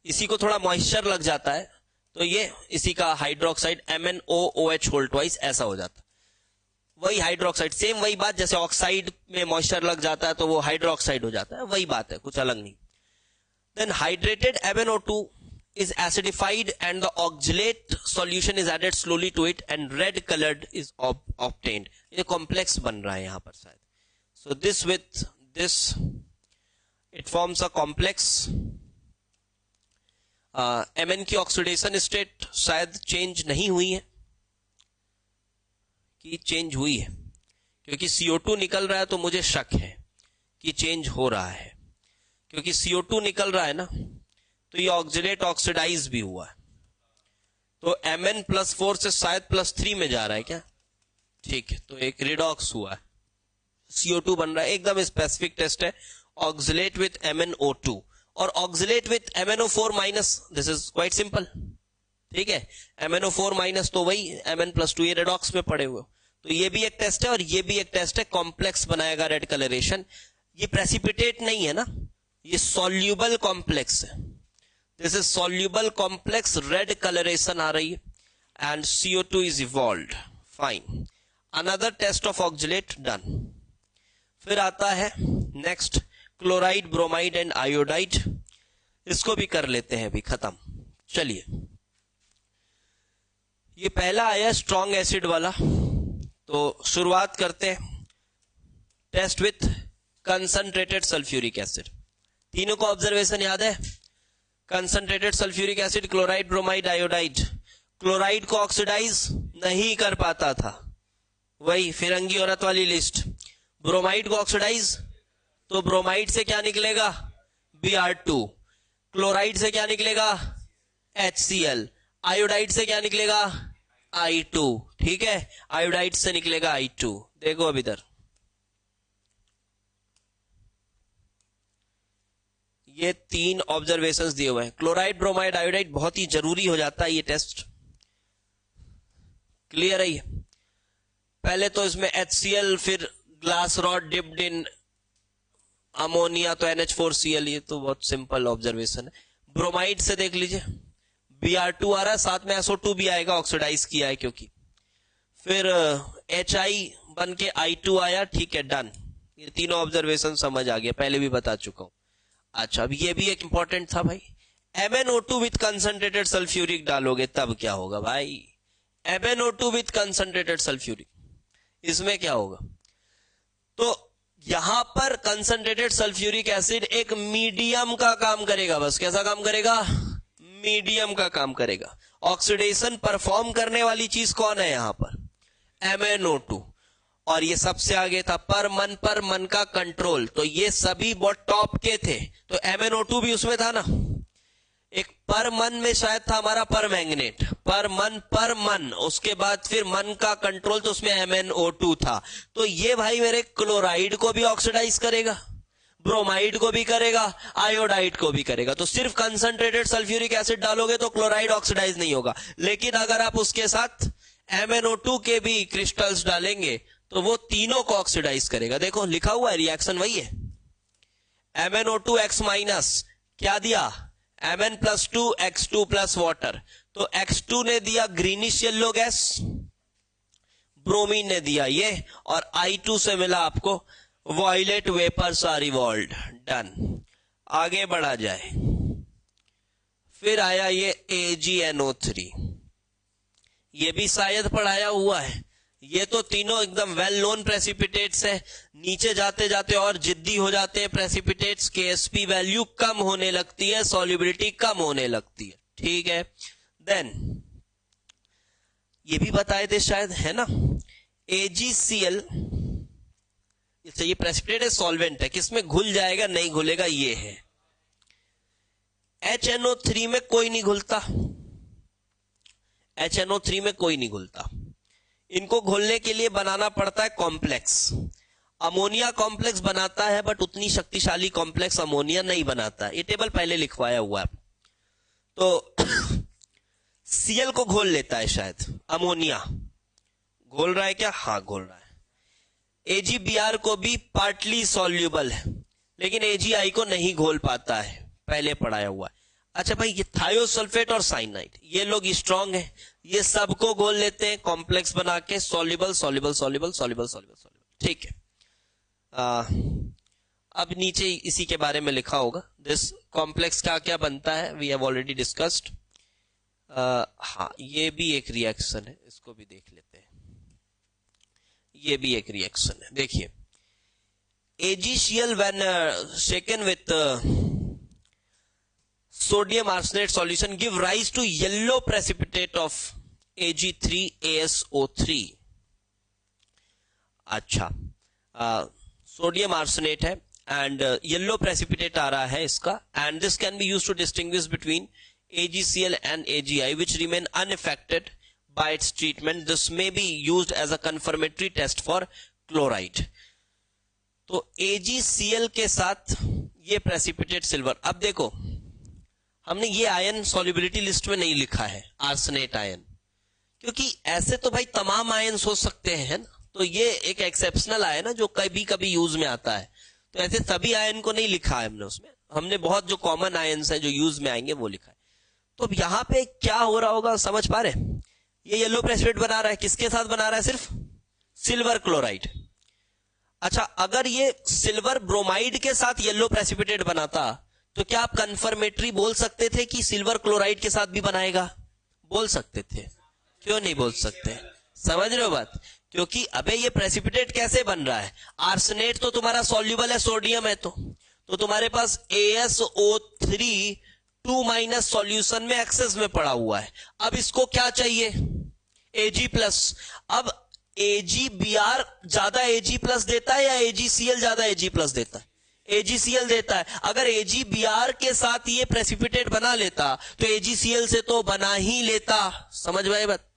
इसी को थोड़ा मॉइस्चर लग जाता है तो ये इसी का हाइड्रोक्साइड MnOOH होल ट्वाइस ऐसा हो जाता है। वही हाइड्रोक्साइड, सेम वही बात, जैसे ऑक्साइड में मॉइस्चर लग जाता है तो वो हाइड्रोक्साइड हो जाता है, वही बात है, कुछ अलग नहीं। Then hydrated MnO2 is acidified and the oxalate solution is added slowly to it and red colored is obtained। ये complex बन रहा है यहां पर शायद। So this with this it forms a complex। Mn की ऑक्सीडेशन स्टेट शायद change नहीं हुई है कि चेंज हुई है, क्योंकि CO2 निकल रहा है तो मुझे शक है कि चेंज हो रहा है, क्योंकि CO2 निकल रहा है ना तो ये ऑक्सीडेट ऑक्सीडाइज भी हुआ है, तो Mn+4 से शायद +3 में जा रहा है क्या, ठीक है। तो एक रिडॉक्स हुआ है, CO2 बन रहा है, एकदम स्पेसिफिक टेस्ट है। ऑक्सीलेट विथ MnO2 और oxalate with MnO4-, this is quite simple, ठीक है। MnO4- तो वही Mn+2, ये रिडॉक्स में पड़े हुए, तो ये भी एक टेस्ट है और ये भी एक टेस्ट है। कॉम्प्लेक्स बनाएगा रेड कलरेशन, ये प्रेसिपिटेट नहीं है ना, ये सॉल्यूबल कॉम्प्लेक्स है, this is soluble complex, red colouration आ रही है and CO2 is evolved, fine. Another test of oxalate done. फिर आता है next chloride, bromide and iodide, इसको भी कर लेते हैं अभी खत्म। चलिए ये पहला आया स्ट्रॉन्ग एसिड वाला, तो शुरुआत करते हैं test with concentrated sulphuric acid. तीनों को ऑब्जर्वेशन याद है, concentrated sulphuric acid, chloride, bromide, iodide. Chloride को ऑक्सीडाइज नहीं कर पाता था, वही फिरंगी औरत वाली लिस्ट। ब्रोमाइड को ऑक्सीडाइज, तो ब्रोमाइड से क्या निकलेगा, Br2। क्लोराइड से क्या निकलेगा, HCl। आयोडाइड से क्या निकलेगा, I2, ठीक है। आयोडाइड से निकलेगा I2। देखो अब इधर ये 3 ऑब्जर्वेशंस दिए हुए हैं, क्लोराइड, ब्रोमाइड, आयोडाइड, बहुत ही जरूरी हो जाता है ये टेस्ट। क्लियर है ये? पहले तो इसमें HCl, फिर glass rod dipped in ammonia, तो NH4Cl, ये तो बहुत सिंपल ऑब्जर्वेशन है। ब्रोमाइड से देख लीजिए Br2 आ रहा है, साथ में SO2 भी आएगा, ऑक्सीडाइज किया है क्योंकि। फिर HI बन के I2 आया, ठीक है, डन। ये तीनों ऑब्जर्वेशन समझ आ गया, पहले भी बता चुका हूं। अच्छा, अब ये भी एक इंपॉर्टेंट था भाई, MnO2 विथ कंसंट्रेटेड सल्फ्यूरिक डालोगे तब क्या होगा भाई, MnO2 विथ कंसंट्रेटेड सल्फ्यूरिक, इसमें क्या होगा। तो यहां पर कंसंट्रेटेड सल्फ्यूरिक एसिड एक मीडियम का काम करेगा, बस कैसा काम करेगा, मीडियम का काम करेगा। ऑक्सीडेशन परफॉर्म करने वाली चीज कौन है यहां पर? MnO2। और ये सबसे आगे था पर मन का कंट्रोल, तो ये सभी बहुत टॉप के थे, तो MnO2 भी उसमें था ना। एक पर मन में शायद था हमारा पर मैंगनेट, पर मन, उसके बाद फिर मन का कंट्रोल, तो उसमें MnO2 था। तो ये भाई मेरे क्लोराइड को भी ऑक्सीडाइज करेगा, ब्रोमाइड को भी करेगा, आयोडाइड को भी करेगा। तो सिर्फ कंसंट्रेटेड सल्फ्यूरिक एसिड डालोगे तो क्लोराइड ऑक्सीडाइज नहीं होगा, लेकिन अगर आप उसके साथ MnO2 के भी क्रिस्टल्स डालेंगे तो वो तीनों को ऑक्सीडाइज करेगा। देखो लिखा हुआ है, रिएक्शन वही है। MnO2X माइनस क्या दिया? Mn+2 X2 प्लस वाटर, तो X2 ने दिया ग्रीनिश येलो गैस, ब्रोमीन ने दिया ये, और I2 से मिला आपको violet vapours are evolved. Done, आगे बढ़ा जाए। फिर आया ये AgNO3, ये भी शायद पढ़ाया हुआ है। ये तो तीनों एकदम वेल नोन प्रेसिपिटेट्स है। नीचे जाते जाते और जिद्दी हो जाते हैं प्रेसिपिटेट्स, KSP वैल्यू कम होने लगती है, सॉल्युबिलिटी कम होने लगती है, ठीक है। देन ये भी बताए थे शायद, है ना, AgCl, ये प्रेसिपिटेट है, सॉल्वेंट है, किसमें घुल जाएगा, नहीं घुलेगा, ये है। HNO3 में कोई नहीं घुलता, HNO3 में कोई नहीं घुलता। इनको घोलने के लिए बनाना पड़ता है कॉम्प्लेक्स। अमोनिया कॉम्प्लेक्स बनाता है, बट उतनी शक्तिशाली कॉम्प्लेक्स अमोनिया नहीं बनाता। ये टेबल पहले लिखवाया हुआ है। तो Cl को घोल लेता है शायद, अमोनिया घोल रहा है क्या? हाँ घोल रहा है। AgBr को भी पार्टली सॉल्यूबल है, लेकिन AgI को नहीं घोल पाता है, पहले पढ़ाया हुआ है। अच्छा भाई, ये थायोसल्फेट और साइनाइड, ये लोग स्ट्रांग है, ये सबको घोल लेते हैं कॉम्प्लेक्स बना के, soluble soluble soluble soluble soluble soluble, ठीक है। अब नीचे इसी के बारे में लिखा होगा, दिस कॉम्प्लेक्स क्या क्या बनता है, वी हैव ऑलरेडी डिस्कस्ड। हाँ, ये भी एक रिएक्शन है, इसको भी देख लेते हैं। ये भी एक रिएक्शन है, देखिए। AgCl when shaken with sodium arsenate solution give rise to yellow precipitate of Ag3ASO3। अच्छा, सोडियम आर्सेनेट है एंड येलो प्रेसिपिटेट आ रहा है इसका, and this can be used to distinguish between AgCl and AgI which remain unaffected by its treatment. This may be used as a confirmatory test for chloride. तो AgCl के साथ ये precipitate silver. अब देखो, हमने ये आयन सॉल्युबिलिटी लिस्ट में नहीं लिखा है, आर्सेनेट आयन, क्योंकि ऐसे तो भाई तमाम आयन हो सकते हैं ना, तो ये एक एक्सेप्शनल आयन है जो कभी कभी यूज में आता है। तो ऐसे सभी आयन को नहीं लिखा है हमने उसमें, हमने बहुत जो कॉमन आयन्स हैं जो यूज में आएंगे वो लिखा है। तो अब यहां पे क्या हो रहा होगा समझ पा रहे? ये येलो प्रेसिपिटेट बना रहा है, किसके साथ बना रहा है? सिर्फ सिल्वर क्लोराइड। अच्छा, अगर ये सिल्वर ब्रोमाइड के साथ येलो प्रेसिपिटेट बनाता तो क्या आप कंफर्मेटरी बोल सकते थे कि सिल्वर क्लोराइड के साथ भी बनाएगा? बोल सकते थे। क्यों नहीं बोल सकते? समझ रहे हो बात? क्योंकि अबे ये प्रेसिपिटेट कैसे बन रहा है? आर्सेनेट तो तुम्हारा सॉल्युबल है, सोडियम है, तो तुम्हारे पास ASO3 2- सॉल्यूशन में एक्सेस में पड़ा हुआ है। अब इसको क्या चाहिए? Ag+। अब AgBr ज्यादा Ag+ देता है या AgCl ज्यादा Ag+ देता है? AgCl देता है। अगर AgBr के साथ ये प्रेसिपिटेट बना लेता तो AgCl से तो बना ही लेता। समझ में आई बात?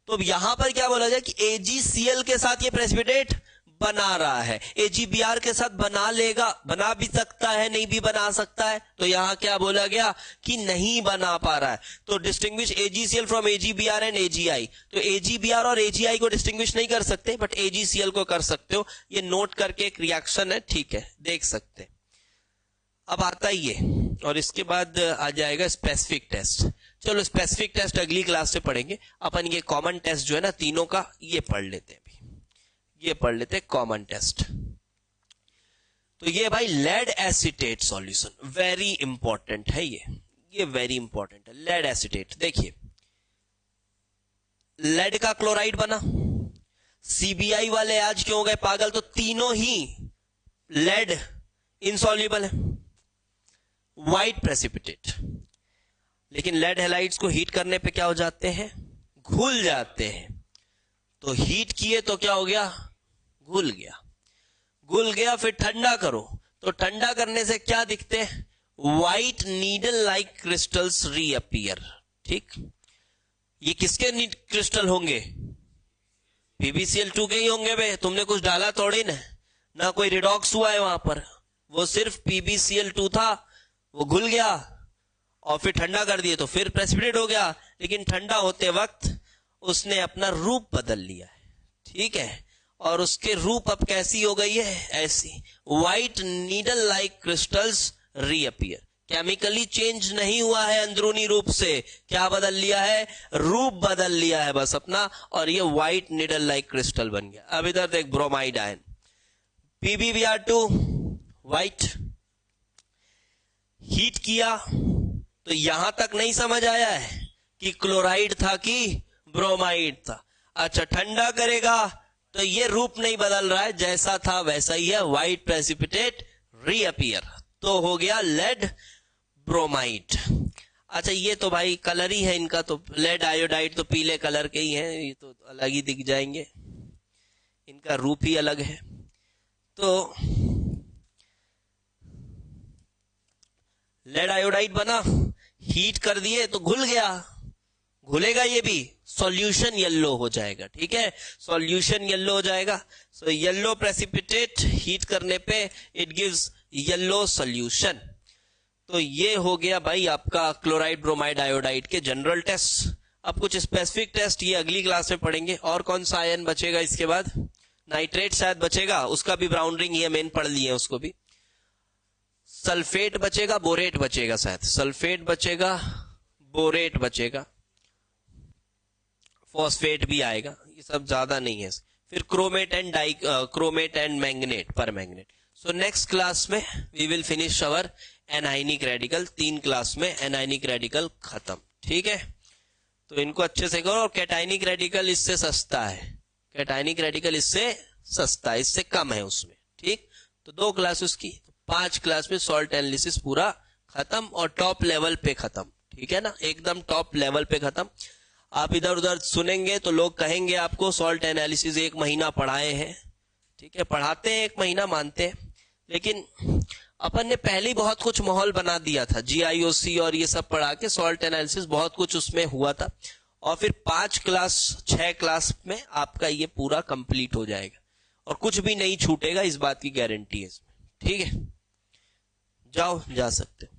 तो अब यहां पर क्या बोला जाए कि AgCl के साथ ये प्रेसिपिटेट बना रहा है, AgBr के साथ बना लेगा, बना भी सकता है, नहीं भी बना सकता है। तो यहां क्या बोला गया कि नहीं बना पा रहा है। तो distinguish AgCl from AgBr and AgI। तो AgBr और AgI को डिस्टिंग्विश नहीं कर सकते, बट AgCl को कर सकते हो। ये नोट करके एक रिएक्शन है, ठीक है, देख सकते। अब आता ही ये, और इसके बाद आ जाएगा स्पेसिफिक टेस्ट। चलो स्पेसिफिक टेस्ट अगली क्लास से पढ़ेंगे अपन। ये कॉमन टेस्ट जो है ना तीनों का, ये पढ़ लेते हैं। ये पढ़ लेते हैं कॉमन टेस्ट। तो ये भाई lead acetate solution, very important है ये वेरी इंपॉर्टेंट है। लेड एसिटेट, देखिए लेड का क्लोराइड बना, CBI वाले आज क्यों गए पागल? तो तीनों ही लेड इनसॉल्युबल है, व्हाइट प्रेसिपिटेट। लेकिन लेड हैलाइड्स को हीट करने पे क्या हो जाते हैं, घुल जाते हैं। तो हीट किए तो क्या हो गया, घुल गया। घुल गया, फिर ठंडा करो तो ठंडा करने से क्या दिखते हैं, white needle like crystals reappear. ठीक, ये किसके क्रिस्टल होंगे, PbCl2 के ही होंगे बे, तुमने कुछ डाला थोड़ी ना कोई रिडॉक्स हुआ है वहां पर, वो सिर्फ PbCl2 था, वो घुल गया और फिर ठंडा कर दिए तो फिर प्रेसिपिटेट हो गया, लेकिन ठंडा होते वक्त उसने अपना रूप बदल लिया है। ठीक है, और उसके रूप अब कैसी हो गई है, ऐसी, white needle like crystals reappear. Chemically change नहीं हुआ है अंदरूनी रूप से, क्या बदल लिया है, रूप बदल लिया है बस अपना, और ये व्हाइट नीडल लाइक क्रिस्टल बन गया। अब इधर देख, bromide ion, PbBr2 white, heat किया तो यहां तक नहीं समझ आया है कि क्लोराइड था कि ब्रोमाइड था। अच्छा, ठंडा करेगा तो ये रूप नहीं बदल रहा है, जैसा था वैसा ही है, व्हाइट प्रेसिपिटेट रीअपियर, तो हो गया लेड ब्रोमाइड। अच्छा, ये तो भाई कलर ही है इनका, तो लेड आयोडाइड तो पीले कलर के ही हैं, ये तो अलग ही दिख जाएंगे, इनका रूप ही अलग है। तो लेड आयोडाइड बना, हीट कर दिए तो घुल गया, घुलेगा ये भी, सॉल्यूशन येलो हो जाएगा। ठीक है, सॉल्यूशन येलो हो जाएगा। सो येलो प्रेसिपिटेट हीट करने पे इट गिव्स येलो सॉल्यूशन। तो ये हो गया भाई आपका क्लोराइड ब्रोमाइड आयोडाइड के जनरल टेस्ट। अब कुछ स्पेसिफिक टेस्ट ये अगली क्लास में पढ़ेंगे। और कौन सा आयन बचेगा इसके बाद, नाइट्रेट शायद बचेगा, उसका भी ब्राउन रिंग ये मेन पढ़ लिए उसको भी। सल्फेट बचेगा, बोरेट बचेगा, शायद सल्फेट बचेगा, बोरेट बचेगा, फॉस्फेट भी आएगा, ये सब ज्यादा नहीं है। फिर chromate and manganate, permanganate. So next class में we will finish our anionic radical. 3 class में एनाइनिक रेडिकल खत्म। ठीक है, तो इनको अच्छे से करो। और कैटाइनिक रेडिकल इससे सस्ता है, कैटाइनिक रेडिकल इससे सस्ता है, इससे कम है उसमें। ठीक, तो 2 क्लास उसकी, 5 क्लास में सॉल्ट एनालिसिस पूरा खत्म और टॉप लेवल पे खत्म। ठीक है ना, एकदम टॉप लेवल पे खत्म। आप इधर उधर सुनेंगे तो लोग कहेंगे आपको सॉल्ट एनालिसिस 1 महीना पढ़ाए हैं। ठीक है, पढ़ाते हैं 1 महीना मानते हैं, लेकिन अपन ने पहले ही बहुत कुछ माहौल बना दिया था, GIOC और ये सब पढ़ा के सॉल्ट एनालिसिस बहुत कुछ उसमें हुआ था। और फिर 5 क्लास 6 क्लास में आपका ये पूरा कंप्लीट हो जाएगा और कुछ भी नहीं छूटेगा, इस बात की गारंटी है इसमें। ठीक है, जाओ, जा सकते हो।